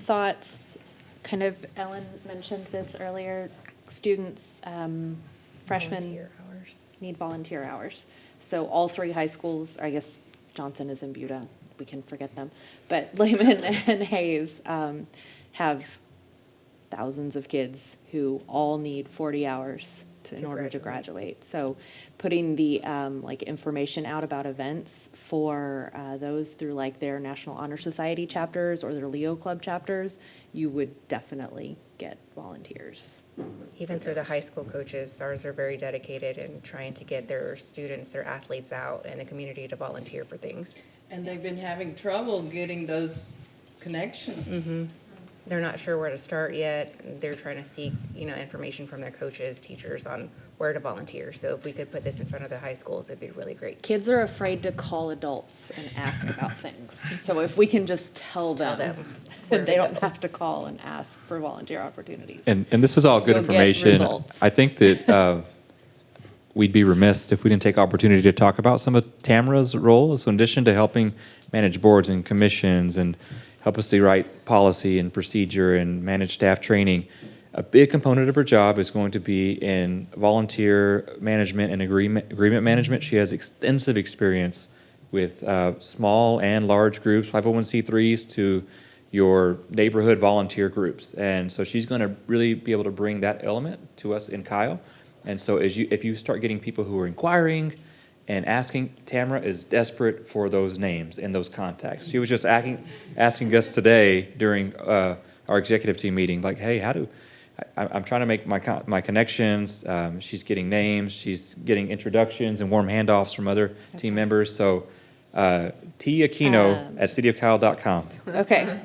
Thoughts, kind of, Ellen mentioned this earlier, students, freshmen need volunteer hours. So all three high schools, I guess Johnson is in Buda, we can forget them, but Lehman and Hayes have thousands of kids who all need 40 hours in order to graduate. So putting the like information out about events for those through like their National Honor Society chapters or their Leo Club chapters, you would definitely get volunteers. Even through the high school coaches, ours are very dedicated in trying to get their students, their athletes out in the community to volunteer for things. And they've been having trouble getting those connections. They're not sure where to start yet. They're trying to seek, information from their coaches, teachers on where to volunteer. So if we could put this in front of the high schools, it'd be really great. Kids are afraid to call adults and ask about things. So if we can just tell them that they don't have to call and ask for volunteer opportunities. And this is all good You'll get information. results. I think that we'd be remiss if we didn't take opportunity to talk about some of Tamara's role. So in addition to helping manage boards and commissions and help us to write policy and procedure and manage staff training, a big component of her job is going to be in volunteer management and agreement management. She has extensive experience with small and large groups, 501c3s to your neighborhood volunteer groups. And so she's going to really be able to bring that element to us in Kyle. And so if you start getting people who are inquiring and asking, Tamara is desperate for those names and those contacts. She was just asking us today during our executive team meeting, like, hey, I'm trying to make my connections. She's getting names. She's getting introductions and warm handoffs from other team members. So T. Aquino at cityofkyle.com. Okay.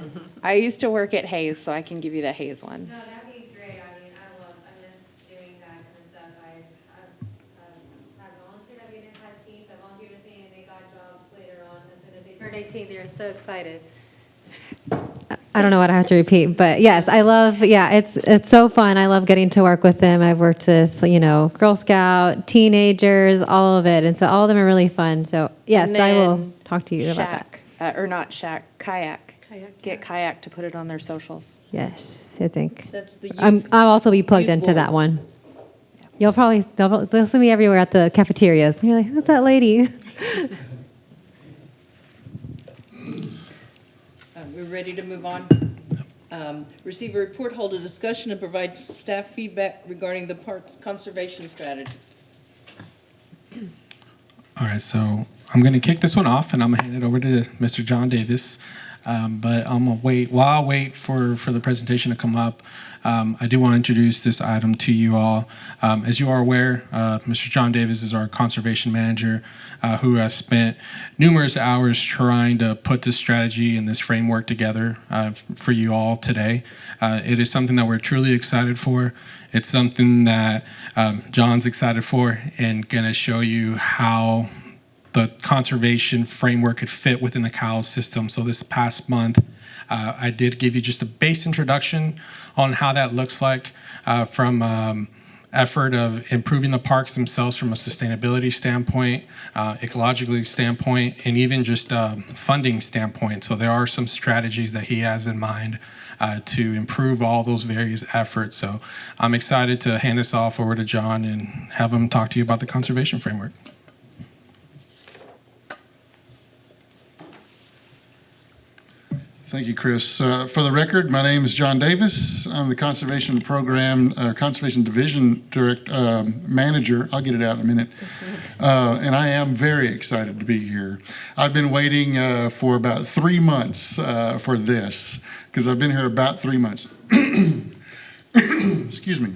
I used to work at Hayes, so I can give you the Hayes ones. No, that'd be great. I mean, I miss doing that kind of stuff. I've volunteered at Unit 15th. I volunteered with me, and they got jobs later on. As soon as they turned 18, they were so excited. I don't know what I have to repeat, but yes, I love, it's so fun. I love getting to work with them. I've worked with, Girl Scout, teenagers, all of it. And so all of them are really fun. So yes, I will talk to you about that. Or not Shack, Kayak. Get Kayak to put it on their socials. Yes, I think. That's the I'll also be plugged youth into board. that one. They'll see me everywhere at the cafeterias. And you're like, who's that lady? We're ready to move on. Receive a report, hold a discussion, and provide staff feedback regarding the parks conservation strategy. All right, so I'm going to kick this one off, and I'm going to hand it over to Mr. John Davis. But I'm going to wait. While I wait for the presentation to come up, I do want to introduce this item to you all. As you are aware, Mr. John Davis is our conservation manager who has spent numerous hours trying to put this strategy and this framework together for you all today. It is something that we're truly excited for. It's something that John's excited for, and going to show you how the conservation framework could fit within the Kyle system. So this past month, I did give you just a base introduction on how that looks like from effort of improving the parks themselves from a sustainability standpoint, ecologically standpoint, and even just funding standpoint. So there are some strategies that he has in mind to improve all those various efforts. So I'm excited to hand this off over to John and have him talk to you about the conservation framework. Thank you, Chris. For the record, my name is John Davis. I'm the Conservation Program, Conservation Division Manager. I'll get it out in a minute. And I am very excited to be here. I've been waiting for about 3 months for this, because I've been here about 3 months. Excuse me.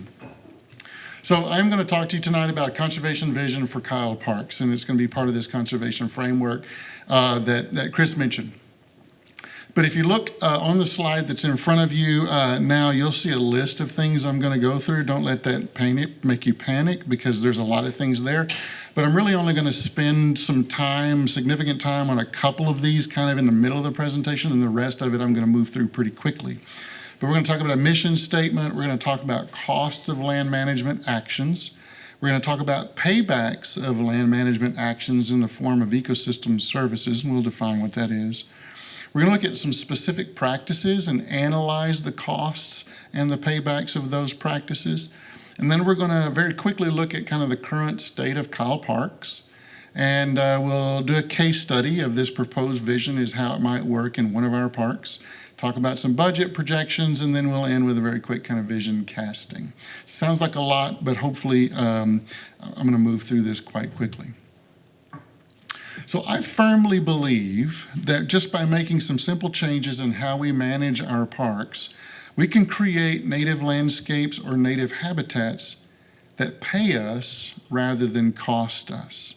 So I'm going to talk to you tonight about conservation vision for Kyle Parks, and it's going to be part of this conservation framework that Chris mentioned. But if you look on the slide that's in front of you now, you'll see a list of things I'm going to go through. Don't let that make you panic, because there's a lot of things there. But I'm really only going to spend some time, significant time, on a couple of these kind of in the middle of the presentation, and the rest of it I'm going to move through pretty quickly. But we're going to talk about a mission statement. We're going to talk about costs of land management actions. We're going to talk about paybacks of land management actions in the form of ecosystem services, and we'll define what that is. We're going to look at some specific practices and analyze the costs and the paybacks of those practices. And then we're going to very quickly look at kind of the current state of Kyle Parks. And we'll do a case study of this proposed vision is how it might work in one of our parks. Talk about some budget projections, and then we'll end with a very quick kind of vision casting. Sounds like a lot, but hopefully I'm going to move through this quite quickly. So I firmly believe that just by making some simple changes in how we manage our parks, we can create native landscapes or native habitats that pay us rather than cost us.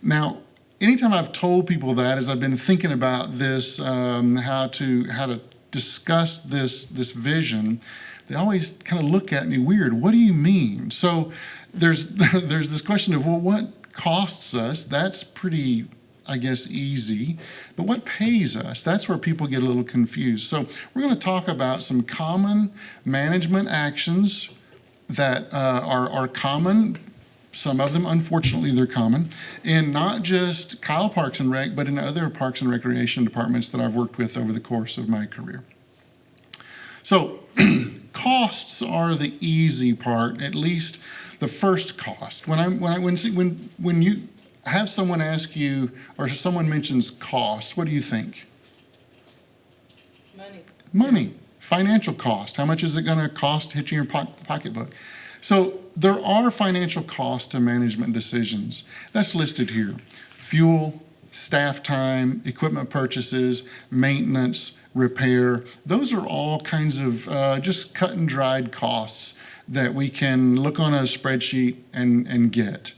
Now, anytime I've told people that, as I've been thinking about this, how to discuss this vision, they always kind of look at me weird. What do you mean? So there's this question of, well, what costs us? That's pretty, I guess, easy. But what pays us? That's where people get a little confused. So we're going to talk about some common management actions that are common. Some of them, unfortunately, they're common in not just Kyle Parks and Rec, but in other parks and recreation departments that I've worked with over the course of my career. So costs are the easy part, at least the first cost. When you have someone ask you, or someone mentions cost, what do you think? Money. Financial cost. How much is it going to cost to hit you in your pocketbook? So there are financial costs to management decisions. That's listed here. Fuel, staff time, equipment purchases, maintenance, repair. Those are all kinds of just cut and dried costs that we can look on a spreadsheet and get.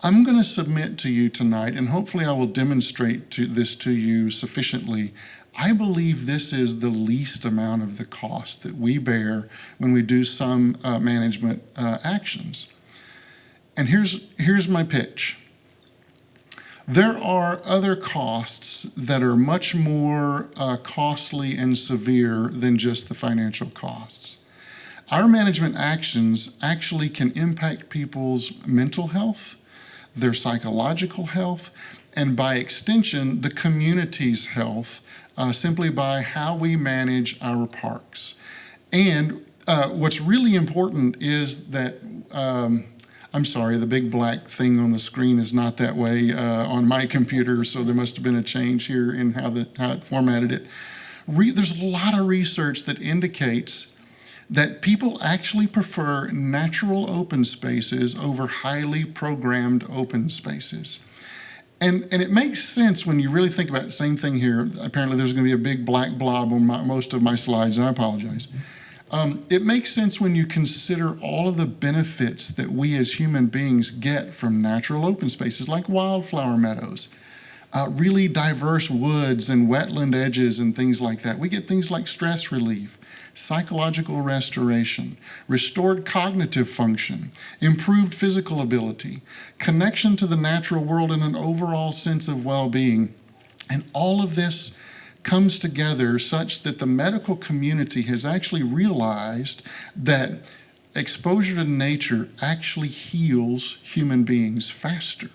I'm going to submit to you tonight, and hopefully I will demonstrate this to you sufficiently. I believe this is the least amount of the cost that we bear when we do some management actions. And here's my pitch. There are other costs that are much more costly and severe than just the financial costs. Our management actions actually can impact people's mental health, their psychological health, and by extension, the community's health, simply by how we manage our parks. And what's really important is that, I'm sorry, the big black thing on the screen is not that way on my computer, so there must have been a change here in how it formatted it. There's a lot of research that indicates that people actually prefer natural open spaces over highly programmed open spaces. And it makes sense when you really think about the same thing here. Apparently there's going to be a big black blob on most of my slides, and I apologize. It makes sense when you consider all of the benefits that we as human beings get from natural open spaces like wildflower meadows, really diverse woods and wetland edges and things like that. We get things like stress relief, psychological restoration, restored cognitive function, improved physical ability, connection to the natural world, and an overall sense of well-being. And all of this comes together such that the medical community has actually realized that exposure to nature actually heals human beings faster.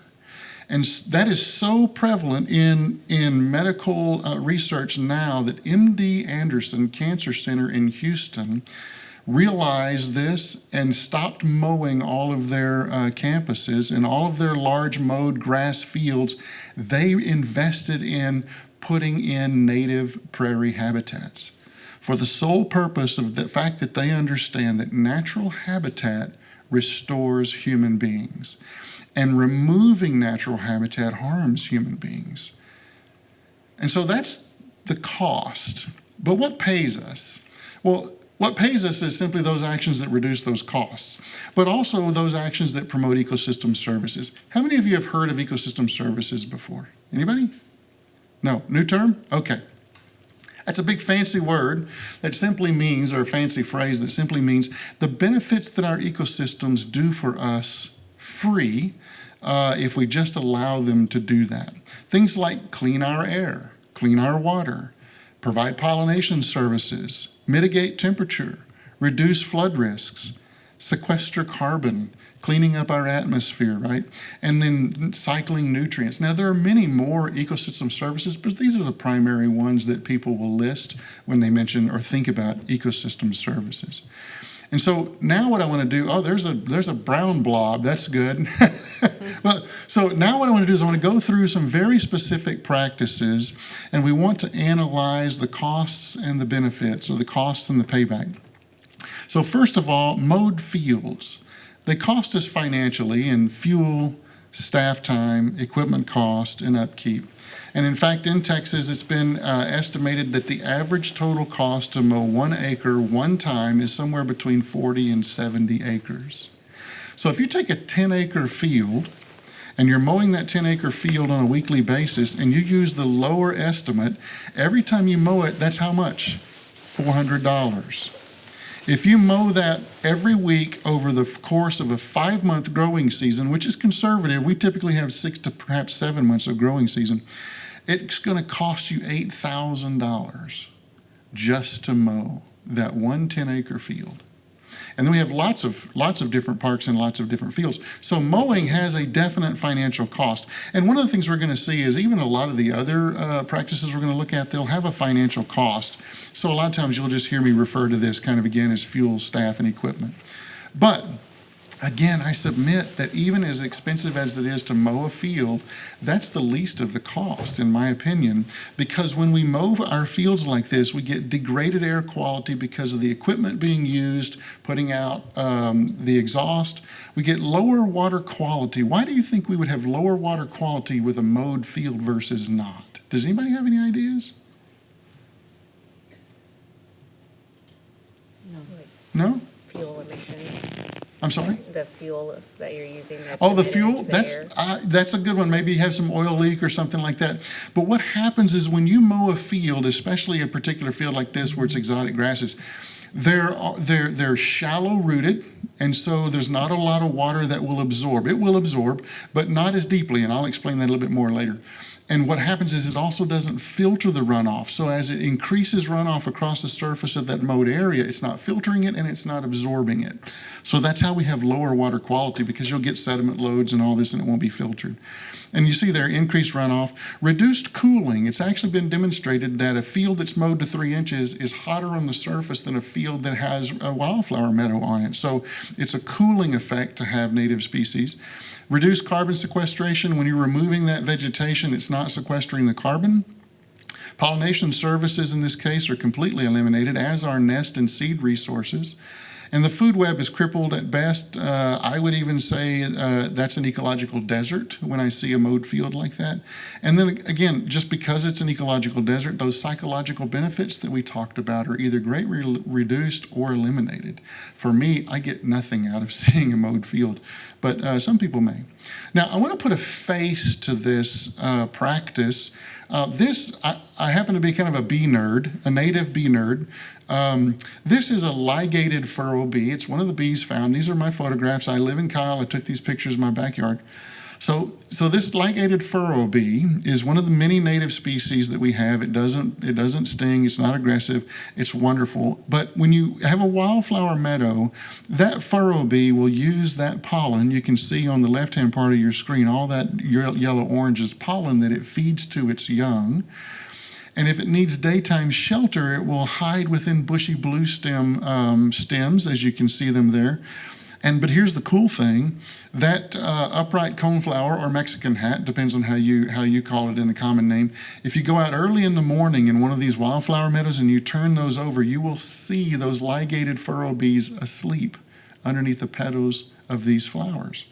And that is so prevalent in medical research now that MD Anderson Cancer Center in Houston realized this and stopped mowing all of their campuses and all of their large mowed grass fields. They invested in putting in native prairie habitats for the sole purpose of the fact that they understand that natural habitat restores human beings, and removing natural habitat harms human beings. And so that's the cost. But what pays us? Well, what pays us is simply those actions that reduce those costs, but also those actions that promote ecosystem services. How many of you have heard of ecosystem services before? Anybody? No, new term? Okay. That's a big fancy word that simply means, or a fancy phrase that simply means the benefits that our ecosystems do for us free if we just allow them to do that. Things like clean our air, clean our water, provide pollination services, mitigate temperature, reduce flood risks, sequester carbon, cleaning up our atmosphere, right? And then cycling nutrients. Now, there are many more ecosystem services, but these are the primary ones that people will list when they mention or think about ecosystem services. And so now what I want to do, oh, there's a brown blob, that's good. Well, so now what I want to do is I want to go through some very specific practices, and we want to analyze the costs and the benefits, or the costs and the payback. So first of all, mowed fields. They cost us financially in fuel, staff time, equipment cost, and upkeep. And in fact, in Texas, it's been estimated that the average total cost to mow 1 acre one time is somewhere between 40 and 70 acres. So if you take a 10-acre field, and you're mowing that 10-acre field on a weekly basis, and you use the lower estimate, every time you mow it, that's how much? $400. If you mow that every week over the course of a 5-month growing season, which is conservative, we typically have 6 to perhaps 7 months of growing season, it's going to cost you $8,000 just to mow that one 10-acre field. And then we have lots of different parks and lots of different fields. So mowing has a definite financial cost. And one of the things we're going to see is even a lot of the other practices we're going to look at, they'll have a financial cost. So a lot of times you'll just hear me refer to this kind of again as fuel, staff, and equipment. But again, I submit that even as expensive as it is to mow a field, that's the least of the cost, in my opinion, because when we mow our fields like this, we get degraded air quality because of the equipment being used, putting out the exhaust. We get lower water quality. Why do you think we would have lower water quality with a mowed field versus not? Does anybody have any ideas? No? Fuel emissions. I'm sorry? The fuel that you're using. Oh, the fuel, that's a good one. Maybe you have some oil leak or something like that. But what happens is when you mow a field, especially a particular field like this where it's exotic grasses, they're shallow rooted, and so there's not a lot of water that will absorb. It will absorb, but not as deeply, and I'll explain that a little bit more later. And what happens is it also doesn't filter the runoff. So as it increases runoff across the surface of that mowed area, it's not filtering it and it's not absorbing it. So that's how we have lower water quality, because you'll get sediment loads and all this and it won't be filtered. And you see there, increased runoff, reduced cooling. It's actually been demonstrated that a field that's mowed to 3 inches is hotter on the surface than a field that has a wildflower meadow on it. So it's a cooling effect to have native species. Reduce carbon sequestration. When you're removing that vegetation, it's not sequestering the carbon. Pollination services in this case are completely eliminated, as are nest and seed resources. And the food web is crippled at best. I would even say that's an ecological desert when I see a mowed field like that. And then again, just because it's an ecological desert, those psychological benefits that we talked about are either greatly reduced or eliminated. For me, I get nothing out of seeing a mowed field, but some people may. Now, I want to put a face to this practice. I happen to be kind of a bee nerd, a native bee nerd. This is a ligated furrow bee. It's one of the bees found. These are my photographs. I live in Kyle. I took these pictures in my backyard. So this ligated furrow bee is one of the many native species that we have. It doesn't sting. It's not aggressive. It's wonderful. But when you have a wildflower meadow, that furrow bee will use that pollen. You can see on the left-hand part of your screen, all that yellow-orange is pollen that it feeds to its young. And if it needs daytime shelter, it will hide within bushy blue stems, as you can see them there. But here's the cool thing, that upright coneflower or Mexican hat, depends on how you call it in a common name. If you go out early in the morning in one of these wildflower meadows and you turn those over, you will see those ligated furrow bees asleep underneath the petals of these flowers.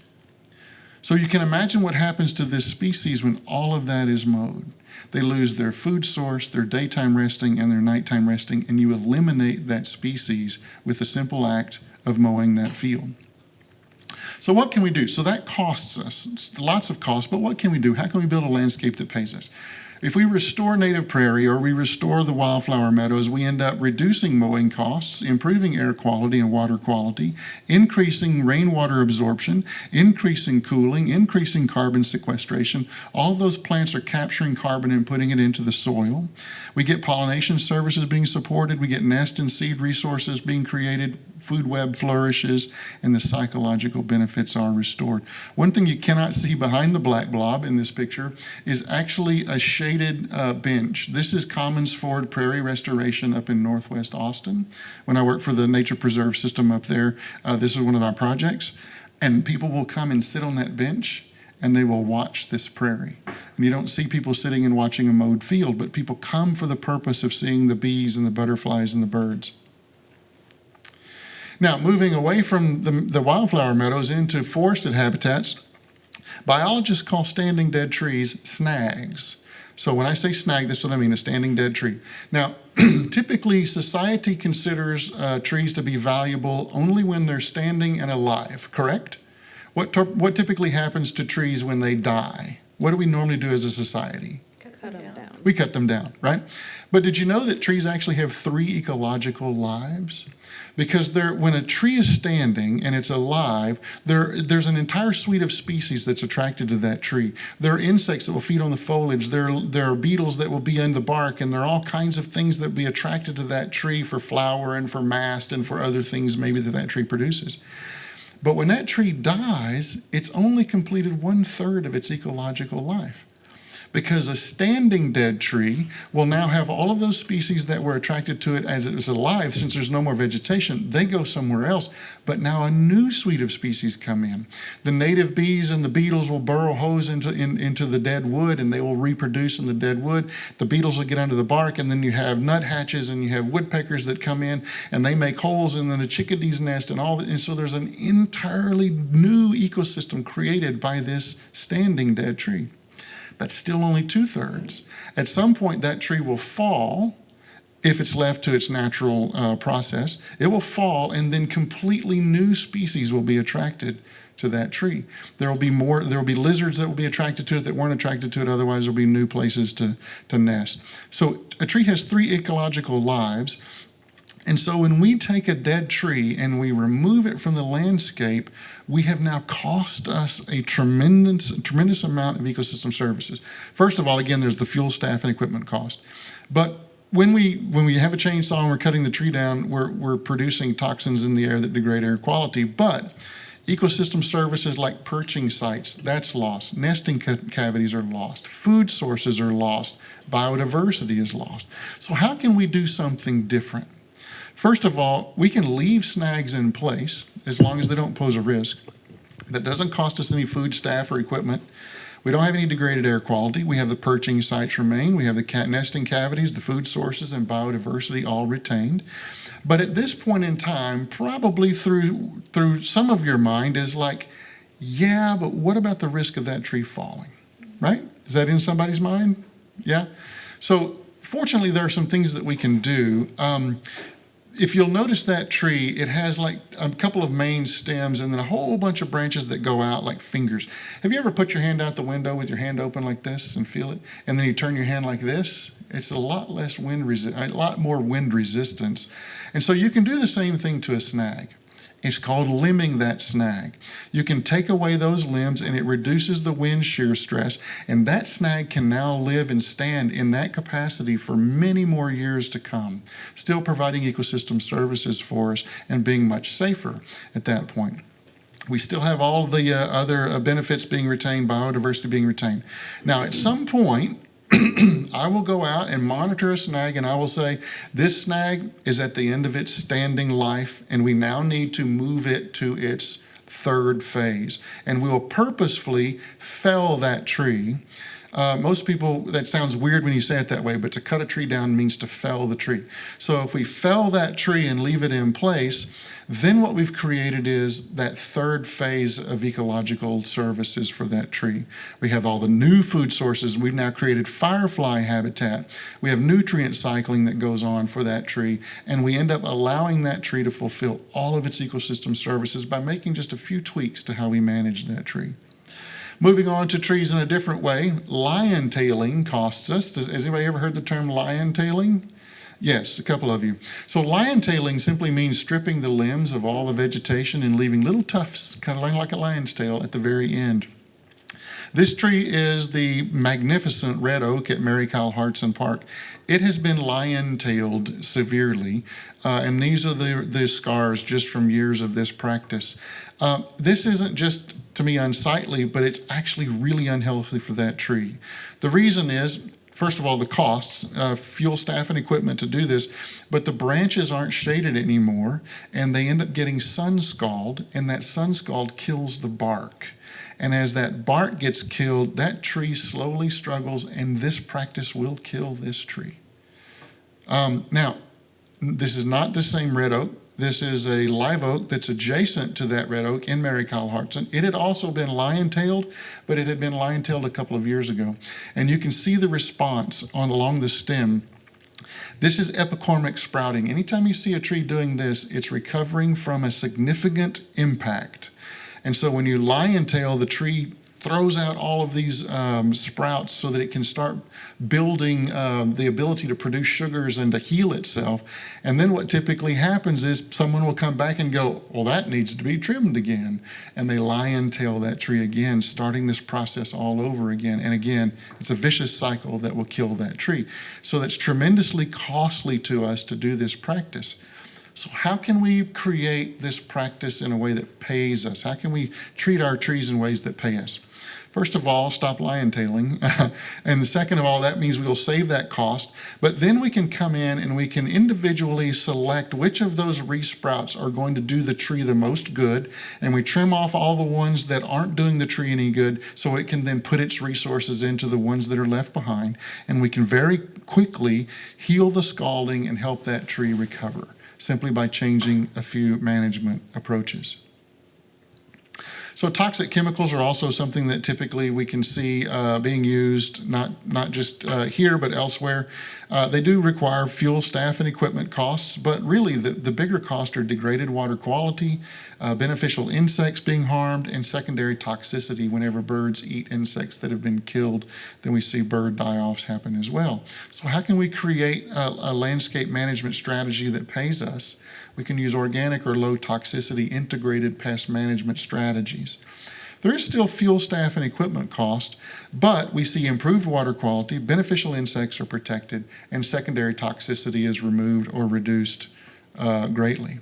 So you can imagine what happens to this species when all of that is mowed. They lose their food source, their daytime resting, and their nighttime resting, and you eliminate that species with the simple act of mowing that field. So what can we do? So that costs us lots of costs, but what can we do? How can we build a landscape that pays us? If we restore native prairie or we restore the wildflower meadows, we end up reducing mowing costs, improving air quality and water quality, increasing rainwater absorption, increasing cooling, increasing carbon sequestration. All of those plants are capturing carbon and putting it into the soil. We get pollination services being supported. We get nest and seed resources being created. Food web flourishes, and the psychological benefits are restored. One thing you cannot see behind the black blob in this picture is actually a shaded bench. This is Commons Ford Prairie Restoration up in Northwest Austin. When I worked for the Nature Preserve System up there, this is one of our projects, and people will come and sit on that bench and they will watch this prairie. And you don't see people sitting and watching a mowed field, but people come for the purpose of seeing the bees and the butterflies and the birds. Now, moving away from the wildflower meadows into forested habitats, biologists call standing dead trees snags. So when I say snag, that's what I mean, a standing dead tree. Now, typically society considers trees to be valuable only when they're standing and alive, correct? What typically happens to trees when they die? What do we normally do as a society? Cut them down. We cut them down, right? But did you know that trees actually have 3 ecological lives? Because when a tree is standing and it's alive, there's an entire suite of species that's attracted to that tree. There are insects that will feed on the foliage. There are beetles that will be in the bark, and there are all kinds of things that will be attracted to that tree for flower and for mast and for other things maybe that tree produces. But when that tree dies, it's only completed 1/3 of its ecological life. Because a standing dead tree will now have all of those species that were attracted to it as it was alive. Since there's no more vegetation, they go somewhere else. But now a new suite of species come in. The native bees and the beetles will burrow holes into the dead wood, and they will reproduce in the dead wood. The beetles will get under the bark, and then you have nuthatches and you have woodpeckers that come in, and they make holes, and then the chickadees nest and all that. And so there's an entirely new ecosystem created by this standing dead tree. That's still only 2/3. At some point, that tree will fall if it's left to its natural process. It will fall, and then completely new species will be attracted to that tree. There will be lizards that will be attracted to it that weren't attracted to it otherwise. There will be new places to nest. So a tree has 3 ecological lives. And so when we take a dead tree and we remove it from the landscape, we have now cost us a tremendous amount of ecosystem services. First of all, again, there's the fuel, staff, and equipment cost. But when we have a chainsaw and we're cutting the tree down, we're producing toxins in the air that degrade air quality. But ecosystem services like perching sites, that's lost. Nesting cavities are lost. Food sources are lost. Biodiversity is lost. So how can we do something different? First of all, we can leave snags in place as long as they don't pose a risk. That doesn't cost us any food, staff, or equipment. We don't have any degraded air quality. We have the perching sites remain. We have the nesting cavities, the food sources, and biodiversity all retained. But at this point in time, probably through some of your mind is like, yeah, but what about the risk of that tree falling, right? Is that in somebody's mind? Yeah. So fortunately, there are some things that we can do. If you'll notice that tree, it has like a couple of main stems and then a whole bunch of branches that go out like fingers. Have you ever put your hand out the window with your hand open like this and feel it? And then you turn your hand like this? It's a lot less a lot more wind resistance. And so you can do the same thing to a snag. It's called limbing that snag. You can take away those limbs and it reduces the wind shear stress, and that snag can now live and stand in that capacity for many more years to come, still providing ecosystem services for us and being much safer at that point. We still have all the other benefits being retained, biodiversity being retained. Now, at some point, I will go out and monitor a snag and I will say, this snag is at the end of its standing life and we now need to move it to its third phase. And we will purposefully fell that tree. Most people, that sounds weird when you say it that way, but to cut a tree down means to fell the tree. So if we fell that tree and leave it in place, then what we've created is that third phase of ecological services for that tree. We have all the new food sources. We've now created firefly habitat. We have nutrient cycling that goes on for that tree, and we end up allowing that tree to fulfill all of its ecosystem services by making just a few tweaks to how we manage that tree. Moving on to trees in a different way, lion tailing costs us. Has anybody ever heard the term lion tailing? Yes, a couple of you. So lion tailing simply means stripping the limbs of all the vegetation and leaving little tufts, kind of like a lion's tail, at the very end. This tree is the magnificent red oak at Mary Kyle Hartson Park. It has been lion-tailed severely, and these are the scars just from years of this practice. This isn't just, to me, unsightly, but it's actually really unhealthy for that tree. The reason is, first of all, the costs, fuel, staff, and equipment to do this, but the branches aren't shaded anymore, and they end up getting sun-scald, and that sun-scald kills the bark. And as that bark gets killed, that tree slowly struggles, and this practice will kill this tree. Now, this is not the same red oak. This is a live oak that's adjacent to that red oak in Mary Kyle Hartson. It had also been lion-tailed, but it had been lion-tailed a couple of years ago. And you can see the response along the stem. This is epicormic sprouting. Anytime you see a tree doing this, it's recovering from a significant impact. And so when you lion-tail, the tree throws out all of these sprouts so that it can start building the ability to produce sugars and to heal itself. And then what typically happens is someone will come back and go, well, that needs to be trimmed again. And they lion-tail that tree again, starting this process all over again. And again, it's a vicious cycle that will kill that tree. So that's tremendously costly to us to do this practice. So how can we create this practice in a way that pays us? How can we treat our trees in ways that pay us? First of all, stop lion-tailing. And the second of all, that means we'll save that cost. But then we can come in and we can individually select which of those resprouts are going to do the tree the most good. And we trim off all the ones that aren't doing the tree any good so it can then put its resources into the ones that are left behind. And we can very quickly heal the scalding and help that tree recover, simply by changing a few management approaches. So toxic chemicals are also something that typically we can see being used, not just here, but elsewhere. They do require fuel, staff, and equipment costs, but really the bigger costs are degraded water quality, beneficial insects being harmed, and secondary toxicity. Whenever birds eat insects that have been killed, then we see bird die-offs happen as well. So how can we create a landscape management strategy that pays us? We can use organic or low toxicity integrated pest management strategies. There is still fuel, staff, and equipment cost, but we see improved water quality, beneficial insects are protected, and secondary toxicity is removed or reduced greatly.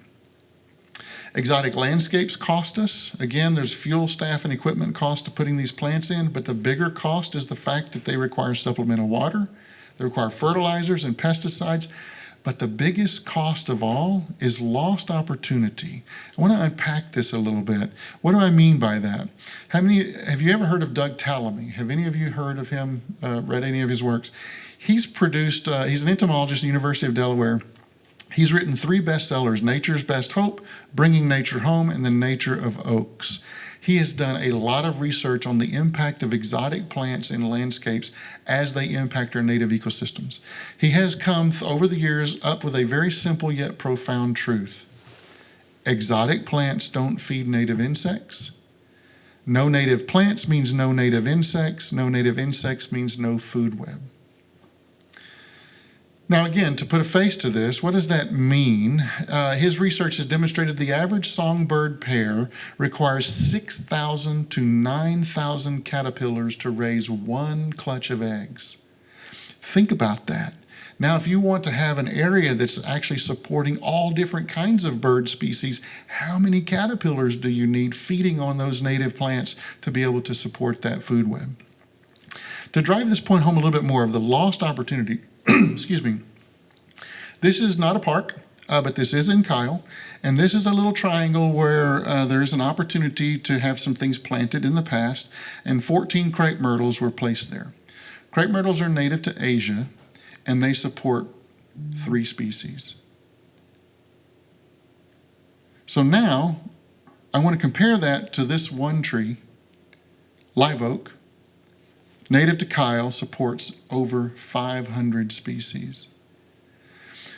Exotic landscapes cost us. Again, there's fuel, staff, and equipment cost to putting these plants in, but the bigger cost is the fact that they require supplemental water, they require fertilizers and pesticides. But the biggest cost of all is lost opportunity. I want to unpack this a little bit. What do I mean by that? Have you ever heard of Doug Tallamy? Have any of you heard of him, read any of his works? He's an entomologist at the University of Delaware, He's written 3 bestsellers, Nature's Best Hope, Bringing Nature Home, and The Nature of Oaks. He has done a lot of research on the impact of exotic plants in landscapes as they impact our native ecosystems. He has come over the years up with a very simple yet profound truth. Exotic plants don't feed native insects. No native plants means no native insects. No native insects means no food web. Now again, to put a face to this, what does that mean? His research has demonstrated the average songbird pair requires 6,000 to 9,000 caterpillars to raise 1 clutch of eggs. Think about that. Now, if you want to have an area that's actually supporting all different kinds of bird species, how many caterpillars do you need feeding on those native plants to be able to support that food web? To drive this point home a little bit more of the lost opportunity, excuse me, this is not a park, but this is in Kyle, and this is a little triangle where there is an opportunity to have some things planted in the past, and 14 crepe myrtles were placed there. Crepe myrtles are native to Asia, and they support 3 species. So now, I want to compare that to this one tree, live oak, native to Kyle, supports over 500 species.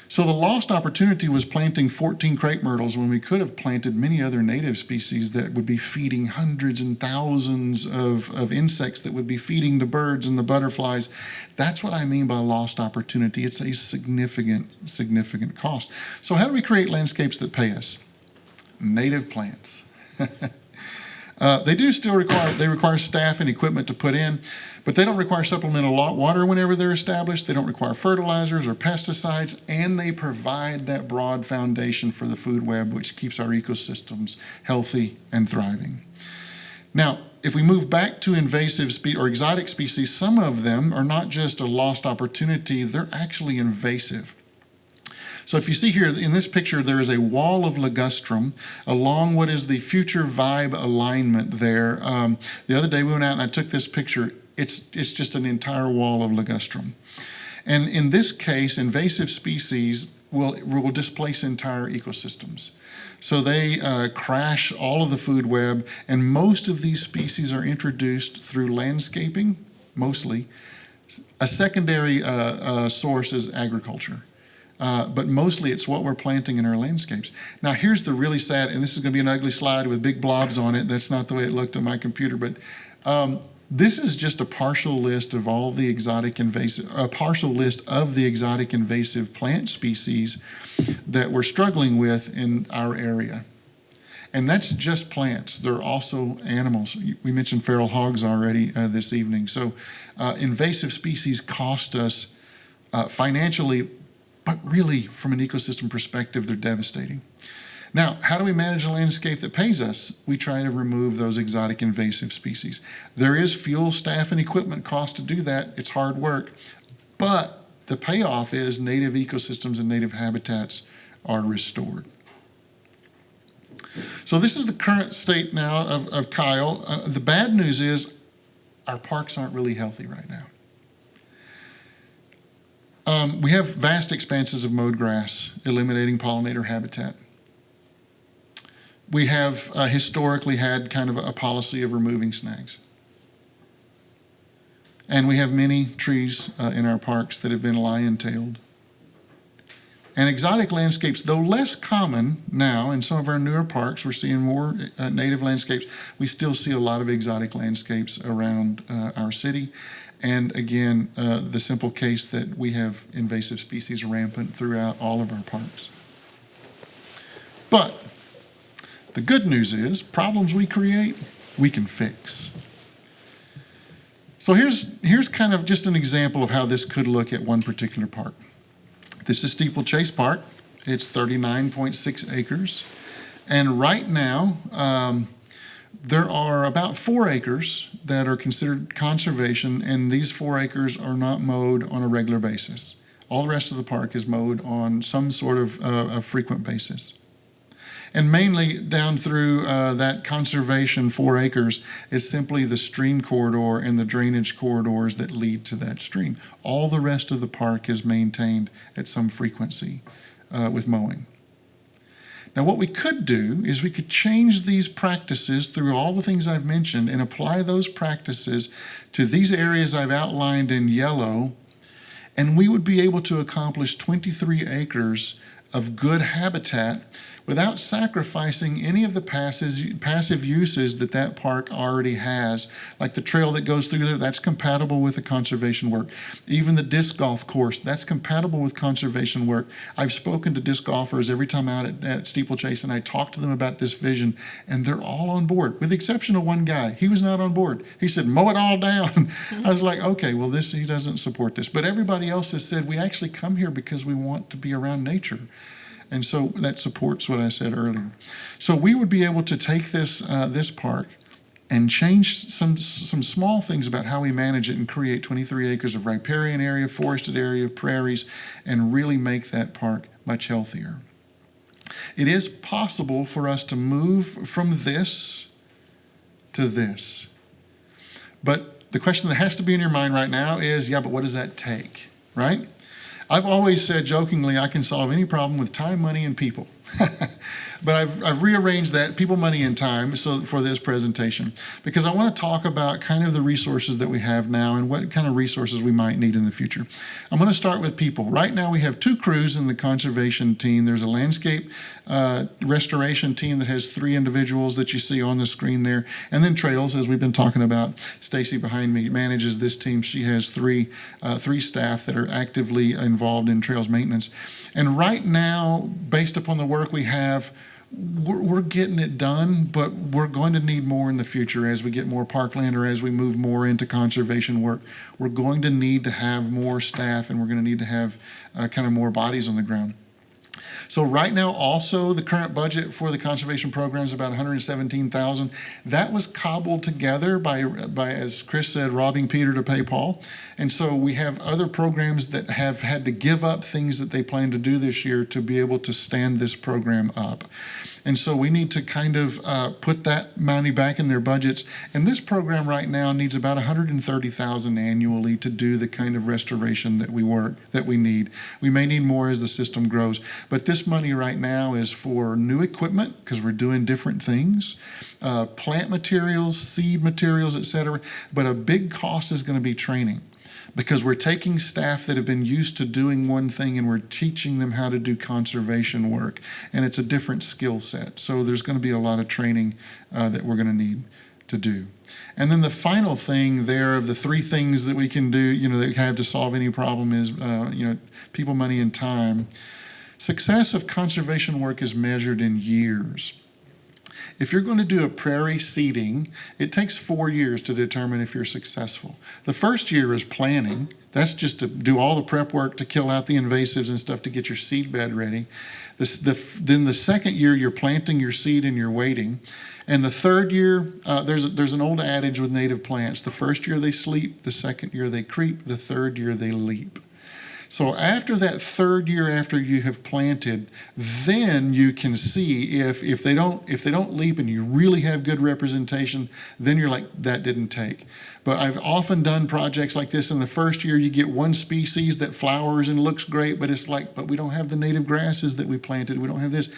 So the lost opportunity was planting 14 crepe myrtles when we could have planted many other native species that would be feeding hundreds and thousands of insects that would be feeding the birds and the butterflies. That's what I mean by lost opportunity. It's a significant, significant cost. So how do we create landscapes that pay us? Native plants. They do still require staff and equipment to put in, but they don't require supplemental water whenever they're established. They don't require fertilizers or pesticides, and they provide that broad foundation for the food web, which keeps our ecosystems healthy and thriving. Now, if we move back to invasive or exotic species, some of them are not just a lost opportunity, they're actually invasive. So if you see here in this picture, there is a wall of ligustrum along what is the future vibe alignment there. The other day we went out and I took this picture. It's just an entire wall of ligustrum. And in this case, invasive species will displace entire ecosystems. So they crash all of the food web, and most of these species are introduced through landscaping, mostly. A secondary source is agriculture. But mostly it's what we're planting in our landscapes. Now here's the really sad, and this is going to be an ugly slide with big blobs on it. That's not the way it looked on my computer, but this is just a partial list of all the exotic invasive, a partial list of the exotic invasive plant species that we're struggling with in our area. And that's just plants. There are also animals. We mentioned feral hogs already this evening. So invasive species cost us financially, but really, from an ecosystem perspective, they're devastating. Now, how do we manage a landscape that pays us? We try to remove those exotic invasive species. There is fuel, staff, and equipment cost to do that. It's hard work. But the payoff is native ecosystems and native habitats are restored. So this is the current state now of Kyle. The bad news is our parks aren't really healthy right now. We have vast expanses of mowed grass, eliminating pollinator habitat. We have historically had kind of a policy of removing snags. And we have many trees in our parks that have been lion-tailed. And exotic landscapes, though less common now in some of our newer parks, we're seeing more native landscapes. We still see a lot of exotic landscapes around our city. And again, the simple case that we have invasive species rampant throughout all of our parks. But the good news is problems we create, we can fix. So here's kind of just an example of how this could look at one particular park. This is Steeplechase Park. It's 39.6 acres. And right now, there are about 4 acres that are considered conservation, and these 4 acres are not mowed on a regular basis. All the rest of the park is mowed on some sort of a frequent basis. And mainly down through that conservation 4 acres is simply the stream corridor and the drainage corridors that lead to that stream. All the rest of the park is maintained at some frequency with mowing. Now, what we could do is we could change these practices through all the things I've mentioned and apply those practices to these areas I've outlined in yellow, and we would be able to accomplish 23 acres of good habitat without sacrificing any of the passive uses that that park already has. Like the trail that goes through there, that's compatible with the conservation work. Even the disc golf course, that's compatible with conservation work. I've spoken to disc golfers every time out at Steeplechase, and I talk to them about this vision, and they're all on board, with the exception of one guy. He was not on board. He said, mow it all down. I was like, okay, well, he doesn't support this. But everybody else has said, we actually come here because we want to be around nature. And so that supports what I said earlier. So we would be able to take this park and change some small things about how we manage it and create 23 acres of riparian area, forested area, prairies, and really make that park much healthier. It is possible for us to move from this to this. But the question that has to be in your mind right now is, yeah, but what does that take, right? I've always said jokingly, I can solve any problem with time, money, and people. But I've rearranged that, people, money, and time, for this presentation, because I want to talk about kind of the resources that we have now and what kind of resources we might need in the future. I'm going to start with people. Right now we have 2 crews in the conservation team. There's a landscape restoration team that has 3 individuals that you see on the screen there, and then trails, as we've been talking about. Stacy behind me manages this team. She has three staff that are actively involved in trails maintenance. And right now, based upon the work we have, we're getting it done, but we're going to need more in the future as we get more parkland or as we move more into conservation work. We're going to need to have more staff, and we're going to need to have kind of more bodies on the ground. So right now, also, the current budget for the conservation program is about $117,000. That was cobbled together by, as Chris said, robbing Peter to pay Paul. And so we have other programs that have had to give up things that they plan to do this year to be able to stand this program up. And so we need to kind of put that money back in their budgets. And this program right now needs about $130,000 annually to do the kind of restoration that we need. We may need more as the system grows. But this money right now is for new equipment, because we're doing different things, plant materials, seed materials, etc. But a big cost is going to be training, because we're taking staff that have been used to doing one thing and we're teaching them how to do conservation work. And it's a different skill set. So there's going to be a lot of training that we're going to need to do. And then the final thing there of the 3 things that we can do, that we have to solve any problem is, people, money, and time. Success of conservation work is measured in years. If you're going to do a prairie seeding, it takes 4 years to determine if you're successful. The first year is planning. That's just to do all the prep work to kill out the invasives and stuff to get your seed bed ready. Then the second year, you're planting your seed and you're waiting. And the third year, there's an old adage with native plants. The first year they sleep, the second year they creep, the third year they leap. So after that third year after you have planted, then you can see if they don't leap and you really have good representation, then you're like, that didn't take. But I've often done projects like this. In the first year, you get one species that flowers and looks great, but it's like, but we don't have the native grasses that we planted. We don't have this.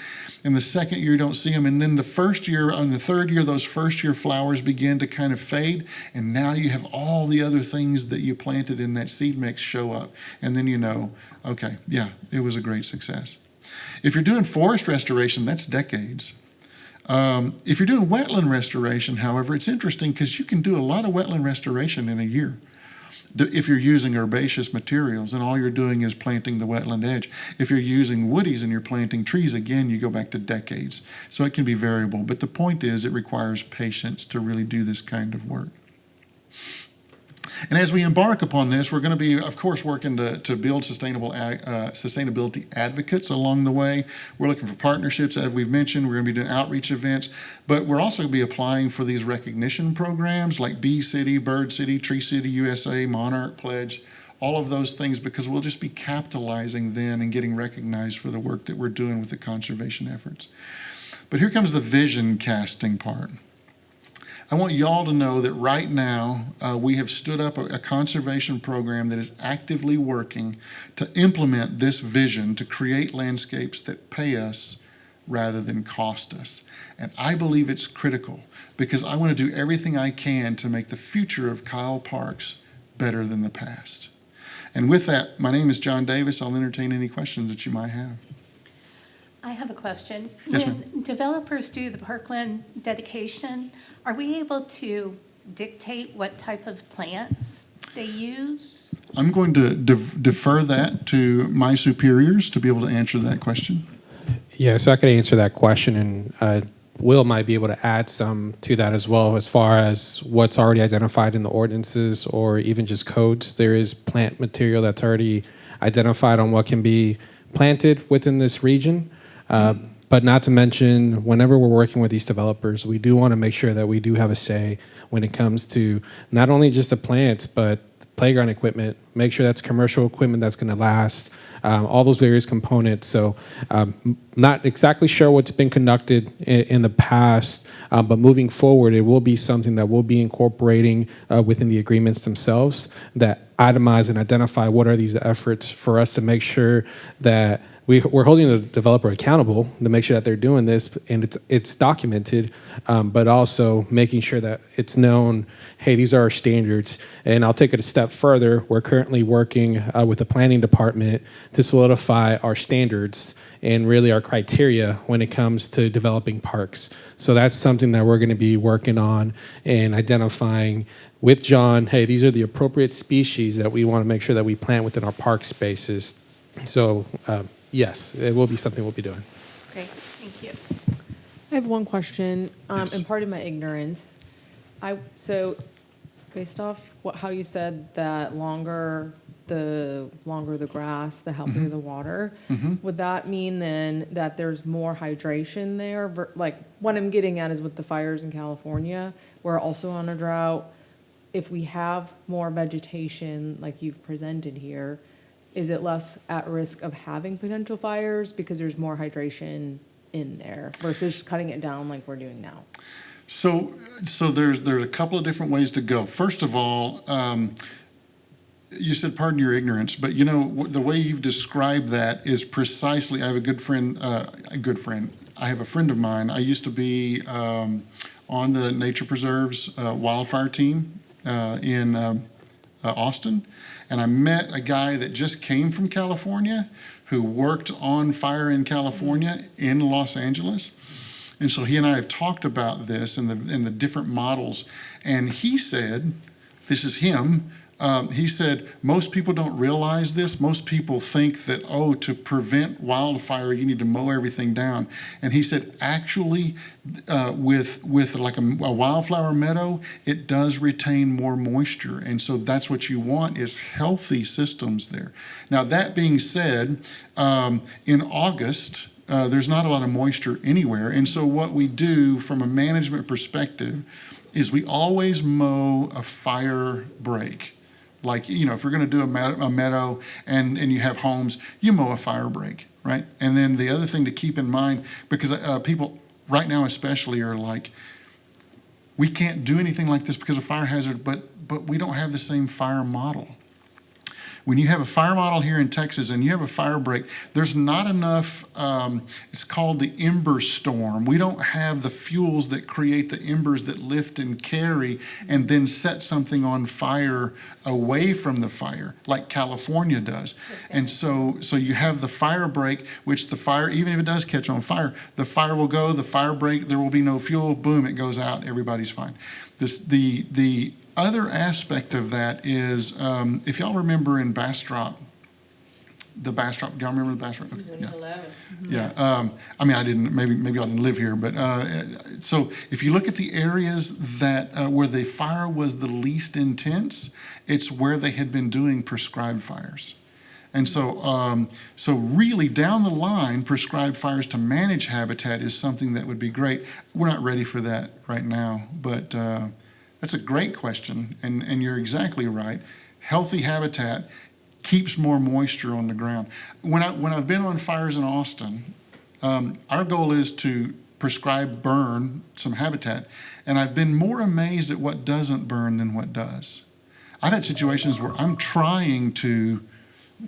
In the second year, you don't see them. And then the first year, on the third year, those first year flowers begin to kind of fade. And now you have all the other things that you planted in that seed mix show up. And then you know, okay, yeah, it was a great success. If you're doing forest restoration, that's decades. If you're doing wetland restoration, however, it's interesting because you can do a lot of wetland restoration in a year if you're using herbaceous materials and all you're doing is planting the wetland edge. If you're using woodies and you're planting trees, again, you go back to decades. So it can be variable. But the point is it requires patience to really do this kind of work. And as we embark upon this, we're going to be, of course, working to build sustainability advocates along the way. We're looking for partnerships, as we've mentioned. We're going to be doing outreach events. But we're also going to be applying for these recognition programs like Bee City, Bird City, Tree City USA, Monarch Pledge, all of those things, because we'll just be capitalizing then and getting recognized for the work that we're doing with the conservation efforts. But here comes the vision casting part. I want y'all to know that right now we have stood up a conservation program that is actively working to implement this vision to create landscapes that pay us rather than cost us. And I believe it's critical because I want to do everything I can to make the future of Kyle Parks better than the past. And with that, my name is John Davis. I'll entertain any questions that you might have. I have a question. Yes, When developers do the parkland dedication, are we able to dictate what type of plants they use? I'm going to defer that to my superiors to be able to answer that question. Yeah, so I could answer that question, and Will might be able to add some to that as well as far as what's already identified in the ordinances or even just codes. There is plant material that's already identified on what can be planted within this region. But not to mention, whenever we're working with these developers, we do want to make sure that we do have a say when it comes to not only just the plants, but playground equipment, make sure that's commercial equipment that's going to last, all those various components. So not exactly sure what's been conducted in the past, but moving forward, it will be something that we'll be incorporating within the agreements themselves that itemize and identify what are these efforts for us to make sure that we're holding the developer accountable to make sure that they're doing this and it's documented, but also making sure that it's known, hey, these are our standards. And I'll take it a step further. We're currently working with the planning department to solidify our standards and really our criteria when it comes to developing parks. So that's something that we're going to be working on and identifying with John, hey, these are the appropriate species that we want to make sure that we plant within our park spaces. So yes, it will be something we'll be doing. Great, thank you. I have one question, Yes. and pardon my ignorance. So based off how you said that longer the grass, the healthier the water, would that mean then that there's more hydration there? Like, what I'm getting at is with the fires in California, we're also on a drought. If we have more vegetation, like you've presented here, is it less at risk of having potential fires because there's more hydration in there versus just cutting it down like we're doing now? So there's a couple of different ways to go. First of all, you said pardon your ignorance, but you know the way you've described that is precisely. I have a good friend. I have a friend of mine. I used to be on the Nature Preserves wildfire team in Austin. And I met a guy that just came from California who worked on fire in California in Los Angeles. And so he and I have talked about this and the different models. And he said, this is him, he said, most people don't realize this. Most people think that, oh, to prevent wildfire, you need to mow everything down. And he said, actually, with like a wildflower meadow, it does retain more moisture. And so that's what you want is healthy systems there. Now, that being said, in August, there's not a lot of moisture anywhere. And so what we do from a management perspective is we always mow a fire break. Like, you know, if we're going to do a meadow and you have homes, you mow a fire break, right? And then the other thing to keep in mind, because people right now especially are like, we can't do anything like this because of fire hazard, but we don't have the same fire model. When you have a fire model here in Texas and you have a fire break, there's not enough, it's called the ember storm. We don't have the fuels that create the embers that lift and carry and then set something on fire away from the fire like California does. And so you have the fire break, which the fire, even if it does catch on fire, the fire will go, the fire break, there will be no fuel, boom, it goes out, everybody's fine. The other aspect of that is, if y'all remember in Bastrop, do y'all remember the Bastrop? Okay, yeah. I mean, I didn't, maybe I didn't live here, but so if you look at the areas that where the fire was the least intense, it's where they had been doing prescribed fires. And so really down the line, prescribed fires to manage habitat is something that would be great. We're not ready for that right now, but that's a great question, and you're exactly right. Healthy habitat keeps more moisture on the ground. When I've been on fires in Austin, our goal is to prescribe burn some habitat, and I've been more amazed at what doesn't burn than what does. I've had situations where I'm trying to,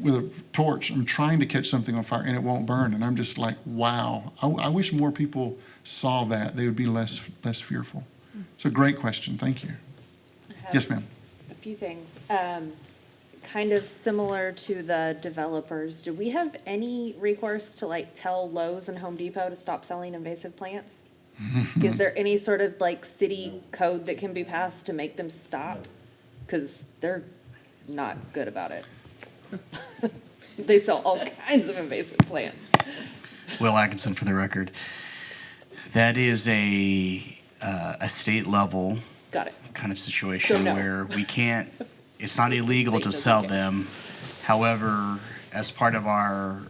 with a torch, I'm trying to catch something on fire and it won't burn, and I'm just like, wow. I wish more people saw that. They would be less fearful. It's a great question. Thank you. Yes, ma'am. A few things. Kind of similar to the developers, do we have any recourse to like tell Lowe's and Home Depot to stop selling invasive plants? Is there any sort of like city code that can be passed to make them stop? Because they're not good about it. They sell all kinds of invasive plants. Will Atkinson for the record. That is a state level Got it. kind of situation So no. where we can't, it's not illegal to sell them. However, as part of our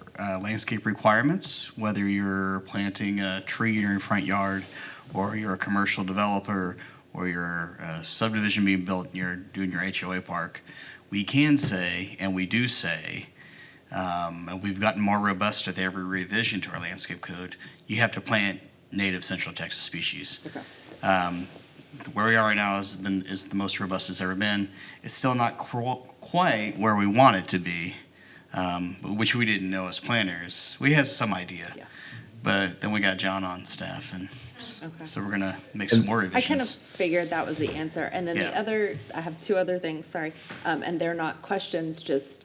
landscape requirements, whether you're planting a tree in your front yard, or you're a commercial developer, or you're a subdivision being built and you're doing your HOA park, we can say, and we do say, and we've gotten more robust with every revision to our landscape code, you have to plant native Central Texas species. Okay. Where we are right now is the most robust it's ever been. It's still not quite where we want it to be, which we didn't know as planners. We had some idea, but then we got John on staff, and so we're gonna make some more I revisions. kind of figured that was the answer. And then the other, I have two other things, sorry, and they're not questions, just,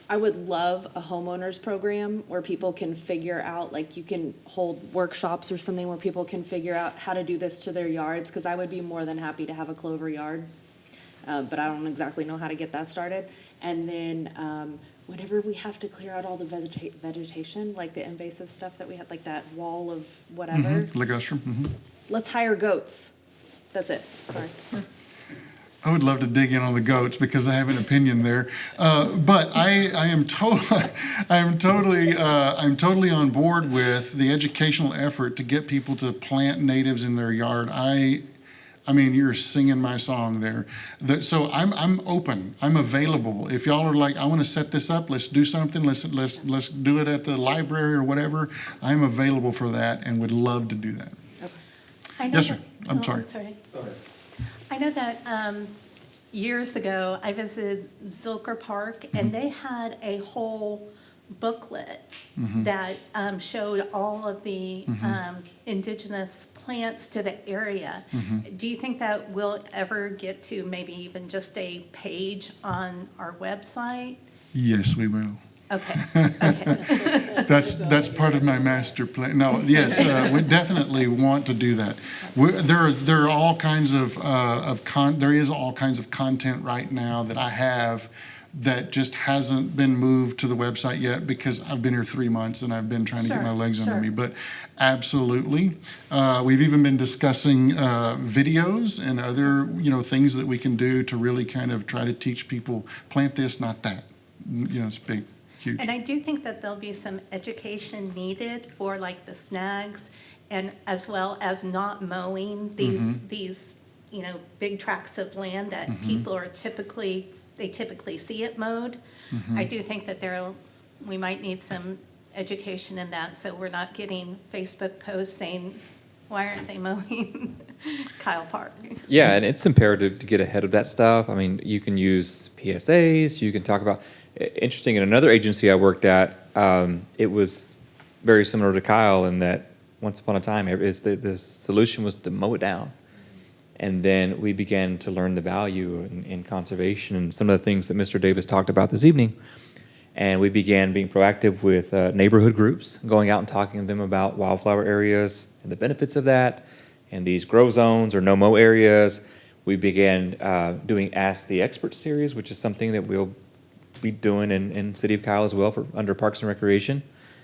I would love a homeowners program where people can figure out, like you can hold workshops or something where people can figure out how to do this to their yards, because I would be more than happy to have a clover yard. But I don't exactly know how to get that started. And then whenever we have to clear out all the vegetation, like the invasive stuff that we had, like that wall of whatever, Ligustrum. let's hire goats. That's it, sorry. I would love to dig in on the goats because I have an opinion there, but I am totally on board with the educational effort to get people to plant natives in their yard. I mean, you're singing my song there. So I'm open. I'm available. If y'all are like, I want to set this up. Let's do something. Let's do it at the library or whatever. I'm available for that and would love to do that. I know Yes, sir. that- I'm oh, sorry. I know that years ago, I visited Gregg-Clarke Park, and they had a whole booklet that showed all of the indigenous plants to the area. Do you think that we'll ever get to maybe even just a page on our website? Yes, we will. Okay, okay. That's part of my master plan. No, yes, we definitely want to do that. There are all kinds of there is all kinds of content right now that I have that just hasn't been moved to the website yet because I've been here 3 months and I've been trying to get my legs under me. But absolutely, we've even been discussing videos and other things that we can do to really kind of try to teach people plant this, not that. It's big. Huge. And I do think that there'll be some education needed for like the snags, and as well as not mowing these big tracts of land that people are typically see it mowed. I do think that we might need some education in that, so we're not getting Facebook posts saying, why aren't they mowing Kyle Park? Yeah, and it's imperative to get ahead of that stuff. I mean, you can use PSAs, you can talk about, interesting, in another agency I worked at, it was very similar to Kyle in that once upon a time, the solution was to mow it down. And then we began to learn the value in conservation and some of the things that Mr. Davis talked about this evening. And we began being proactive with neighborhood groups, going out and talking to them about wildflower areas and the benefits of that, and these grow zones or no-mow areas. We began doing Ask the Expert series, which is something that we'll be doing in City of Kyle as well under Parks and Recreation,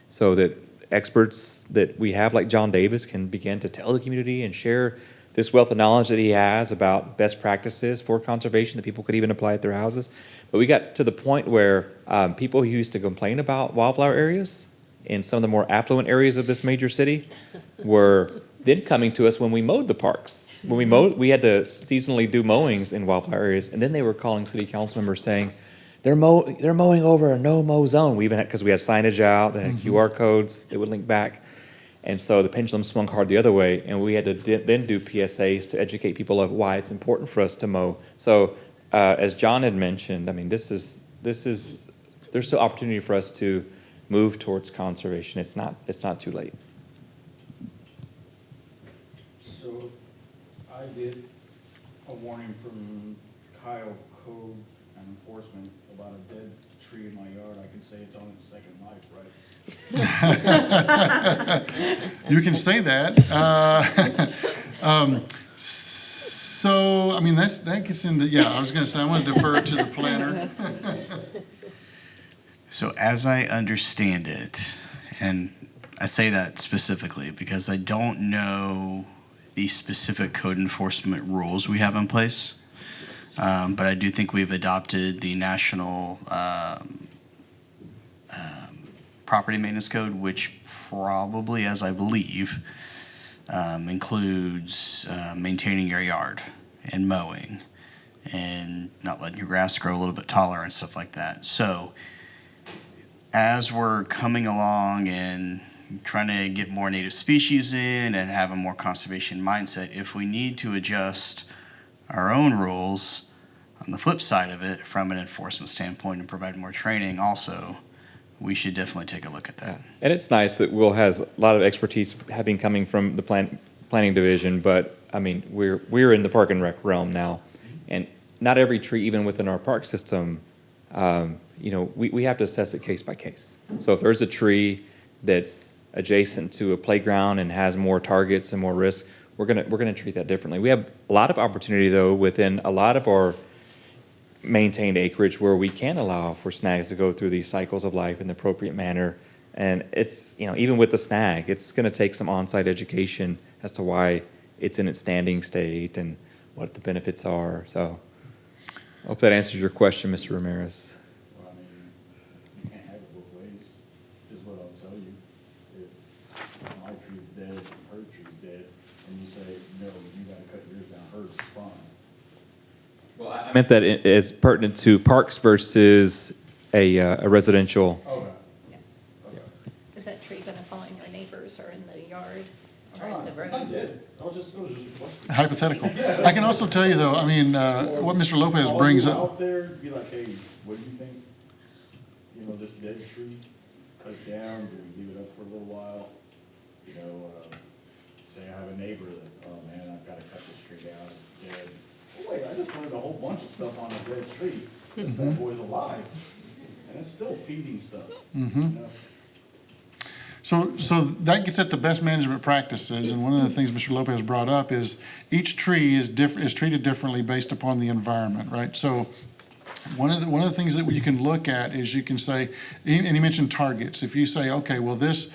so that experts that we have like John Davis can begin to tell the community and share this wealth of knowledge that he has about best practices for conservation that people could even apply at their houses. But we got to the point where people who used to complain about wildflower areas in some of the more affluent areas of this major city were then coming to us when we mowed the parks. When we mowed, we had to seasonally do mowings in wildflower areas, and then they were calling city council members saying, they're mowing over a no-mow zone. We even had, because we had signage out, they had QR codes that would link back. And so the pendulum swung hard the other way, and we had to then do PSAs to educate people of why it's important for us to mow. So as John had mentioned, I mean, there's still opportunity for us to move towards conservation. It's not too late. So if I get a warning from Kyle Code and Enforcement about a dead tree in my yard, I can say it's on its second life, right? You can say that. So, I mean, that gets into, yeah, I was going to say, I want to defer to the planner. So as I understand it, and I say that specifically because I don't know the specific code enforcement rules we have in place, but I do think we've adopted the national property maintenance code, which probably, as I believe, includes maintaining your yard and mowing and not letting your grass grow a little bit taller and stuff like that. So as we're coming along and trying to get more native species in and have a more conservation mindset, if we need to adjust our own rules on the flip side of it from an enforcement standpoint and provide more training also, we should definitely take a look at that. And it's nice that Will has a lot of expertise coming from the planning division, but I mean, we're in the park and rec realm now, and not every tree, even within our park system, we have to assess it case by case. So if there's a tree that's adjacent to a playground and has more targets and more risk, we're gonna treat that differently. We have a lot of opportunity though within a lot of our maintained acreage where we can allow for snags to go through these cycles of life in the appropriate manner. And it's, even with the snag, it's going to take some on-site education as to why it's in its standing state and what the benefits are. So I hope that answers your question, Mr. Ramirez. Well, I mean, you can't have it both ways, is what I'll tell you. If my tree's dead, her tree's dead, and you say, no, you gotta cut yours down, hers is fine. Well, I meant that it's pertinent to parks versus a residential. Okay. Is that tree gonna fall in your neighbors or in the yard or in the It's not road? dead. It was just a question. Hypothetical. I can also tell you though, I mean, what Mr. Lopez brings I'll up. go out there, be like, hey, what do you think? This dead tree, cut it down, do we leave it up for a little while? Say I have a neighbor that, oh man, I've gotta cut this tree down, it's dead. Oh wait, I just learned a whole bunch of stuff on a dead tree. This bad boy's alive, and it's still feeding stuff. So that gets at the best management practices, and one of the things Mr. Lopez brought up is each tree is treated differently based upon the environment, right? So one of the things that you can look at is you can say, and he mentioned targets. If you say, okay, well this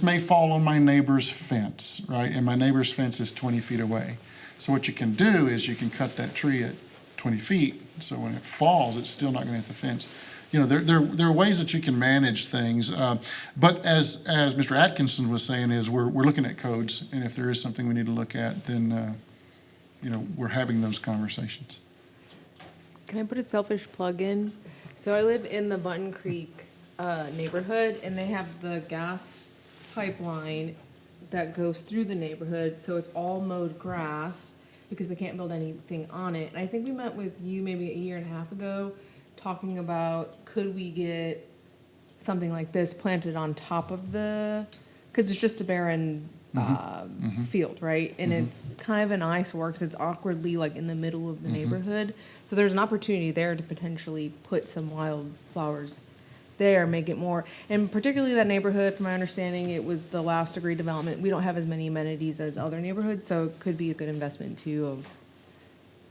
may fall on my neighbor's fence, right? And my neighbor's fence is 20 feet away. So what you can do is you can cut that tree at 20 feet. So when it falls, it's still not going to hit the fence. There are ways that you can manage things. But as Mr. Atkinson was saying, is we're looking at codes, and if there is something we need to look at, then we're having those conversations. Can I put a selfish plug in? So I live in the Button Creek neighborhood, and they have the gas pipeline that goes through the neighborhood, so it's all mowed grass because they can't build anything on it. And I think we met with you maybe a year and a half ago, talking about could we get something like this planted on top of because it's just a barren field, right? And it's kind of an eyesore because it's awkwardly like in the middle of the neighborhood. So there's an opportunity there to potentially put some wildflowers there, make it more, and particularly that neighborhood, from my understanding, it was the last degree development. We don't have as many amenities as other neighborhoods, so it could be a good investment too of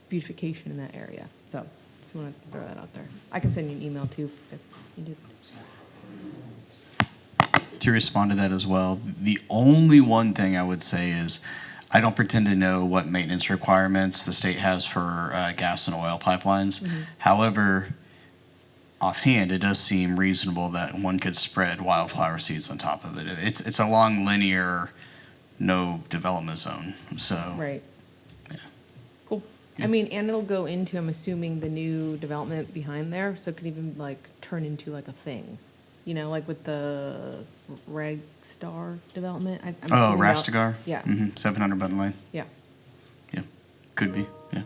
beautification in that area. So just want to throw that out there. I can send you an email too if you do. To respond to that as well, the only one thing I would say is I don't pretend to know what maintenance requirements the state has for gas and oil pipelines. However, offhand, it does seem reasonable that one could spread wildflower seeds on top of it. It's a long linear, no development zone. So Right. Yeah. Cool. I mean, and it'll go into, I'm assuming, the new development behind there, so it could even like turn into like a thing. you know, like with the Reg Star development. I'm Oh, assuming they'll- Rastigar? Yeah, 700 Button Lane. yeah. Yeah, could be, yeah.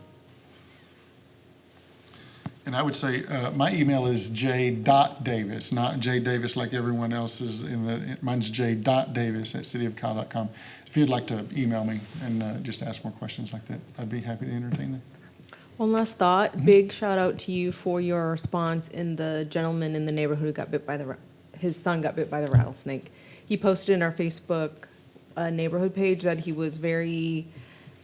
And I would say, my email is j.davis, not J Davis like everyone else's mine's j.davis@cityofkyle.com. If you'd like to email me and just ask more questions like that, I'd be happy to entertain them. One last thought, big shout out to you for your response in the gentleman in the neighborhood who got bit by his son got bit by the rattlesnake. He posted in our Facebook neighborhood page that he was very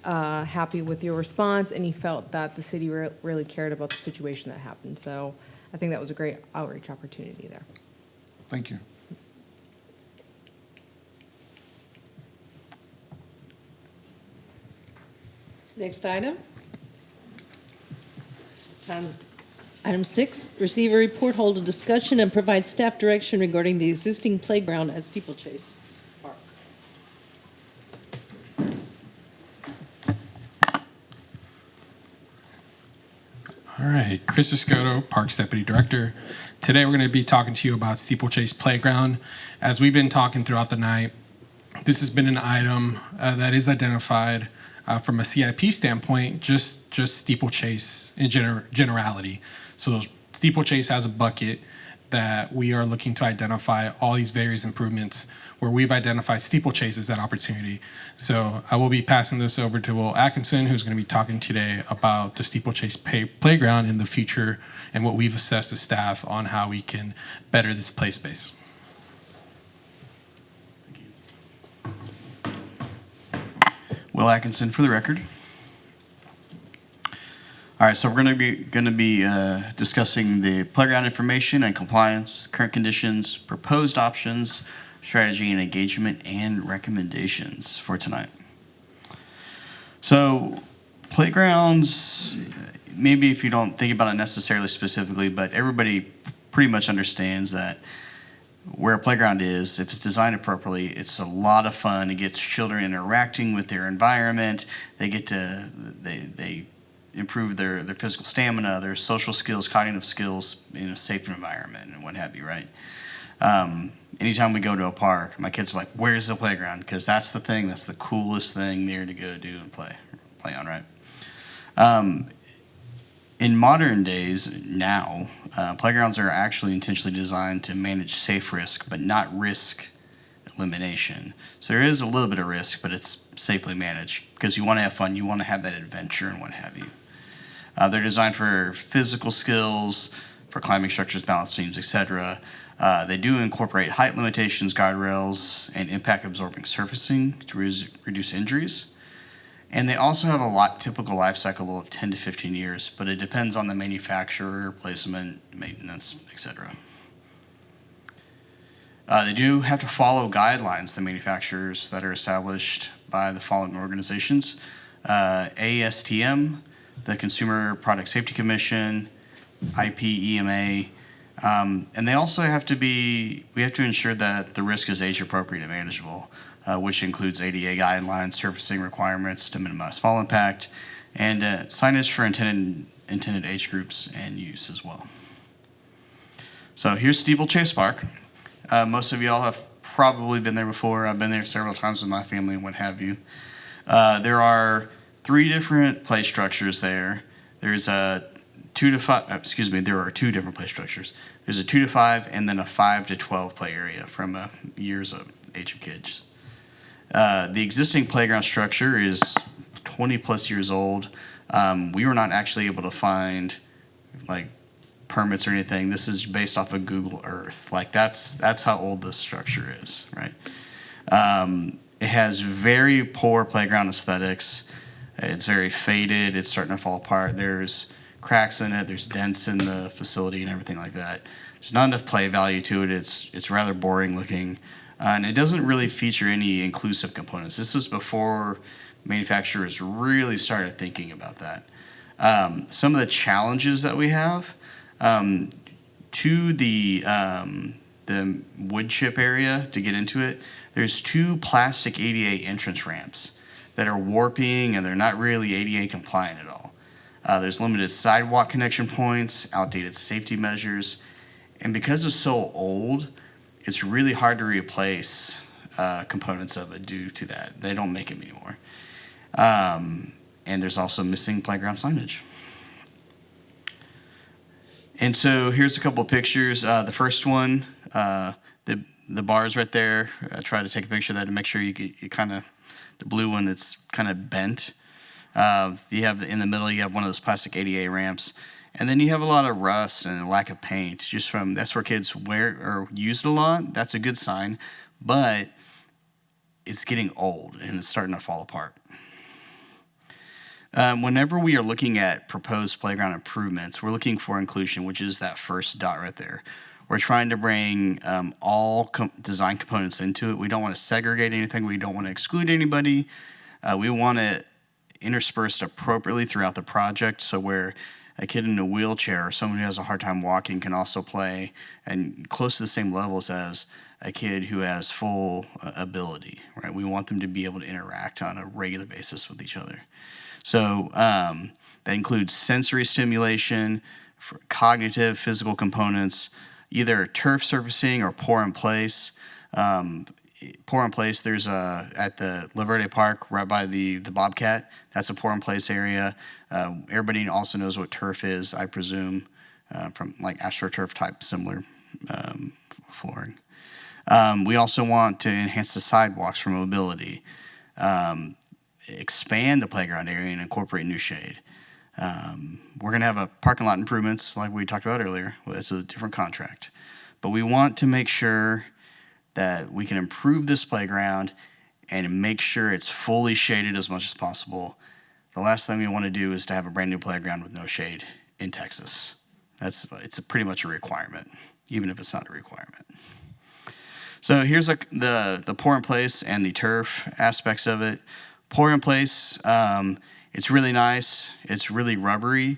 happy with your response, and he felt that the city really cared about the situation that happened. So I think that was a great outreach opportunity there. Thank you. Next item. Item 6, receive a report, hold a discussion, and provide staff direction regarding the existing playground at Steeplechase Park. All right, Chris Escoto, Parks Deputy Director. Today we're going to be talking to you about Steeplechase Playground. As we've been talking throughout the night, this has been an item that is identified from a CIP standpoint, just Steeplechase in generality. So Steeplechase has a bucket that we are looking to identify all these various improvements where we've identified Steeplechase as that opportunity. So I will be passing this over to Will Atkinson, who's going to be talking today about the Steeplechase Playground in the future and what we've assessed as staff on how we can better this play space. Will Atkinson for the record. All right, so we're going to be discussing the playground information and compliance, current conditions, proposed options, strategy and engagement, and recommendations for tonight. So playgrounds, maybe if you don't think about it necessarily specifically, but everybody pretty much understands that where a playground is, if it's designed appropriately, it's a lot of fun. It gets children interacting with their environment. They get to, they improve their physical stamina, their social skills, cognitive skills in a safe environment and what have you, right? Anytime we go to a park, my kids are like, where's the playground? Because that's the thing, that's the coolest thing there to go do and play on, right? In modern days now, playgrounds are actually intentionally designed to manage safe risk, but not risk elimination. So there is a little bit of risk, but it's safely managed because you want to have fun, you want to have that adventure and what have you. They're designed for physical skills, for climbing structures, balance beams, etc. They do incorporate height limitations, guardrails, and impact absorbing surfacing to reduce injuries. And they also have a typical life cycle of 10 to 15 years, but it depends on the manufacturer, placement, maintenance, etc. They do have to follow guidelines, the manufacturers that are established by the following organizations: ASTM, the Consumer Product Safety Commission, IPEMA, and they also have to we have to ensure that the risk is age appropriate and manageable, which includes ADA guidelines, surfacing requirements to minimize fall impact, and signage for intended age groups and use as well. So here's Steeplechase Park. Most of y'all have probably been there before. I've been there several times with my family and what have you. There are 3 different play structures there. There's a 2 to 5, there are 2 different play structures. There's a 2 to 5 and then a 5 to 12 play area from years of age of kids. The existing playground structure is 20 plus years old. We were not actually able to find permits or anything. This is based off of Google Earth. That's how old this structure is, right? It has very poor playground aesthetics. It's very faded. It's starting to fall apart. There's cracks in it. There's dents in the facility and everything like that. There's not enough play value to it. It's rather boring looking. And it doesn't really feature any inclusive components. This was before manufacturers really started thinking about that. Some of the challenges that we have to the wood chip area to get into it, there's 2 plastic ADA entrance ramps that are warping and they're not really ADA compliant at all. There's limited sidewalk connection points, outdated safety measures, and because it's so old, it's really hard to replace components of it due to that. They don't make them anymore. And there's also missing playground signage. And so here's a couple of pictures. The first one, the bars right there. I try to take a picture of that to make sure you kind of, the blue one, it's kind of bent. You have in the middle, you have one of those plastic ADA ramps. And then you have a lot of rust and a lack of paint, just from, that's where kids wear or use it a lot. That's a good sign, but it's getting old and it's starting to fall apart. Whenever we are looking at proposed playground improvements, we're looking for inclusion, which is that first dot right there. We're trying to bring all design components into it. We don't want to segregate anything. We don't want to exclude anybody. We want it interspersed appropriately throughout the project, so where a kid in a wheelchair or someone who has a hard time walking can also play and close to the same levels as a kid who has full ability, right? We want them to be able to interact on a regular basis with each other. So that includes sensory stimulation, for cognitive, physical components, either turf surfacing or pour in place. Pour in place, there's at the La Verde Park right by the Bobcat. That's a pour in place area. Everybody also knows what turf is, I presume, from like AstroTurf type similar flooring. We also want to enhance the sidewalks for mobility, expand the playground area and incorporate new shade. We're going to have a parking lot improvements like we talked about earlier. Well, it's a different contract. But we want to make sure that we can improve this playground and make sure it's fully shaded as much as possible. The last thing we want to do is to have a brand new playground with no shade in Texas. It's pretty much a requirement, even if it's not a requirement. So here's the pour in place and the turf aspects of it. Pour in place, it's really nice. It's really rubbery.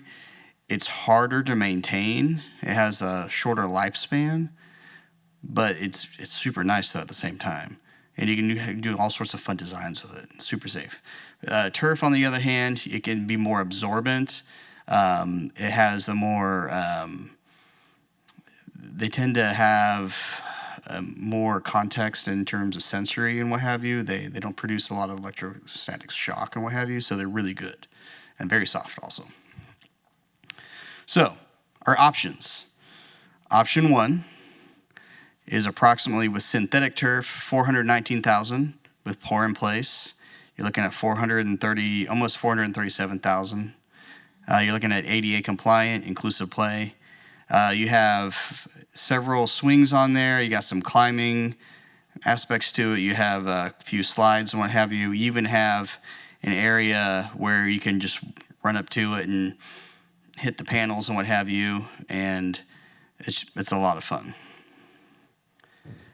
It's harder to maintain. It has a shorter lifespan, but it's super nice though at the same time. And you can do all sorts of fun designs with it. Super safe. Turf, on the other hand, it can be more absorbent. It has a more, they tend to have more context in terms of sensory and what have you. They don't produce a lot of electrostatic shock and what have you, so they're really good and very soft also. So our options. Option 1 is approximately with synthetic turf, $419,000 with pour in place. You're looking at almost $437,000. You're looking at ADA compliant, inclusive play. You have several swings on there. You got some climbing aspects to it. You have a few slides and what have you. You even have an area where you can just run up to it and hit the panels and what have you. And it's a lot of fun.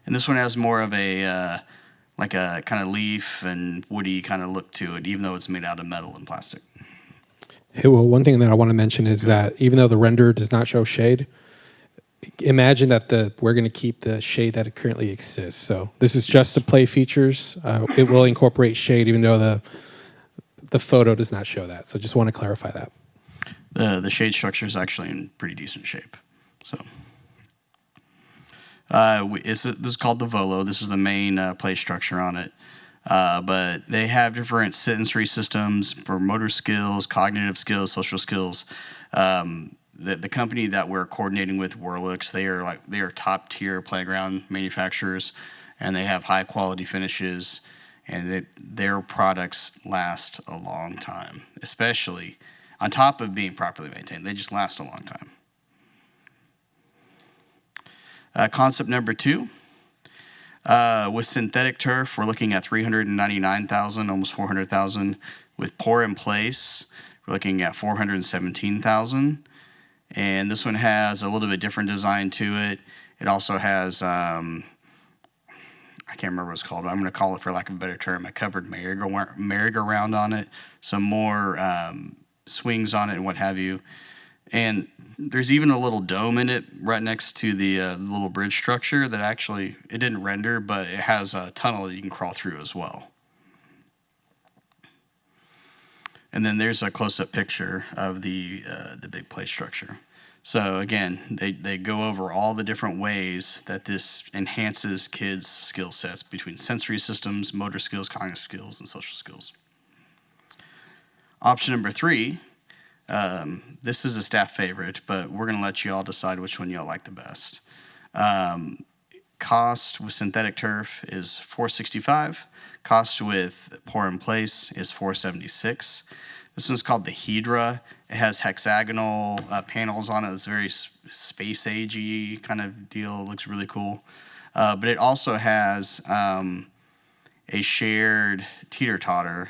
And this one has more of a like a kind of leaf and woody kind of look to it, even though it's made out of metal and plastic. Hey, well, one thing that I want to mention is that even though the render does not show shade, imagine that we're going to keep the shade that it currently exists. So this is just the play features. It will incorporate shade, even though the photo does not show that. So just want to clarify that. The shade structure is actually in pretty decent shape. So this is called the Volo. This is the main play structure on it. But they have different sensory systems for motor skills, cognitive skills, social skills. The company that we're coordinating with, Whirlix, they are top tier playground manufacturers, and they have high quality finishes, and their products last a long time, especially on top of being properly maintained. They just last a long time. Concept number 2. With synthetic turf, we're looking at $399,000, almost $400,000. With pour in place, we're looking at $417,000. And this one has a little bit different design to it. It also has, I can't remember what it's called, but I'm going to call it, for lack of a better term, a covered merry-go-round on it. Some more swings on it and what have you. And there's even a little dome in it right next to the little bridge structure that actually, it didn't render, but it has a tunnel that you can crawl through as well. And then there's a close-up picture of the big play structure. So again, they go over all the different ways that this enhances kids' skill sets between sensory systems, motor skills, cognitive skills, and social skills. Option number 3, this is a staff favorite, but we're gonna let you all decide which one y'all like the best. Cost with synthetic turf is $465. Cost with pour in place is $476. This one's called the Hydra. It has hexagonal panels on it. It's very space age-y kind of deal. It looks really cool. But it also has a shared teeter-totter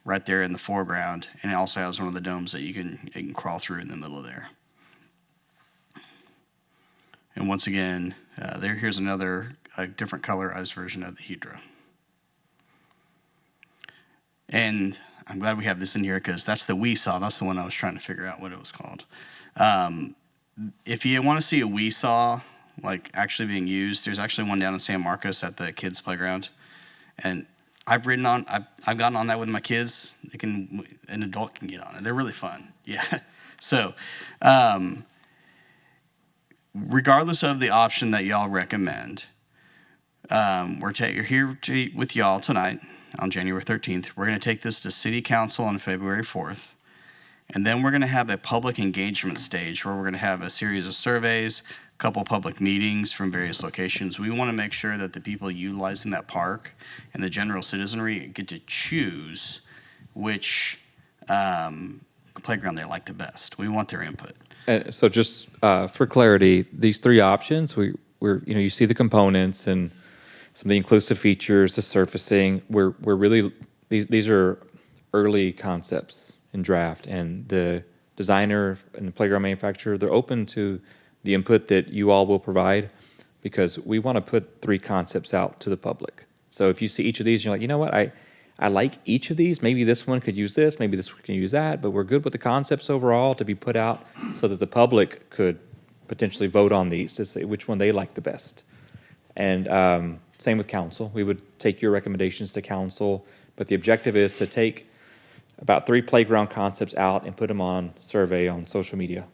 right there in the foreground, and it also has one of the domes that you can crawl through in the middle of there. And once again, here's another different colorized version of the Hydra. And I'm glad we have this in here because that's the Wee-Saw. That's the one I was trying to figure out what it was called. If you want to see a Wee-Saw like actually being used, there's actually one down in San Marcos at the kids' playground. And I've gotten on that with my kids. An adult can get on it. They're really fun. Yeah. So, regardless of the option that y'all recommend, we're here with y'all tonight on January 13th. We're going to take this to City Council on February 4th. And then we're going to have a public engagement stage where we're going to have a series of surveys, a couple public meetings from various locations. We want to make sure that the people utilizing that park and the general citizenry get to choose which playground they like the best. We want their input. So just for clarity, these 3 options, you see the components and some of the inclusive features, the surfacing. We're really these are early concepts in draft, and the designer and the playground manufacturer, they're open to the input that you all will provide, because we want to put 3 concepts out to the public. So if you see each of these, you're like, you know what, I like each of these. Maybe this one could use this, maybe this one can use that, but we're good with the concepts overall to be put out so that the public could potentially vote on these to say which one they like the best. And same with council. We would take your recommendations to council, but the objective is to take about 3 playground concepts out and put them on survey on social media.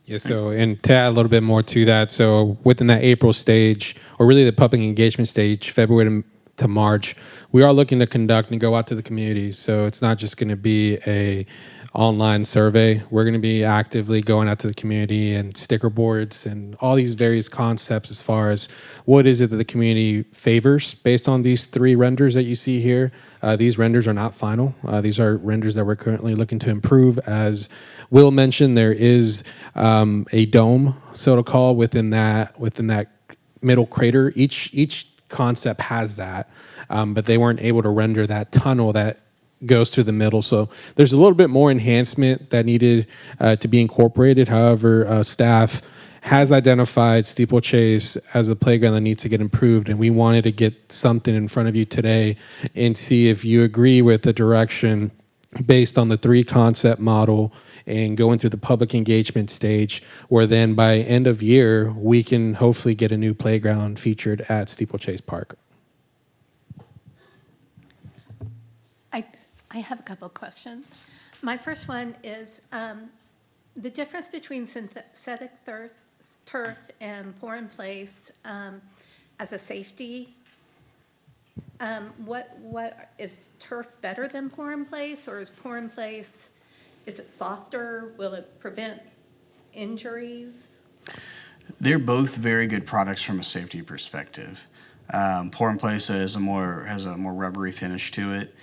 Yeah, so, and to add a little bit more to that, so within that April stage, or really the public engagement stage, February to March, we are looking to conduct and go out to the community. So it's not just going to be a online survey. We're going to be actively going out to the community and sticker boards and all these various concepts as far as what is it that the community favors based on these 3 renders that you see here. These renders are not final. These are renders that we're currently looking to improve. As Will mentioned, there is a dome, so to call, within that middle crater. Each concept has that, but they weren't able to render that tunnel that goes to the middle. So there's a little bit more enhancement that needed to be incorporated. However, staff has identified Steeplechase as a playground that needs to get improved, and we wanted to get something in front of you today and see if you agree with the direction based on the 3 concept model and go into the public engagement stage, where then by end of year, we can hopefully get a new playground featured at Steeplechase Park. I have a couple of questions. My first one is the difference between synthetic turf and pour in place as a safety. What is turf better than pour in place, or is pour in place, is it softer? Will it prevent injuries? They're both very good products from a safety perspective. Pour in place has a more rubbery finish to it.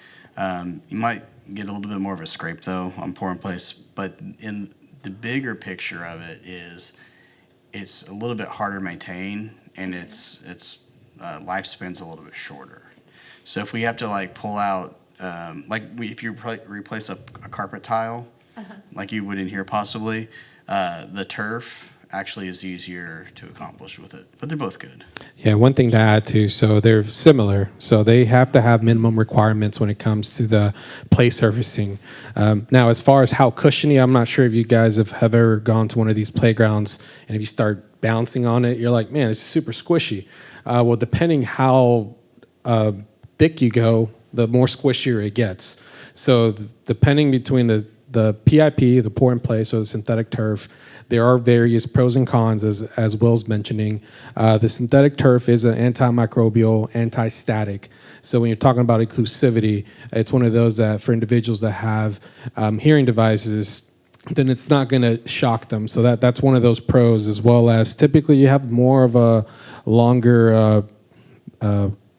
You might get a little bit more of a scrape though on pour in place, but in the bigger picture of it is it's a little bit harder to maintain, and its lifespan's a little bit shorter. So if we have to like pull out, if you replace a carpet tile, like you would in here possibly, the turf actually is easier to accomplish with it, but they're both good. Yeah, one thing to add too, so they're similar. So they have to have minimum requirements when it comes to the play surfacing. Now, as far as how cushiony, I'm not sure if you guys have ever gone to one of these playgrounds, and if you start bouncing on it, you're like, man, this is super squishy. Well, depending how thick you go, the more squishier it gets. So depending between the PIP, the pour in place, or the synthetic turf, there are various pros and cons, as Will's mentioning. The synthetic turf is an antimicrobial, anti-static. So when you're talking about inclusivity, it's one of those that for individuals that have hearing devices, then it's not going to shock them. So that's one of those pros, as well as typically you have more of a longer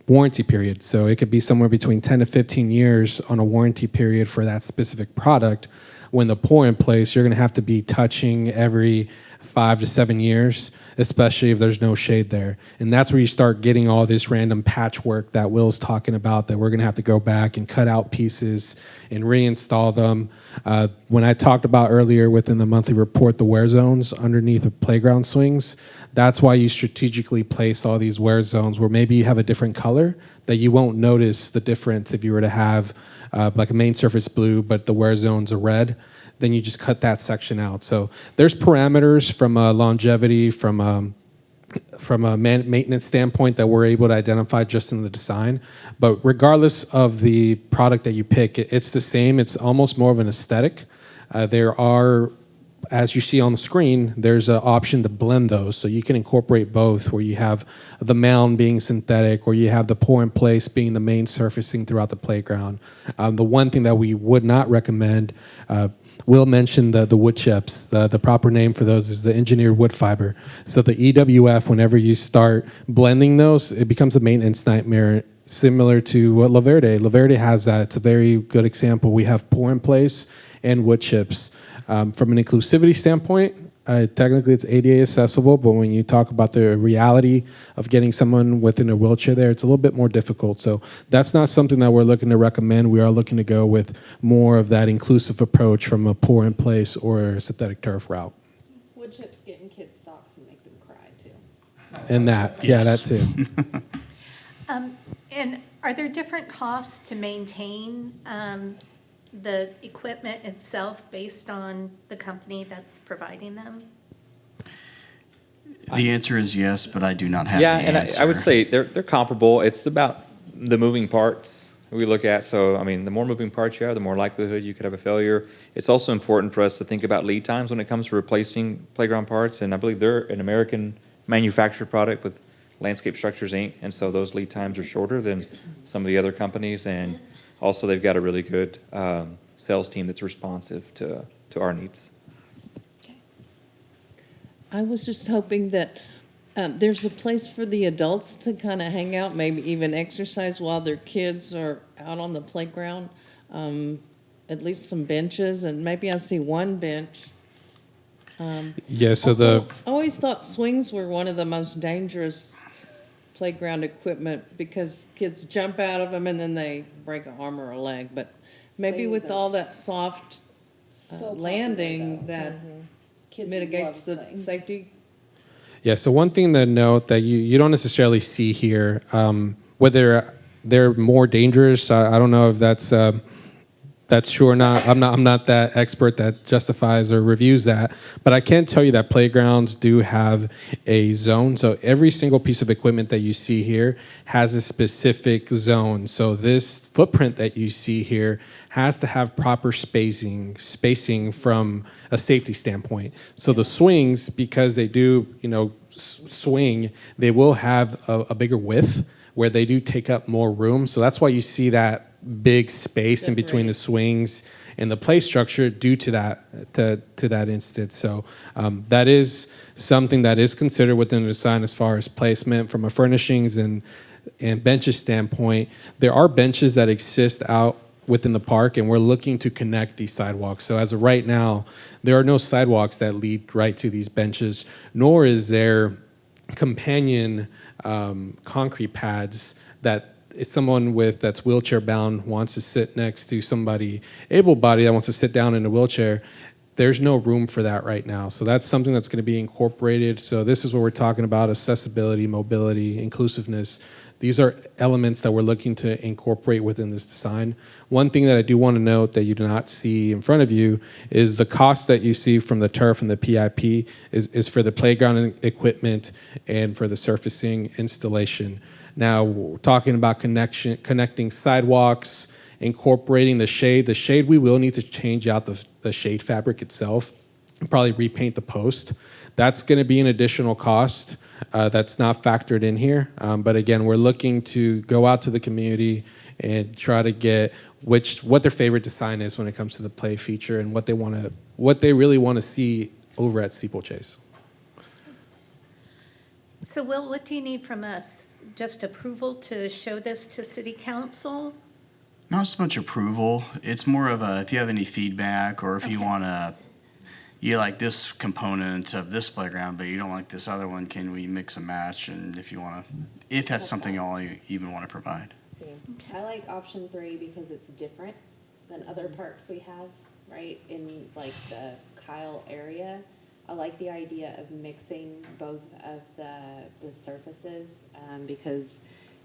warranty period. So it could be somewhere between 10 to 15 years on a warranty period for that specific product. When the pour in place, you're going to have to be touching every 5 to 7 years, especially if there's no shade there. And that's where you start getting all this random patchwork that Will's talking about, that we're going to have to go back and cut out pieces and reinstall them. When I talked about earlier within the monthly report, the wear zones underneath the playground swings, that's why you strategically place all these wear zones where maybe you have a different color that you won't notice the difference if you were to have like a main surface blue, but the wear zones are red, then you just cut that section out. So there's parameters from a longevity, from a maintenance standpoint that we're able to identify just in the design. But regardless of the product that you pick, it's the same. It's almost more of an aesthetic. There are, as you see on the screen, there's an option to blend those. So you can incorporate both, where you have the mound being synthetic, or you have the pour in place being the main surfacing throughout the playground. The one thing that we would not recommend, Will mentioned the wood chips. The proper name for those is the engineered wood fiber. So the EWF, whenever you start blending those, it becomes a maintenance nightmare, similar to what La Verde has that. It's a very good example. We have pour in place and wood chips. From an inclusivity standpoint, technically it's ADA accessible, but when you talk about the reality of getting someone within a wheelchair there, it's a little bit more difficult. So that's not something that we're looking to recommend. We are looking to go with more of that inclusive approach from a pour in place or a synthetic turf route. Wood chips get in kids' socks and make them cry too. And that, Yes. yeah, that too. And are there different costs to maintain the equipment itself based on the company that's providing them? The answer is yes, but I do not have Yeah, the and answer. I would say they're comparable. It's about the moving parts we look at. So, I mean, the more moving parts you have, the more likelihood you could have a failure. It's also important for us to think about lead times when it comes to replacing playground parts. And I believe they're an American manufactured product with Landscape Structures, Inc. And so those lead times are shorter than some of the other companies. And also they've got a really good sales team that's responsive to our needs. I was just hoping that there's a place for the adults to kind of hang out, maybe even exercise while their kids are out on the playground. At least some benches, and maybe I see one bench. Yeah, so Also, I always thought swings were one of the most dangerous playground equipment because kids jump out of them and then they break an arm or a leg. But maybe Swings with are all that soft so popular, landing, though. that Kids mitigates the love swings. safety. Yeah, so one thing to note that you don't necessarily see here, whether they're more dangerous, I don't know if that's true or not. I'm not that expert that justifies or reviews that, but I can tell you that playgrounds do have a zone. So every single piece of equipment that you see here has a specific zone. So this footprint that you see here has to have proper spacing from a safety standpoint. So the swings, because they do, swing, they will have a bigger width where they do take up more room. So that's why you see that big space in between the swings and the play structure due to that instance. So that is something that is considered within the design as far as placement from a furnishings and benches standpoint. There are benches that exist out within the park, and we're looking to connect these sidewalks. So as of right now, there are no sidewalks that lead right to these benches, nor is there companion concrete pads that if someone that's wheelchair bound wants to sit next to somebody able-bodied that wants to sit down in a wheelchair, there's no room for that right now. So that's something that's going to be incorporated. So this is what we're talking about: accessibility, mobility, inclusiveness. These are elements that we're looking to incorporate within this design. One thing that I do want to note that you do not see in front of you is the cost that you see from the turf and the PIP is for the playground equipment and for the surfacing installation. Now, we're talking about connecting sidewalks incorporating the shade. The shade, we will need to change out the shade fabric itself, and probably repaint the post. That's going to be an additional cost that's not factored in here. But again, we're looking to go out to the community and try to get what their favorite design is when it comes to the play feature and what they really want to see over at Steeplechase. So Will, what do you need from us? Just approval to show this to city council? Not so much approval. It's more of a, if you have any feedback or if you want to, you like this component of this playground, but you don't like this other one, can we mix and match? And if you want to, if that's something you all even want to provide. I like option 3 because it's different than other parks we have, right, in like the Kyle area. I like the idea of mixing both of the surfaces because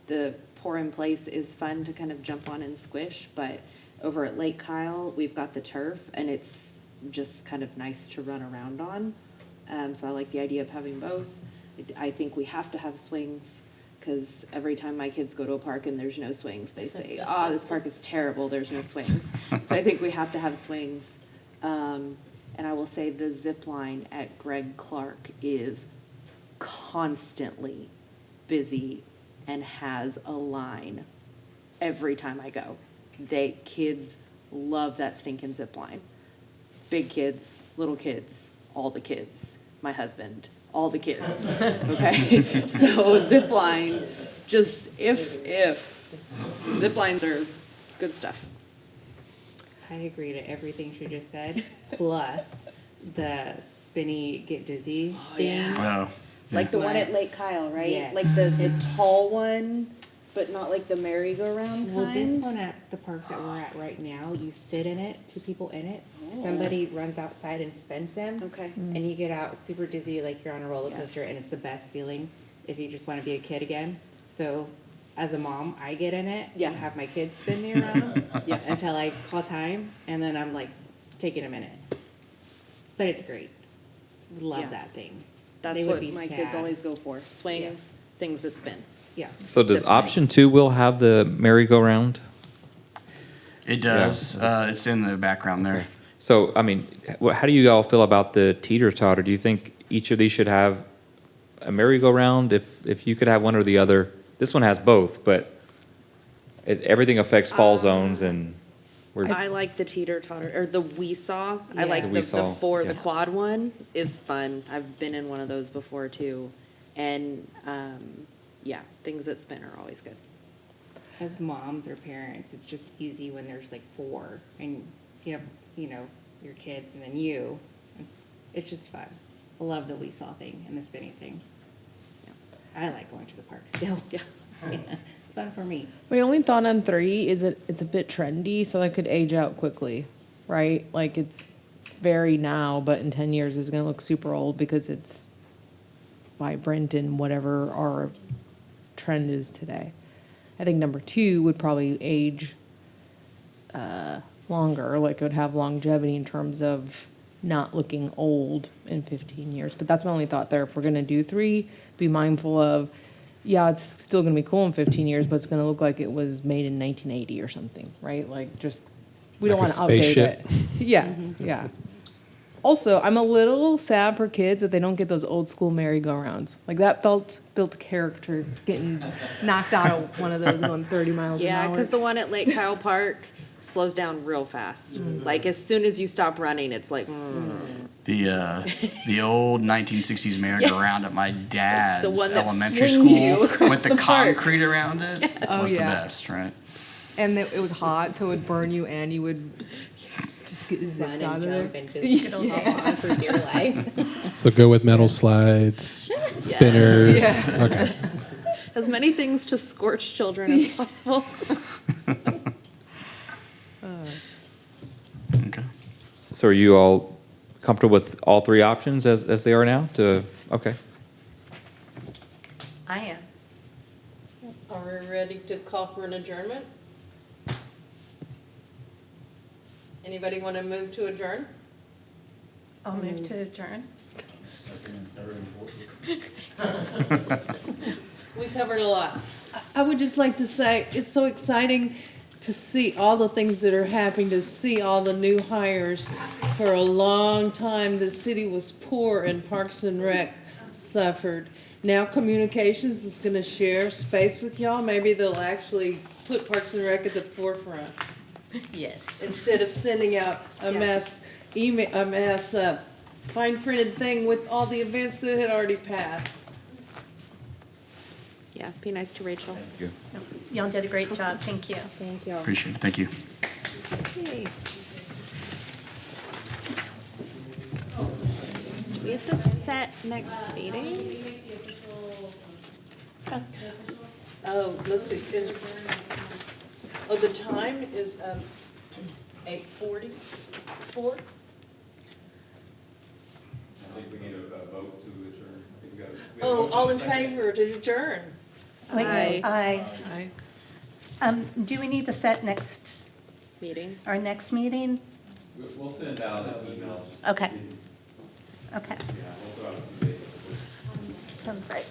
the pour in place is fun to kind of jump on and squish, but over at Lake Kyle, we've got the turf and it's just kind of nice to run around on. So I like the idea of having both. I think we have to have swings because every time my kids go to a park and there's no swings, they say, oh, this park is terrible, there's no swings. So I think we have to have swings. And I will say the zip line at Gregg-Clarke is constantly busy and has a line every time I go. Kids love that stinking zip line. Big kids, little kids, all the kids, my husband, all the kids, okay? So zip line, just if zip lines are good stuff. I agree to everything she just said, plus the spinny get dizzy thing. Oh, Like the one at Lake Kyle, right? Yes. Like the tall one, but not like the merry-go-round kind. Well, this one at the park that we're at right now, you sit in it, 2 people in it. Somebody runs outside and spins them. Okay. And you get out super dizzy, like you're on a roller coaster, and it's the best feeling if you just want to be a kid again. So, as a mom, I get in it and have my kids spin me around until I call time, and then I'm like, taking a minute. But it's great. Love Yeah. that thing. That's They would what be my sad. kids always go for. Swings, things that spin. Yeah. So does Zip lines. option 2 will have the merry-go-round? It does. It's in the background there. So, I mean, how do you all feel about the teeter-totter? Do you think each of these should have a merry-go-round? If you could have one or the other? This one has both, but everything affects fall zones and we're... I like the teeter-totter, or the wee-saw. I Yeah. like The the wee-saw, the yeah. quad one is fun. I've been in one of those before too. And, yeah, things that spin are always good. As moms or parents, it's just easy when there's like 4 and you have, your kids and then you. It's just fun. I love the we-saw thing and the spinning thing. I like going to the park still. Yeah. It's fun for me. My only thought on 3 is it's a bit trendy, so that could age out quickly, right? Like it's very now, but in 10 years it's gonna look super old because it's vibrant and whatever our trend is today. I think number 2 would probably age longer, like it would have longevity in terms of not looking old in 15 years. But that's my only thought there. If we're gonna do 3, be mindful of, yeah, it's still gonna be cool in 15 years, but it's gonna look like it was made in 1980 or something, right? Like just, we don't Like a wanna update spaceship. it. Yeah, yeah. Also, I'm a little sad for kids that they don't get those old school merry-go-rounds. Like that built character getting knocked out of one of those going 30 miles an Yeah, hour. because the one at Lake Kyle Park slows down real fast. Like as soon as you stop running, it's like, The old 1960s merry-go-round at my dad's The one that elementary flings you school across with the the park. concrete around it Oh, was the yeah. best, right? And it was hot, so it would burn you, and you would just get zipped Run out and of there. jump and just hold on for dear life. So go with metal slides, spinners. Okay. as many things to scorch children as possible. Okay. So are you all comfortable with all 3 options as they are now? Okay. I am. Are we ready to call for an adjournment? Anybody want to move to adjourn? I'll move to adjourn. Second and third and fourth. We covered a lot. I would just like to say, it's so exciting to see all the things that are happening, to see all the new hires. For a long time, the city was poor and Parks and Rec suffered. Now Communications is gonna share space with y'all. Maybe they'll actually put Parks and Rec at the forefront Yes. instead of sending out a mass email, a mass fine printed thing with all the events that had already passed. Yeah, be nice to Rachel. Y'all did a great job. Thank you. Thank y'all. Appreciate it. Thank you. Okay. We have to set next meeting. Oh, let's see, the time is 8:44? I think we need a vote to adjourn. I think we got Oh, all in favor to adjourn? Aye. Aye. Do we need to set Meeting. our next meeting? We'll send out an email. Okay. Okay. Yeah, we'll throw out a few dates. Sounds right.